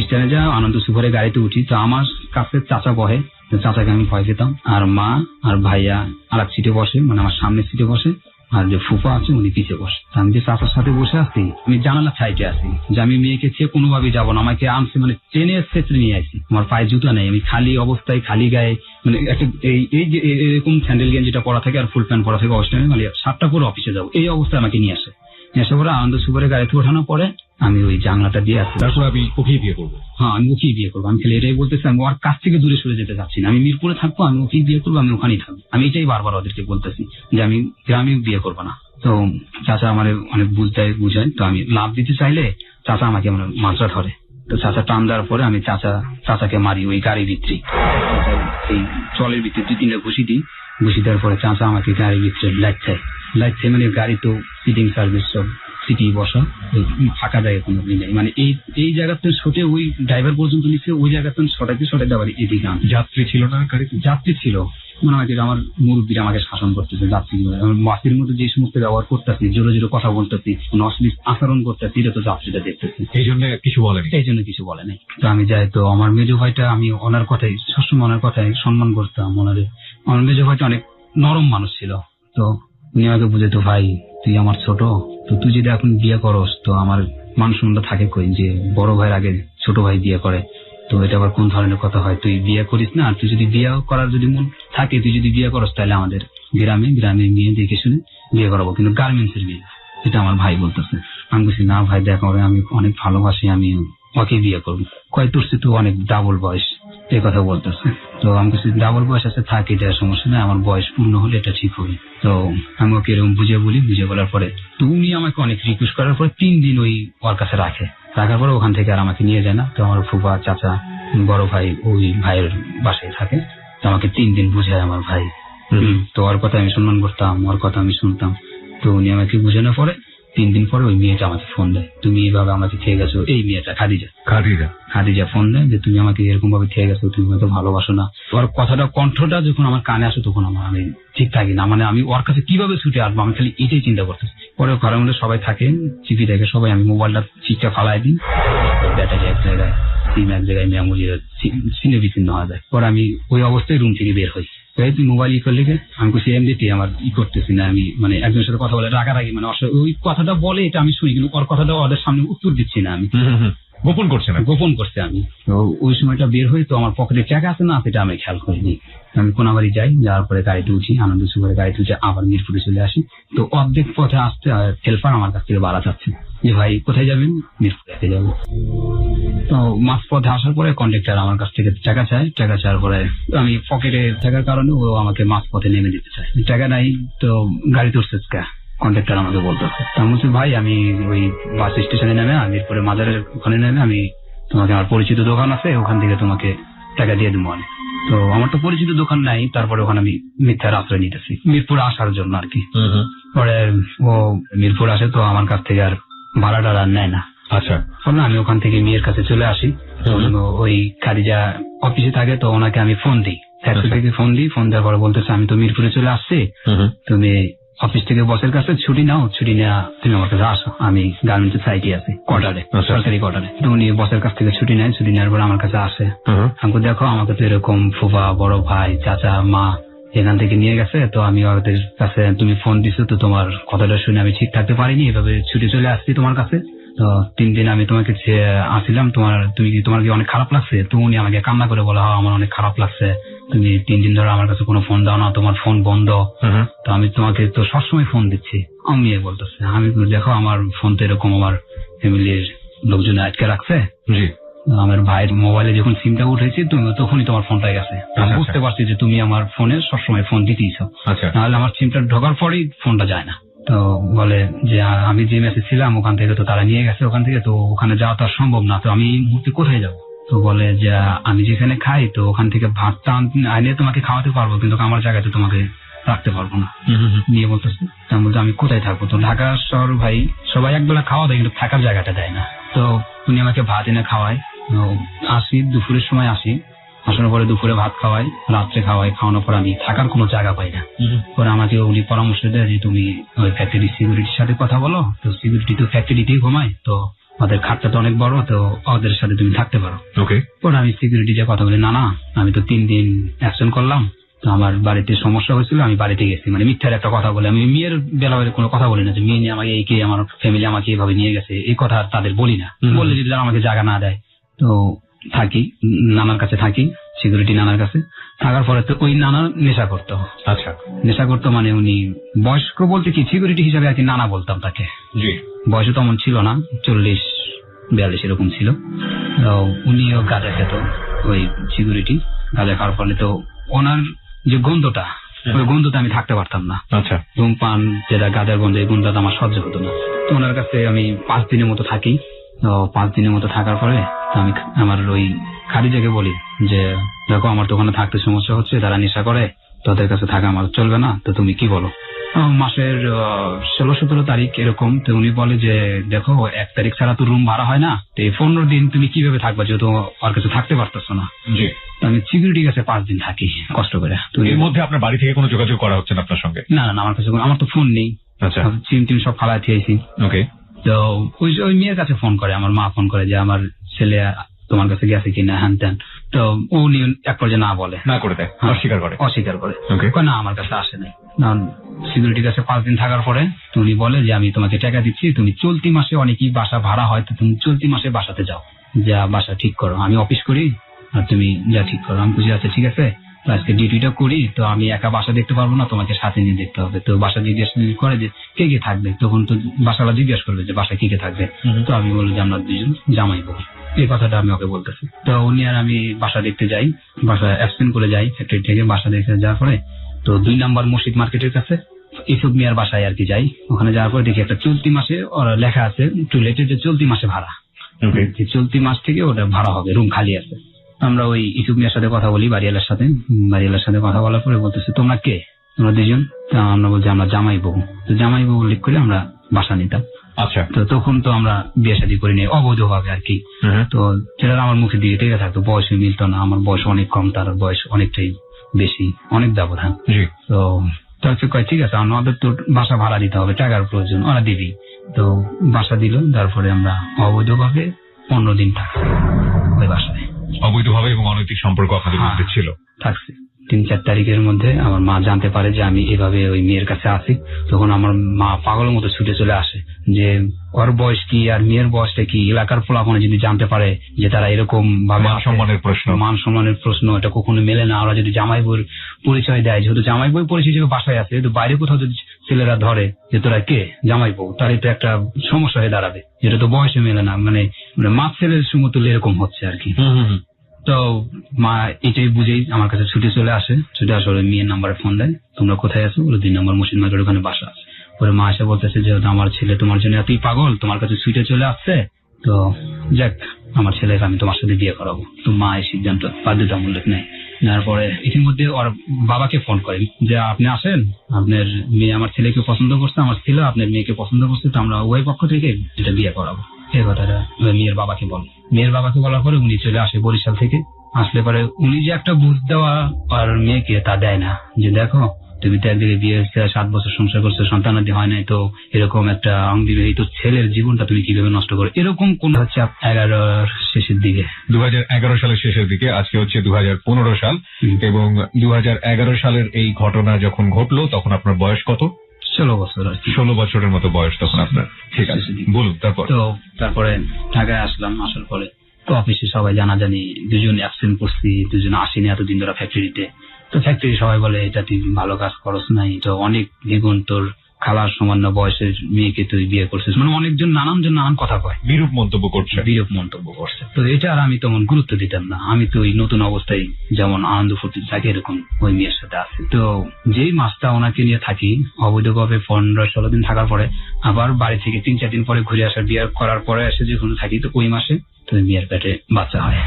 স্ট্যান্ডে যা আনন্দ সুপারের গাড়িতে উঠি, তো আমার কাছে চাচা বহে, চাচাকে আমি ভয় পেতাম, আর মা আর ভাইয়া আর এক সিটে বসে, মানে আমার সামনের সিটে বসে, আর যে ফুফা আছে উনি পিছিয়ে বসে। আমি যে চাচার সাথে বসে আছি, আমি জানালার সাইডে আছি, যে আমি মেয়েকে ছেড়ে কোনোভাবেই যাবো না, আমাকে আনছে মানে ট্রেনে ছেড়ে নিয়ে আসি, আমার পায়ে জুতা নেই, আমি খালি অবস্থায়, খালি গায়ে, মানে একটা এই যে এরকম স্যান্ডেল গেঞ্জিটা পরা থাকে আর ফুল প্যান্ট পরা থাকে, অবস্থায় মানে 7টা পরে অফিসে যাবো, এই অবস্থায় আমাকে নিয়ে আসে। এসে পরে আনন্দ সুপারের গাড়িতে ওঠানোর পরে আমি ওই জানলাটা দিয়ে আসি, তারপর আমি ওকেই বিয়ে করবো। হ্যাঁ আমি ওকেই বিয়ে করবো, আমি খালি এটাই বলতেছি, আমি ওর কাছ থেকে দূরে সরে যেতে চাচ্ছি না, আমি মিরপুরে থাকবো, আমি ওকেই বিয়ে করবো, আমি ওখানেই থাকবো, আমি এটাই বারবার ওদেরকে বলতেছি যে আমি গ্রামে বিয়ে করবো না। তো চাচা আমার অনেক বুঝায়, তো আমি লাভ দিতে চাইলে চাচা আমাকে আমার মাত্রা ধরে, তো চাচা টান দেওয়ার পরে আমি চাচাকে মারি ওই গাড়ির ভিতরে, এই চলের ভিতরে 2-3টা ঘুষি দিই, ঘুষি দেওয়ার পরে চাচা আমাকে গাড়ির ভিতরে লাইট চাই, মানে গাড়ি তো সিটিং সার্ভিস সব সিটি বসা, ফাঁকা জায়গা কোনো নেই, মানে এই জায়গাতে ছোটে ওই ড্রাইভার পর্যন্ত নিচ্ছে, ওই জায়গাতে ছটাতে আবার এদিকে যাত্রী ছিল না গাড়িতে? যাত্রী ছিল, মনে হয় আমার মুরব্বীরা আমাকে শাসন করতেছে, যাত্রী মাসির মধ্যে যে সমস্ত ব্যবহার করতেছি, জোরে জোরে কথা বলতেছি, অশ্লীল আচরণ করতেছি, এটা তো যাত্রীরা দেখতেছি, এই জন্য কিছু বলে নাই। তো আমি যাই, তো আমার মেজো ভাইটা, আমি ওনার কথাই সবসময় ওনার কথাই সম্মান করতাম, আমার মেজো ভাইটা অনেক নরম মানুষ ছিল। তো উনি আমাকে বুঝাইতো ভাই তুই আমার ছোট, তো তুই যদি এখন বিয়ে করস তো আমার মান সম্মান থাকে কই, যে বড় ভাইয়ের আগে ছোট ভাই বিয়ে করে, তো এটা আবার কোন ধরনের কথা হয়, তুই বিয়ে করিস না, তুই যদি বিয়ে করার যদি মন থাকে, তুই যদি বিয়ে করস তাহলে আমাদের গ্রামে মেয়ে দেখে শুনে বিয়ে করাবো, কিন্তু গার্মেন্টস এর বিয়ে, এটা আমার ভাই বলতেছে। আমি বলছি না ভাই দেখো, আমি অনেক ভালোবাসি, আমি ওকে বিয়ে করবো। কয় তোর তো অনেক ডাবল বয়স এই কথা বলতেছে। তো আমি কিছু ডাবল বয়স আছে থাক, এটা সমস্যা নেই, আমার বয়স পূর্ণ হলে এটা ঠিক হবে। তো আমি ওকে এরকম বুঝে বলার পরে তো উনি আমাকে অনেক রিকোয়েস্ট করার পরে 3 দিন ওই ওর কাছে রাখার পরে ওখান থেকে আর আমাকে নিয়ে যায় না। তো আমার ফুফা চাচা বড় ভাই ওই ভাইয়ের বাসায় থাকে। তো আমাকে 3 দিন বুঝায় আমার ভাই। তো ওর কথা আমি সম্মান করতাম, ওর কথা আমি শুনতাম। তো উনি আমাকে বুঝানোর পরে 3 দিন পরে ওই মেয়েটা আমাকে ফোন দেয়, তুমি এইভাবে আমাকে খেয়ে গেছো। এই মেয়েটা খাদিজা ফোন দেয় যে তুমি আমাকে এরকম ভাবে খেয়ে গেছো, তুমি হয়তো ভালোবাসো না। ওর কথাটা কণ্ঠটা যখন আমার কানে আসে তখন আমি ঠিক থাকি না, মানে আমি ওর কাছে কিভাবে ছুটে আসবো আমি খালি এটাই চিন্তা করতেছি। পরে ঘরের মধ্যে সবাই থাকে, চিপি দেখে সবাই, আমি মোবাইলটা চিপটা ফালাই দিই, ব্যাটারি এক জায়গায়, সিম এক জায়গায়, মেমোরি ছিন্ন বিচ্ছিন্ন হয়ে যায়। পরে আমি ওই অবস্থায় রুম থেকে বের হই। তুই মোবাইল করলে আমি কিছু এমনিতে আমার করতেছি না, আমি মানে একজনের সাথে কথা বলে রাগারাগি, মানে ওই কথাটা বলে এটা আমি শুনি, কিন্তু ওর কথাটা ওদের সামনে উত্তর দিচ্ছি না, আমি গোপন করছে আমি। তো ওই সময়টা বের হই, তো আমার পকেটে টাকা আছে না সেটা আমি খেয়াল করিনি। আমি কোনাবাড়ি যাই, যাওয়ার পরে গাড়িতে উঠি, আনন্দ সুখে গাড়িতে উঠে আবার মিরপুরে চলে আসি। তো অর্ধেক পথে আসতে হেল্পার আমার কাছ থেকে বাড়া যাচ্ছে যে ভাই কোথায় যাবেন, মিরপুরে যাবো। তো মাঝ পথে আসার পরে কন্ডাক্টর আমার কাছ থেকে টাকা চাওয়ার পরে আমি পকেটে থাকার কারণে ও আমাকে মাঝ পথে নেমে দিতে চায়। টাকা নাই, তো গাড়ি তুলছে কন্ডাক্টর আমাকে বলতেছে। আমি বলছি ভাই আমি ওই বাস স্টেশনে নেমে মিরপুরে মাজারের ওখানে নেমে আমি তোমাকে, আমার পরিচিত দোকান আছে ওখান থেকে তোমাকে টাকা দিয়ে দেবো। তো আমার তো পরিচিত দোকান নাই, তারপরে ওখানে আমি মিথ্যার আশ্রয় নিতেছি মিরপুর আসার জন্য আর কি। পরে ও মিরপুর আসে, তো আমার কাছ থেকে আর ভাড়া টাড়া নেয় না। আচ্ছা, আমি ওখান থেকে মেয়ের কাছে চলে আসি। ওই খাদিজা অফিসে থাকে, তো ওনাকে আমি ফোন দিই, ফোন দেওয়ার পরে বলতেছে আমি তো মিরপুরে চলে আসছি, তুমি অফিস থেকে বসের কাছে ছুটি নাও, ছুটি নেওয়া তুমি আমার কাছে আসো, আমি গার্মেন্টস সাইটে আছি কোয়ার্টারে, সরকারি কোয়ার্টারে। তো উনি বসের কাছ থেকে ছুটি নেয়, ছুটি নেওয়ার পরে আমার কাছে আসে। আমাকে দেখো আমাকে তো এরকম ফুফা বড় ভাই চাচা মা এখান থেকে নিয়ে গেছে, তো আমি ওদের কাছে তুমি ফোন দিছো, তো তোমার কথাটা শুনে আমি ঠিক থাকতে পারিনি, এভাবে ছুটি চলে আসছি তোমার কাছে। তো 3 দিন আমি তোমাকে আসছিলাম, তোমার কি অনেক খারাপ লাগছে? তো উনি আমাকে কান্না করে বলে হ্যাঁ আমার অনেক খারাপ লাগছে, তুমি 3 দিন ধরে আমার কাছে কোনো ফোন দাও না, তোমার ফোন বন্ধ। তো আমি তোমাকে তো সবসময় ফোন দিচ্ছি। আমি বলতেছে আমি দেখো আমার ফোন তো এরকম আমার ফ্যামিলির লোকজন আটকে রাখছে, আমার ভাইয়ের মোবাইলে যখন সিমটা উঠেছি তখনই তোমার ফোনটা গেছে। আমি বুঝতে পারছি যে তুমি আমার ফোনে সবসময় ফোন দিতেইছ, নাহলে আমার সিমটা ঢোকার পরেই ফোনটা যায় না। তো বলে যে আমি যে মেসে ছিলাম ওখান থেকে তো তারা নিয়ে গেছে ওখান থেকে, তো ওখানে যাওয়া তো সম্ভব না, তো আমি এই মুহূর্তে কোথায় যাবো? তো বলে যে আমি যেখানে খাই তো ওখান থেকে ভাতটা আইনে তোমাকে খাওয়াতে পারবো, কিন্তু আমার জায়গাতে তোমাকে রাখতে পারবো না। নিয়ে বলতেছে বলতে আমি কোথায় থাকবো? তো ঢাকা শহর ভাই সবাই একবেলা খাওয়া দেয়, কিন্তু থাকার জায়গাটা দেয় না। তো উনি আমাকে ভাত এনে খাওয়ায়, আসি দুপুরের সময় আসি, আসার পরে দুপুরে ভাত খাওয়াই, রাত্রে খাওয়াই, খাওয়ানোর পর আমি থাকার কোনো জায়গা পাই না। পরে আমাকে উনি পরামর্শ দেয় যে তুমি ওই ফ্যাক্টরি সিকিউরিটির সাথে কথা বলো, তো সিকিউরিটি তো ফ্যাক্টরিতেই ঘুমায়, তো ওদের খাটটা তো অনেক বড়, তো ওদের সাথে তুমি থাকতে পারো। পরে আমি সিকিউরিটি যে কথা বলি না আমি তো 3 দিন অ্যাবসেন্ট করলাম, তো আমার বাড়িতে সমস্যা হয়েছিল আমি বাড়িতে গেছি, মানে মিথ্যার একটা কথা বলে। আমি মেয়ের বেলায় কোনো কথা বলি না যে মেয়ে নিয়ে আমাকে আমার ফ্যামিলি আমাকে এইভাবে নিয়ে গেছে, এই কথা তাদের বলি না। বললে যদি আমাকে জায়গা না দেয় তো থাকি, নানার কাছে থাকি, সিকিউরিটি নানার কাছে থাকার পরে তো ওই নানা নেশা করতো। আচ্ছা, নেশা করতো মানে উনি বয়স্ক বলতে কি সিকিউরিটি হিসাবে আর কি নানা বলতাম তাকে। বয়স তেমন ছিল না, 40-42 এরকম ছিল। উনিও গাঁজা খেত, ওই সিকিউরিটি গাঁজা খাওয়ার ফলে তো ওনার যে গন্ধটা, ওই গন্ধটা আমি থাকতে পারতাম না। আচ্ছা, ধূমপান যেটা গাঁজার গন্ধ, এই গন্ধটা আমার সহ্য হতো না। তো ওনার কাছে আমি 5 দিনের মতো থাকি। তো 5 দিনের মতো থাকার পরে আমি আমার ওই খাদিজাকে বলি যে দেখো আমার তো ওখানে থাকতে সমস্যা হচ্ছে, তারা নেশা করে, তোদের কাছে থাকা আমার চলবে না, তো তুমি কি বলো? মাসের 16-17 তারিখ এরকম। তো উনি বলে যে দেখো 1 তারিখ ছাড়া তো রুম ভাড়া হয় না, তো এই 15 দিন তুমি কিভাবে থাকবা যেহেতু ওর কাছে থাকতে পারতেছো না। আমি সিকিউরিটির কাছে 5 দিন থাকি কষ্ট করে। তো এর মধ্যে আপনার বাড়ি থেকে কোনো যোগাযোগ করা হচ্ছে না আপনার সঙ্গে? না, আমার কাছে আমার তো ফোন নেই। আচ্ছা, সিম সব ফালাই দিয়েছি। ওকে। তো ওই মেয়ের কাছে ফোন করে, আমার মা ফোন করে যে আমার ছেলে তোমার কাছে গেছে কিনা হ্যান ত্যান। তো উনি এক পর্যায়ে না বলে, না করে দেয়, অস্বীকার করে না আমার কাছে আসে নাই। সিকিউরিটির কাছে 5 দিন থাকার পরে উনি বলে যে আমি তোমাকে টাকা দিচ্ছি, তুমি চলতি মাসে অনেকই বাসা ভাড়া হয়, তো তুমি চলতি মাসে বাসাতে যাও, যা বাসা ঠিক করো, আমি অফিস করি আর তুমি যা ঠিক করো। আমি বুঝে আছে ঠিক আছে, তো আজকে ডিউটিটা করি, তো আমি একা বাসা দেখতে পারবো না, তোমাকে সাথে নিয়ে দেখতে হবে। তো বাসা জিজ্ঞাসা করে যে কে কে থাকবে, তখন তো বাসাটা জিজ্ঞাসা করবে যে বাসায় কে কে থাকবে। তো আমি বলবো যে আমরা 2 জন জামাই বউ, এই কথাটা আমি ওকে বলতেছি। তো উনি আর আমি বাসা দেখতে যাই, বাসা অ্যাবসেন্ট করে যাই ফ্যাক্টরি থেকে। বাসা দেখতে যাওয়ার পরে তো 2 নম্বর মসজিদ মার্কেটের কাছে ইসুফ মিয়ার বাসায় আর কি যাই। ওখানে যাওয়ার পরে দেখি একটা চলতি মাসে ওরা লেখা আছে টু লেটের, যে চলতি মাসে ভাড়া, যে চলতি মাস থেকে ওটা ভাড়া হবে, রুম খালি আছে। আমরা ওই ইসুফ মিয়ার সাথে কথা বলি, বাড়িওয়ালার সাথে কথা বলার পরে বলতেছে তোমরা কে, তোমরা 2 জন। তো আমরা বলছি আমরা জামাই বউ। তো জামাই বউ উল্লেখ করে আমরা বাসা নিতাম। আচ্ছা, তো তখন তো আমরা বিয়ে শাদী করিনি, অবৈধভাবে আর কি। তো ছেলেরা আমার মুখের দিকে টেকে থাকতো, বয়সে মিলতো না, আমার বয়স অনেক কম, তার বয়স অনেকটাই বেশি, অনেক ব্যবধান। তো কয় ঠিক আছে, আমাদের তো বাসা ভাড়া দিতে হবে, টাকার প্রয়োজন, ওরা দিবি। তো বাসা দিল, তারপরে আমরা অবৈধভাবে 15 দিন থাকছি ওই বাসায়। অবৈধভাবে এবং অনৈতিক সম্পর্ক আপনাদের মধ্যে ছিল? থাকছি। 3-4 তারিখের মধ্যে আমার মা জানতে পারে যে আমি এভাবে ওই মেয়ের কাছে আছি। তখন আমার মা পাগলের মতো ছুটে চলে আসে যে ওর বয়স কি আর মেয়ের বয়সটা কি, এলাকার পোলাপনে যদি জানতে পারে যে তারা এরকম ভাবে, মান সম্মানের প্রশ্ন, এটা কখনো মেলে না। ওরা যদি জামাই বউর পরিচয় দেয়, যেহেতু জামাই বউর পরিচয় হিসেবে বাসায় আছে, তো বাইরে কোথাও যদি ছেলেরা ধরে যে তোরা কে জামাই বউ, তাহলে তো একটা সমস্যা হয়ে দাঁড়াবে, যেটা তো বয়সে মেলে না, মানে মা ছেলের সমতুল্য এরকম হচ্ছে আর কি। তো মা এটাই বুঝেই আমার কাছে ছুটে চলে আসে। ছুটে আসে, ওর মেয়ের নাম্বারে ফোন দেয়, তোমরা কোথায় আছো? ওর 2 নম্বর মসজিদ মার্কেট ওখানে বাসা আছে। ওর মা এসে বলতেছে যে আমার ছেলে তোমার জন্য এতই পাগল, তোমার কাছে ছুটে চলে আসছে, তো যাক আমার ছেলেকে আমি তোমার সাথে বিয়ে করাবো। তো মা এই সিদ্ধান্ত বাধ্যতামূলক নেয়। নেওয়ার পরে ইতিমধ্যে ওর বাবাকে ফোন করেন যে আপনি আসেন, আপনার মেয়ে আমার ছেলেকে পছন্দ করছে, আমার ছেলে আপনার মেয়েকে পছন্দ করছে, তো আমরা উভয় পক্ষ থেকে এটা বিয়ে করাবো। এই কথাটা মেয়ের বাবাকে বল। মেয়ের বাবাকে বলার পরে উনি চলে আসে বরিশাল থেকে। আসলে পরে উনি যে একটা বুঝ দেওয়া আর মেয়েকে তা দেয় না, যে দেখো তুমি তো একদিকে বিয়ে হচ্ছে, 7 বছর সংসার করছো, সন্তানাদি হয় নাই, তো এরকম একটা অংবিবাহিত ছেলের জীবনটা তুমি কিভাবে নষ্ট করো, এরকম কোন হচ্ছে 11 শেষের দিকে, 2011 সালের শেষের দিকে। আজকে হচ্ছে 2015 সাল, এবং 2011 সালের এই ঘটনা যখন ঘটলো তখন আপনার বয়স কত? 16 বছর আর কি। 16 বছরের মতো বয়স তখন আপনার। ঠিক আছে, বলুন তারপর। তো তারপরে ঢাকায় আসলাম। আসার পরে তো অফিসে সবাই জানাজানি, 2 জন অ্যাবসেন্ট করছি, 2 জন আসেনি এতদিন ধরে ফ্যাক্টরিতে। তো ফ্যাক্টরি সবাই বলে এটা তুই ভালো কাজ করস নাই, তো অনেক দ্বিগুণ তোর খালার সামান্য বয়সের মেয়েকে তুই বিয়ে করছিস, মানে অনেকজন নানান কথা কয়, বিরূপ মন্তব্য করছে। তো এটা আর আমি তেমন গুরুত্ব দিতাম না। আমি তো ওই নতুন অবস্থায় যেমন আনন্দ ফুর্তি থাকে এরকম ওই মেয়ের সাথে আছি। তো যেই মাসটা ওনাকে নিয়ে থাকি অবৈধভাবে 15-16 দিন থাকার পরে আবার বাড়ি থেকে 3-4 দিন পরে ঘুরে আসা, বিয়ে করার পরে এসে যখন থাকি, তো ওই মাসে তো মেয়ের পেটে বাচ্চা হয়।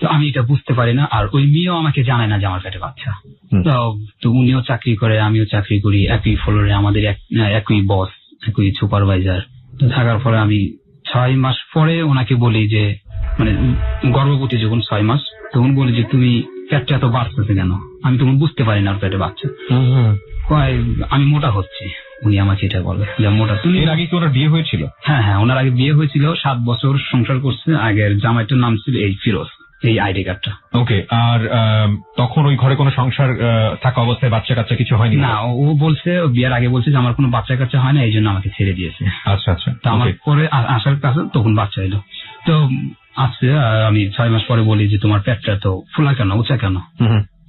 তো আমি এটা বুঝতে পারি না, আর ওই মেয়েও আমাকে জানায় না যে আমার পেটে বাচ্চা। তো উনিও চাকরি করে, আমিও চাকরি করি, একই ফ্লোরে, আমাদের একই বস, একই সুপারভাইজার। তো থাকার পরে আমি 6 মাস পরে ওনাকে বলি যে, মানে গর্ভবতী যখন 6 মাস, তখন বলি যে তুমি পেটটা এত বাড়তেছে কেন? আমি তখন বুঝতে পারি না ওর পেটে বাচ্চা। কয় আমি মোটা হচ্ছি। উনি আমাকে এটা বলে যে মোটা। তুমি এর আগে কি ওনার বিয়ে হয়েছিল? হ্যাঁ, ওনার আগে বিয়ে হয়েছিল, 7 বছর সংসার করছে। আগের জামাইটার নাম ছিল এই ফিরোজ, এই আইডি কার্ডটা। ওকে, আর তখন ওই ঘরে কোনো সংসার থাকা অবস্থায় বাচ্চা কাচ্চা কিছু হয়নি? না, ও বলছে বিয়ের আগে বলছে যে আমার কোনো বাচ্চা কাচ্চা হয় না, এই জন্য আমাকে ছেড়ে দিয়েছে। আচ্ছা। তো আমার পরে আসার কাছে তখন বাচ্চা এলো। তো আসছে, আমি 6 মাস পরে বলি যে তোমার পেটটা তো ফুলা কেন, উঁচা কেন?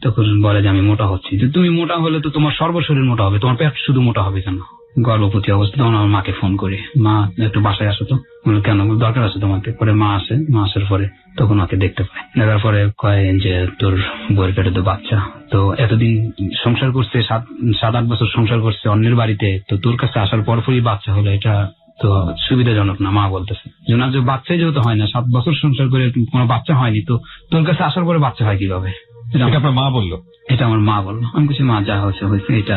তখন বলে যে আমি মোটা হচ্ছি। যে তুমি মোটা হলে তো তোমার সর্বশরীর মোটা হবে, তোমার পেট শুধু মোটা হবে কেন? গর্ভবতী অবস্থা। তখন আমার মাকে ফোন করি, মা একটু বাসায় আসো তো। কেন, দরকার আছে তোমাকে? পরে মা আসে, মা আসার পরে তখন ওকে দেখতে পাই। দেখার পরে কয় যে তোর বউয়ের পেটে তো বাচ্চা, তো এতদিন সংসার করছে, 7-8 বছর সংসার করছে অন্যের বাড়িতে, তো তোর কাছে আসার পরপরই বাচ্চা হলো, এটা তো সুবিধাজনক না। মা বলতেছে যে বাচ্চাই যেহেতু হয় না, 7 বছর সংসার করে কোনো বাচ্চা হয়নি, তো তোর কাছে আসার পরে বাচ্চা হয় কিভাবে? এটা আপনার মা বললো? এটা আমার মা বললো। আমি কিছু মা যা হয়েছে, এটা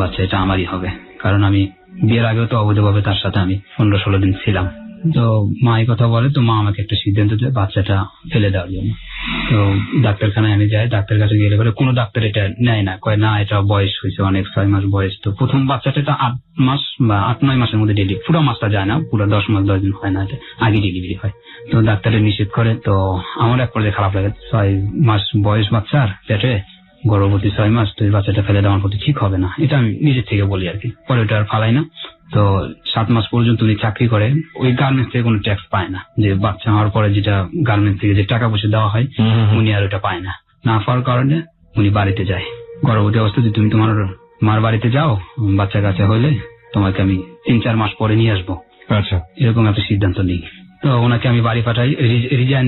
বাচ্চা এটা আমারই হবে, কারণ আমি বিয়ের আগেও তো অবৈধভাবে তার সাথে আমি 15-16 দিন ছিলাম। তো মা এই কথা বলে, তো মা আমাকে একটা সিদ্ধান্ত দেয় বাচ্চাটা ফেলে দেওয়ার জন্য। তো ডাক্তারখানায় আমি যাই, ডাক্তারের কাছে গেলে পরে কোনো ডাক্তার এটা নেয় না, কয় না এটা বয়স হয়েছে অনেক, 6 মাস বয়স। তো প্রথম বাচ্চাটা 8 মাস বা 8-9 মাসের মধ্যে ডেলিভারি, পুরো মাসটা যায় না, পুরো 10 মাস 10 দিন হয় না, এটা আগে ডেলিভারি হয়। তো ডাক্তারের নিষেধ করে। তো আমার এক পর্যায়ে খারাপ লাগে, 6 মাস বয়স বাচ্চার পেটে, গর্ভবতী 6 মাস, তো এই বাচ্চাটা ফেলে দেওয়ার প্রতি ঠিক হবে না, এটা আমি নিজের থেকে বলি আর কি। পরে ওটা আর ফালাই না। তো 7 মাস পর্যন্ত উনি চাকরি করে, ওই গার্মেন্টস থেকে কোনো ট্যাক্স পায় না, যে বাচ্চা হওয়ার পরে যেটা গার্মেন্টস থেকে যে টাকা পয়সা দেওয়া হয় উনি আর ওটা পায় না। না পাওয়ার কারণে উনি বাড়িতে যায়। গর্ভবতী অবস্থায় তুমি তোমার মার বাড়িতে যাও, বাচ্চা কাচ্চা হইলে তোমাকে আমি 3-4 মাস পরে নিয়ে আসবো। আচ্ছা, এরকম একটা সিদ্ধান্ত নেই। তো ওনাকে আমি বাড়ি পাঠাই, রিজাইন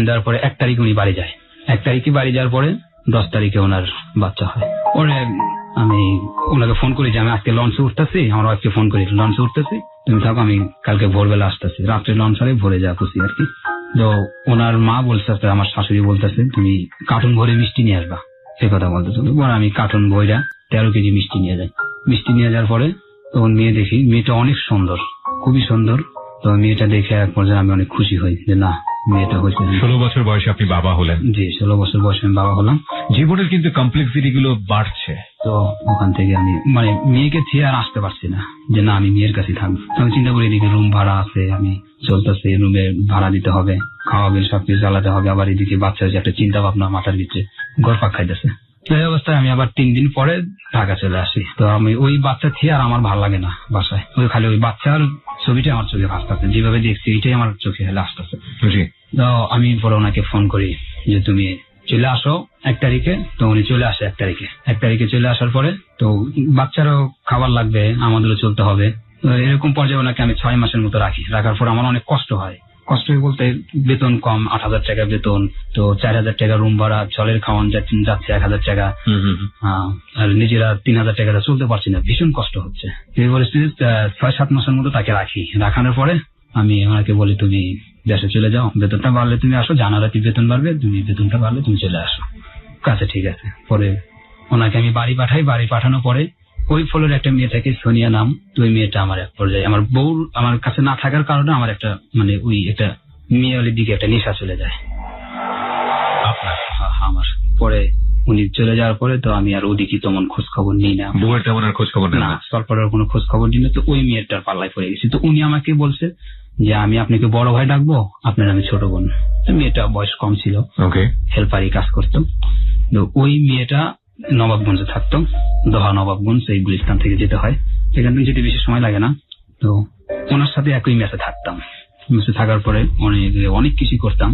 দেওয়ার পরে 1 তারিখ উনি বাড়ি যায়। 1 তারিখে বাড়ি যাওয়ার পরে 10 তারিখে ওনার বাচ্চা হয়। পরে আমি ওনাকে ফোন করি যে আমি আজকে লঞ্চে উঠতেছি, আমার ওয়াইফকে ফোন করি লঞ্চে উঠতেছি, তুমি থাকো, আমি কালকে ভোরবেলা আসতেছি। রাত্রে লঞ্চ হলে ভোরে যা খুশি আর কি। তো ওনার মা বলতেছে, আমার শাশুড়ি বলতেছে তুমি কার্টুন ভরে মিষ্টি নিয়ে আসবা, সে কথা বলতেছে। আমি কার্টুন ভইরা 13 কেজি মিষ্টি নিয়ে যাই। মিষ্টি নিয়ে যাওয়ার পরে তখন মেয়ে দেখি, মেয়েটা অনেক সুন্দর, খুবই সুন্দর। তো মেয়েটা দেখে এক পর্যায়ে আমি অনেক খুশি হই যে না, মেয়েটা হয়েছে। 16 বছর বয়সে আপনি বাবা হলেন। জি, 16 বছর বয়সে আমি বাবা হলাম। জীবনের কিন্তু কমপ্লেক্সিটি গুলো বাড়ছে। তো ওখান থেকে আমি মেয়েকে ছেড়ে আর আসতে পারছি না, যে না আমি মেয়ের কাছে থাকবো। আমি চিন্তা করি এদিকে রুম ভাড়া আছে, আমি চলতেছে, রুমে ভাড়া দিতে হবে, খাওয়া বিল সবকিছু চালাতে হবে, আবার এদিকে বাচ্চা হয়েছে, একটা চিন্তা ভাবনা মাথার ভিতরে ঘুরপাক খাইতেছে। এই অবস্থায় আমি আবার 3 দিন পরে ঢাকা চলে আসি। তো আমি ওই বাচ্চা ছেড়ে আর আমার ভালো লাগে না বাসায়, ওই খালি ওই বাচ্চার ছবিটা আমার চোখে ভাসতেছে, যেভাবে দেখছি এটাই আমার চোখে হেলে আসতেছে। তো আমি পরে ওনাকে ফোন করি যে তুমি চলে আসো 1 তারিখে। তো উনি চলে আসে 1 তারিখে। 1 তারিখে চলে আসার পরে তো বাচ্চারও খাবার লাগবে, আমাদেরও চলতে হবে। এরকম পর্যায়ে ওনাকে আমি 6 মাসের মতো রাখি। রাখার পর আমার অনেক কষ্ট হয়। কষ্ট বলতে বেতন কম, 8,000 টাকা বেতন, তো 4,000 টাকা রুম ভাড়া, জলের খাওয়ান যাচ্ছে 1,000 টাকা, আর নিজেরা 3,000 টাকা চলতে পারছি না, ভীষণ কষ্ট হচ্ছে। এই পরিস্থিতি 6-7 মাসের মতো তাকে রাখি। রাখানোর পরে আমি ওনাকে বলি তুমি দেশে চলে যাও, বেতনটা বাড়লে তুমি আসো, জানুয়ারিতে বেতন বাড়বে, তুমি বেতনটা বাড়লে তুমি চলে আসো। কাছে ঠিক আছে। পরে ওনাকে আমি বাড়ি পাঠাই। বাড়ি পাঠানোর পরে ওই ফ্লোরের একটা মেয়ে থাকে, সোনিয়া নাম। তো ওই মেয়েটা আমার এক পর্যায়ে, আমার বউ আমার কাছে না থাকার কারণে আমার একটা ওই একটা মেয়ের দিকে একটা নেশা চলে যায় আমার। পরে উনি চলে যাওয়ার পরে তো আমি আর ওদিকে তেমন খোঁজ খবর নিই না, বউয়ের তেমন আর খোঁজ খবর না, সরকারের কোনো খোঁজ খবর নিই না। তো ওই মেয়েটার পাল্লায় পড়ে গেছি। তো উনি আমাকে বলছে যে আমি আপনাকে বড় ভাই ডাকবো, আপনার আমি ছোট বোন। মেয়েটা বয়স কম ছিল, হেল্পারি কাজ করতো। তো ওই মেয়েটা নবাবগঞ্জে থাকতো, দোহা নবাবগঞ্জ, এই গুলিস্তান থেকে যেতে হয়, সেখান থেকে যেতে বেশি সময় লাগে না। তো ওনার সাথে একই মেসে থাকতাম। মেসে থাকার পরে অনেক কিছু করতাম।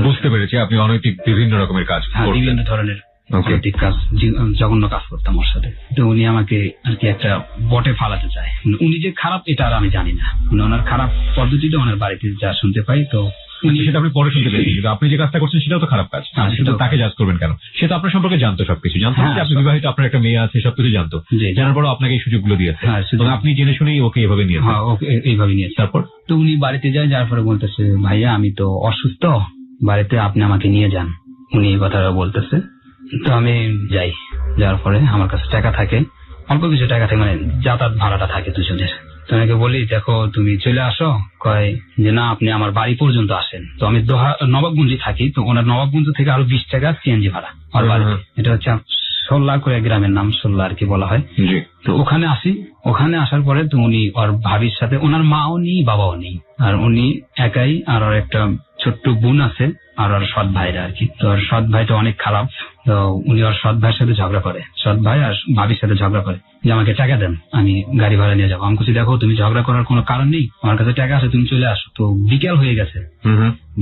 বুঝতে পেরেছি, আপনি অনৈতিক বিভিন্ন রকমের কাজ, বিভিন্ন ধরনের অনৈতিক কাজ, জঘন্য কাজ করতাম ওর সাথে। তো উনি আমাকে আর কি একটা বটে ফালাতে চায়। উনি যে খারাপ এটা আর আমি জানি না, ওনার খারাপ পদ্ধতিতে ওনার বাড়িতে যা শুনতে পাই, তো সেটা আপনি পরে শুনতে পেরেছি। কিন্তু আপনি যে কাজটা করছেন সেটাও তো খারাপ কাজ, সেটা তাকে জাজ করবেন কেন? সে তো আপনার সম্পর্কে জানতো, সবকিছু জানতো, আপনি বিবাহিত, আপনার একটা মেয়ে আছে, সবকিছু জানতো। জানার পরও আপনাকে এই সুযোগগুলো দিয়েছে, আপনি জেনে শুনেই ওকে এইভাবে নিয়েছেন। এইভাবে নিয়েছে। তারপর তো উনি বাড়িতে যায়, যার পরে বলতেছে ভাইয়া আমি তো অসুস্থ, বাড়িতে আপনি আমাকে নিয়ে যান। উনি এই কথাটা বলতেছে। তো আমি যাই। যাওয়ার পরে আমার কাছে টাকা থাকে, অল্প কিছু টাকা থাকে, যাতায়াত ভাড়াটা থাকে দুজনের। তো আমাকে বলি দেখো তুমি চলে আসো, কয় যে না আপনি আমার বাড়ি পর্যন্ত আসেন। তো আমি নবাবগঞ্জে থাকি, তো ওনার নবাবগঞ্জ থেকে আরো 20 টাকা সিএনজি ভাড়া আর বাড়িতে। এটা হচ্ছে 16 করে গ্রামের নাম, 16 আর কি বলা হয়। তো ওখানে আসি। ওখানে আসার পরে তো উনি ওর ভাবির সাথে, ওনার মাও নেই বাবাও নেই, আর উনি একাই, আর ওর একটা ছোট্ট বোন আছে, আর ওর সৎ ভাইরা আর কি। তো ওর সৎ ভাইটা অনেক খারাপ। তো উনি ওর সৎ ভাইয়ের সাথে ঝগড়া করে, সৎ ভাই আর ভাবির সাথে ঝগড়া করে যে আমাকে টাকা দেন, আমি গাড়ি ভাড়া নিয়ে যাবো। আমি বলছি দেখো তুমি ঝগড়া করার কোনো কারণ নেই, আমার কাছে টাকা আছে, তুমি চলে আসো। তো বিকেল হয়ে গেছে।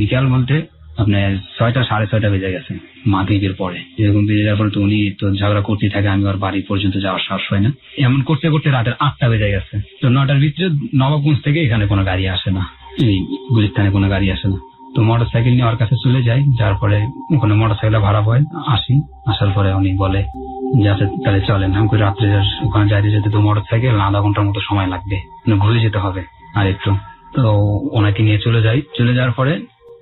বিকেল বলতে আপনার 6টা 6:30 বেজে গেছে, মাগরিবের পরে। এরকম বেজে যাওয়ার পরে তো উনি তো ঝগড়া করতেই থাকে, আমি ওর বাড়ি পর্যন্ত যাওয়ার সাহস হয় না। এমন করতে করতে রাতের 8টা বেজে গেছে। তো 9টার ভিতরে নবাবগঞ্জ থেকে এখানে কোনো গাড়ি আসে না, এই গুলিস্তানে কোনো গাড়ি আসে না। তো মোটরসাইকেল নিয়ে ওর কাছে চলে যাই। যার পরে ওখানে মোটরসাইকেল ভাড়া হয়, আসি। আসার পরে উনি বলে যে আচ্ছা তাহলে চলেন। আমি রাত্রে ওখানে যাইতে যেতে তো মোটরসাইকেল আধা ঘন্টার মতো সময় লাগবে, ঘুরে যেতে হবে আর একটু। তো ওনাকে নিয়ে চলে যাই। চলে যাওয়ার পরে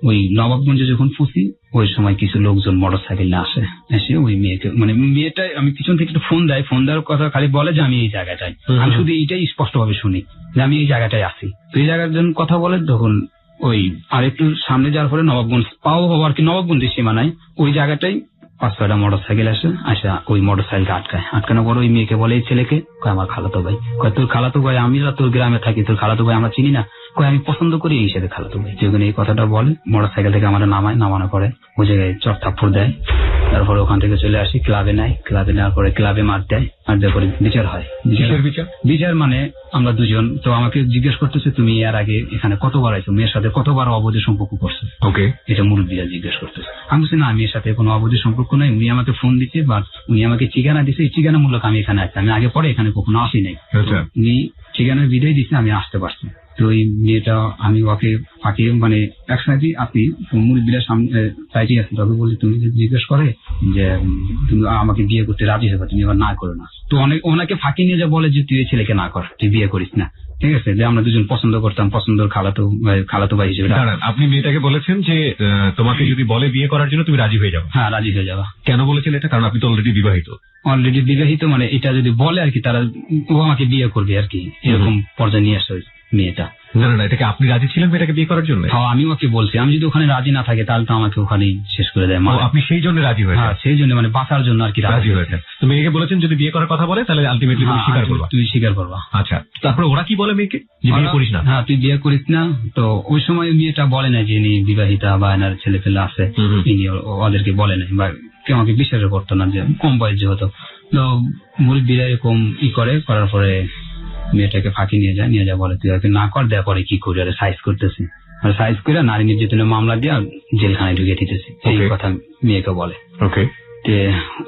ওই নবাবগঞ্জে যখন ফুসি, ওই সময় কিছু লোকজন মোটরসাইকেল নিয়ে আসে। এসে ওই মেয়েকে, মেয়েটা আমি পিছন থেকে একটু ফোন দেওয়ার কথা খালি বলে যে আমি এই জায়গাটায়। আমি শুধু এইটাই স্পষ্ট ভাবে শুনি যে আমি এই জায়গাটায় আসি। তো এই জায়গার জন্য কথা বলে, তখন ওই আর একটু সামনে যাওয়ার পরে নবাবগঞ্জ পাও আর কি, নবাবগঞ্জের সীমানায় ওই জায়গাটাই 5-6টা মোটরসাইকেল আসা ওই মোটরসাইকেল আটকানোর পর ওই মেয়েকে বলে, এই ছেলেকে, কয় আমার খালাতো ভাই। কয় তোর খালাতো ভাই? আমি তোর গ্রামে থাকি, তোর খালাতো ভাই আমরা চিনি না। কয় আমি পছন্দ করি এই হিসেবে খালাতো ভাই। যেখানে এই কথাটা বলে মোটরসাইকেল থেকে আমার নামানোর পরে ওই জায়গায় চট থাপ্পড় দেয়। তারপরে ওখান থেকে চলে আসি, ক্লাবে নেওয়ার পরে ক্লাবে মার দেয়, মার দেওয়ার পরে বিচার হয়। কিসের বিচার? বিচার মানে আমরা দুজন, তো আমাকে জিজ্ঞেস করতেছে তুমি এর আগে এখানে কতবার আইছো, মেয়ের সাথে কতবার অবৈধ সম্পর্ক করছো, ওকে, এটা মুরব্বীরা জিজ্ঞেস করতেছে। আমি বলছি না, মেয়ের সাথে কোনো অবৈধ সম্পর্ক নাই, উনি আমাকে ফোন দিচ্ছে বা উনি আমাকে ঠিকানা দিচ্ছে, এই ঠিকানা মূলক আমি এখানে আসছি, আমি আগে পরে এখানে কখনো আসি নাই, আচ্ছা। উনি ঠিকানার বিদায় দিচ্ছে, আমি আসতে পারছি। তো ওই মেয়েটা আমি ওকে ফাঁকি মানে এক সাইডে আপনি মুরব্বীরা সামনে সাইডে আছে, তবে বলি তুমি যদি জিজ্ঞেস করে যে তুমি আমাকে বিয়ে করতে রাজি হবে, তুমি এবার না করো না। তো ওনাকে ফাঁকি নিয়ে যা বলে যে তুই এই ছেলেকে না কর, তুই বিয়ে করিস না, ঠিক আছে, যে আমরা দুজন পছন্দ করতাম, পছন্দের খালাতো ভাই হিসেবে। দাঁড়ান, আপনি মেয়েটাকে বলেছেন যে তোমাকে যদি বলে বিয়ে করার জন্য তুমি রাজি হয়ে যাবে? হ্যাঁ, রাজি হয়ে যাবা। কেন বলেছেন এটা? কারণ আপনি তো অলরেডি বিবাহিত। অলরেডি বিবাহিত, মানে এটা যদি বলে আর কি, তারা ও আমাকে বিয়ে করবে আর কি, এরকম পর্যায়ে নিয়ে আসে মেয়েটা। না না, এটাকে আপনি রাজি ছিলেন মেয়েটাকে বিয়ে করার জন্য? হ্যাঁ, আমি ওকে বলছি, আমি যদি ওখানে রাজি না থাকে তাহলে তো আমাকে ওখানেই শেষ করে দেয়। আপনি সেই জন্য রাজি হয়েছেন? হ্যাঁ, সেই জন্য, মানে বাঁচার জন্য আর কি রাজি হয়েছেন। তো মেয়েকে বলেছেন যদি বিয়ে করার কথা বলে তাহলে আলটিমেটলি তুমি স্বীকার করবা? তুই স্বীকার করবা। আচ্ছা, তারপরে ওরা কি বলে মেয়েকে? যে বিয়ে করিস না? হ্যাঁ, তুই বিয়ে করিস না। তো ওই সময় মেয়েটা বলে না যে ইনি বিবাহিতা বা এনার ছেলে ফেলে আছে, ইনি ওদেরকে বলে নাই বা কেউ আমাকে বিশ্বাসও করতো না, যে কম বয়স যেহেতু। তো মুরব্বীরা এরকম করার পরে মেয়েটাকে ফাঁকি নিয়ে যায় বলে তুই ওকে না কর, দেওয়ার পরে কি করি, আর সাইজ করতেছি, আর সাইজ করে নারী নির্যাতনের মামলা দিয়ে জেলখানায় ঢুকিয়ে দিতেছি, এই কথা মেয়েকে বলে। ওকে,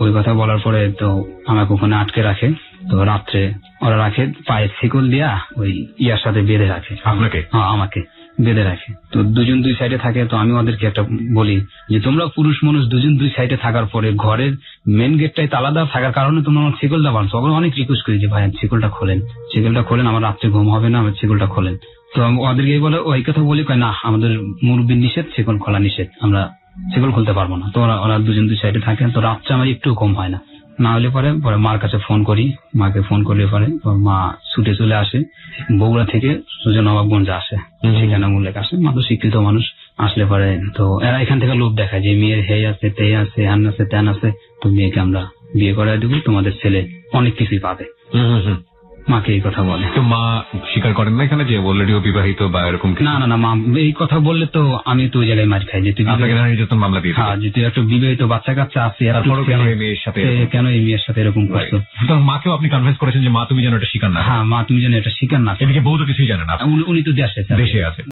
ওই কথা বলার পরে তো আমাকে ওখানে আটকে রাখে। তো রাত্রে ওরা রাখে পায়ে শিকল দিয়া ওই ইয়ার সাথে বেঁধে রাখে। আপনাকে? হ্যাঁ, আমাকে বেঁধে রাখে। তো দুজন দুই সাইডে থাকে। তো আমি ওদেরকে একটা বলি যে তোমরা পুরুষ মানুষ দুজন দুই সাইডে থাকার পরে ঘরের মেন গেটটাই তালা দেওয়া থাকার কারণে তোমরা আমার শিকলটা বাঁধছো। অনেক রিকোয়েস্ট করি যে ভাই শিকলটা খোলেন, আমার রাত্রে ঘুম হবে না, আমার শিকলটা খোলেন। তো ওদেরকে বলে ওই কথা বলি, না আমাদের মুরব্বীর নিষেধ, শিকল খোলা নিষেধ, আমরা শিকল খুলতে পারবো না। তো ওরা দুজন দুই সাইডে থাকে। তো রাত্রে আমার একটু কম হয় না, না হলে পরে মার কাছে ফোন করি, মাকে ফোন করলে পরে মা ছুটে চলে আসে, বগুড়া থেকে সুজনবাবগঞ্জ আসে, সেখানে মূল্যে আসে, মা তো শিক্ষিত মানুষ, আসলে পরে তো এরা এখান থেকে লোভ দেখায় যে মেয়ের হেই আছে, তেই আছে, হ্যান আছে, ত্যান আছে, তো মেয়েকে আমরা বিয়ে করাই দেবো, তোমাদের ছেলে অনেক কিছুই পাবে। মাকে এই কথা বলে। তো মা স্বীকার করেন না এখানে যে অলরেডি ও বিবাহিত বা এরকম? না, মা এই কথা বললে তো আমি তো ওই জায়গায় মার খাই যে তুই নির্যাতন মামলা দিয়ে। হ্যাঁ, যে তুই একটা বিবাহিত বাচ্চা কাচ্চা আছে, কেন এই মেয়ের সাথে এরকম করছো? মাকেও আপনি কনভিন্স করেছেন যে মা তুমি যেন এটা স্বীকার না? হ্যাঁ, মা তুমি যেন এটা স্বীকার না। এদিকে বউ তো কিছুই জানে না, উনি তো দেশে আছে।